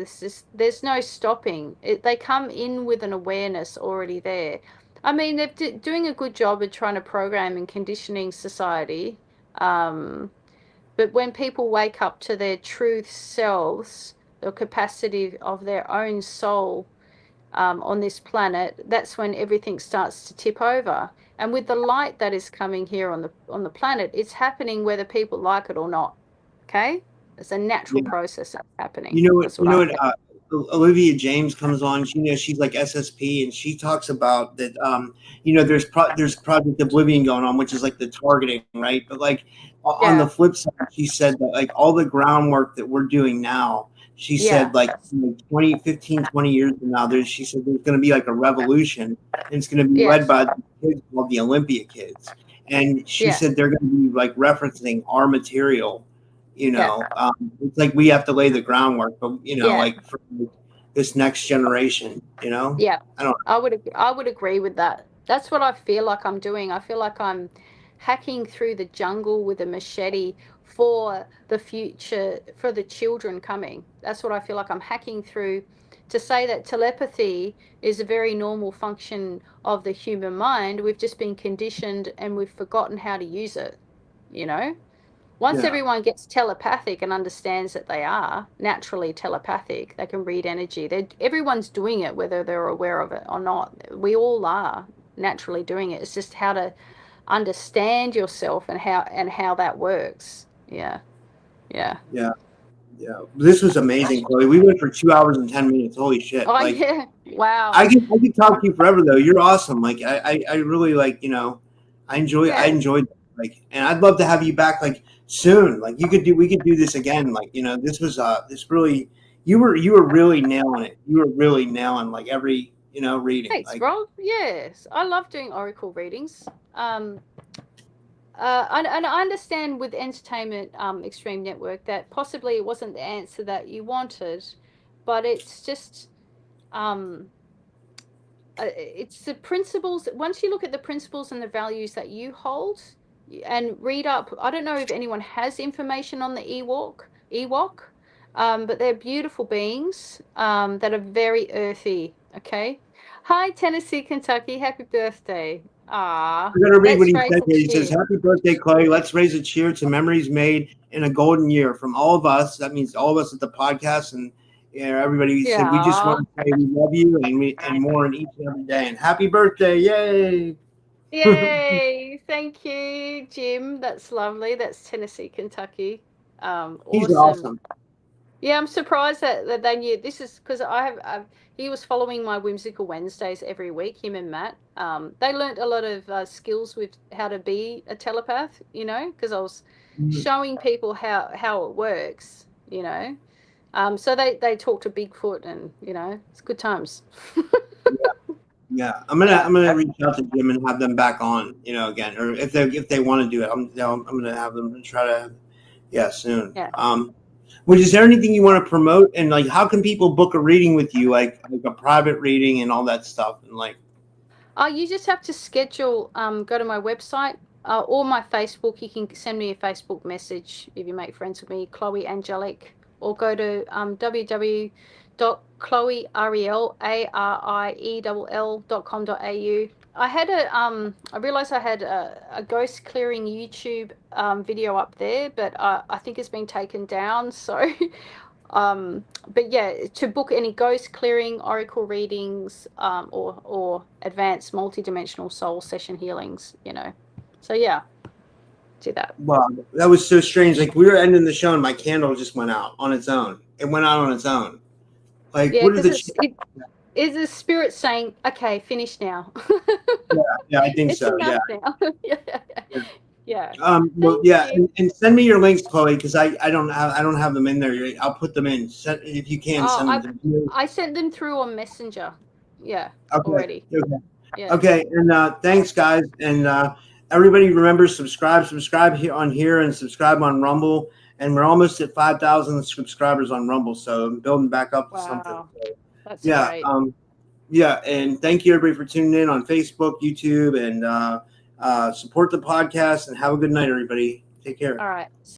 there's no stopping it. They come in with an awareness already there. I mean, they're doing a good job of trying to program and conditioning society. Um, but when people wake up to their true selves, the capacity of their own soul, on this planet, that's when everything starts to tip over. And with the light that is coming here on the planet, it's happening whether people like it or not. Okay, it's a natural yeah. process that's happening. You know what? That's what You know I'm what? getting. Olivia James comes on. She's like SSP, and she talks about that. There's Project Oblivion going on, which is like the targeting, right? But like on the Yeah, flip side, she said that like all the groundwork that we're doing now. She yeah, said like 20, 15, 20 years from now, she said there's going to be like a revolution, and it's going to be led yes, by the kids called the Olympia kids. And she yeah, said they're going to be like referencing our material. yeah, It's like we have to lay the groundwork, but yeah. like for this next generation, Yeah, I don't. I would agree with that. That's what I feel like I'm doing. I feel like I'm hacking through the jungle with a machete for the future, for the children coming. That's what I feel like I'm hacking through to say that telepathy is a very normal function of the human mind. We've just been conditioned and we've forgotten how to use it, you know? Once Yeah, everyone gets telepathic and understands that they are naturally telepathic, they can read energy. Everyone's doing it, whether they're aware of it or not. We all are naturally doing it. It's just how to understand yourself and how that works. Yeah, yeah, yeah. Yeah, this was amazing, Chloe. We went for 2 hours and 10 minutes. Holy shit! Oh Like, yeah, wow. I could talk to you forever though. You're awesome. Like, I really like, I Yeah. enjoyed like, and I'd love to have you back like soon. Like, we could do this again. Like, this was this really, you were really nailing it. You were really nailing like every reading. Thanks, Like, Rob. Yes, I love doing oracle readings. And I understand with Entertainment Extreme Network that possibly it wasn't the answer that you wanted, but it's just it's the principles. Once you look at the principles and the values that you hold, and read up. I don't know if anyone has information on the Ewok, but they're beautiful beings that are very earthy. Okay. Hi, Tennessee, Kentucky. Happy birthday. Ah, I'm gonna read what let's he raise said a here. He says, cheer. "Happy birthday, Chloe. Let's raise a cheer to memories made in a golden year from all of us." That means all of us at the podcast and everybody. He said, "We just Yeah. want to say we love you and more in each and every day. And happy birthday, yay!" Yay. Thank you, Jim. That's lovely. That's Tennessee, Kentucky. He's Awesome. awesome. Yeah, I'm surprised that they knew this is because he was following my Whimsical Wednesdays every week, him and Matt. They learnt a lot of skills with how to be a telepath, because I was showing people how it works, So they talk to Bigfoot and, it's good times. Yeah, Yeah. I'm gonna reach out to Jim and have them back on, again, or if they want to do it, I'm gonna have them try to, soon. Yeah. Which is there anything you want to promote, and like how can people book a reading with you, like a private reading and all that stuff, and like. You just have to schedule, go to my website or my Facebook. You can send me a Facebook message if you make friends with me, Chloe Angelic, or go to www.chloeariel.com.au. I realized I had a ghost clearing YouTube video up there, but I think it's been taken down. So but yeah, to book any ghost clearing, oracle readings, or advanced multidimensional soul session healings, So yeah, do that. Wow, that was so strange. Like we were ending the show and my candle just went out on its own. It went out on its own. Like Yeah, what are because the? it is the spirit saying, "Okay, finish now." Yeah, I think It's so. enough Yeah. now. Yeah, yeah. Well, Thank yeah, you. and send me your links, Chloe, because I don't have them in there. I'll put them in. If you can Oh, send them to me. I sent them through on Messenger. Yeah, Okay. already. Okay. Yeah. Okay. And thanks, guys. And everybody, remember subscribe here and subscribe on Rumble. And we're almost at 5,000 subscribers on Rumble, so I'm building back up to something. Wow, So, that's yeah. great. Yeah, and thank you everybody for tuning in on Facebook, YouTube, and support the podcast. And have a good night, everybody. Take care. All right.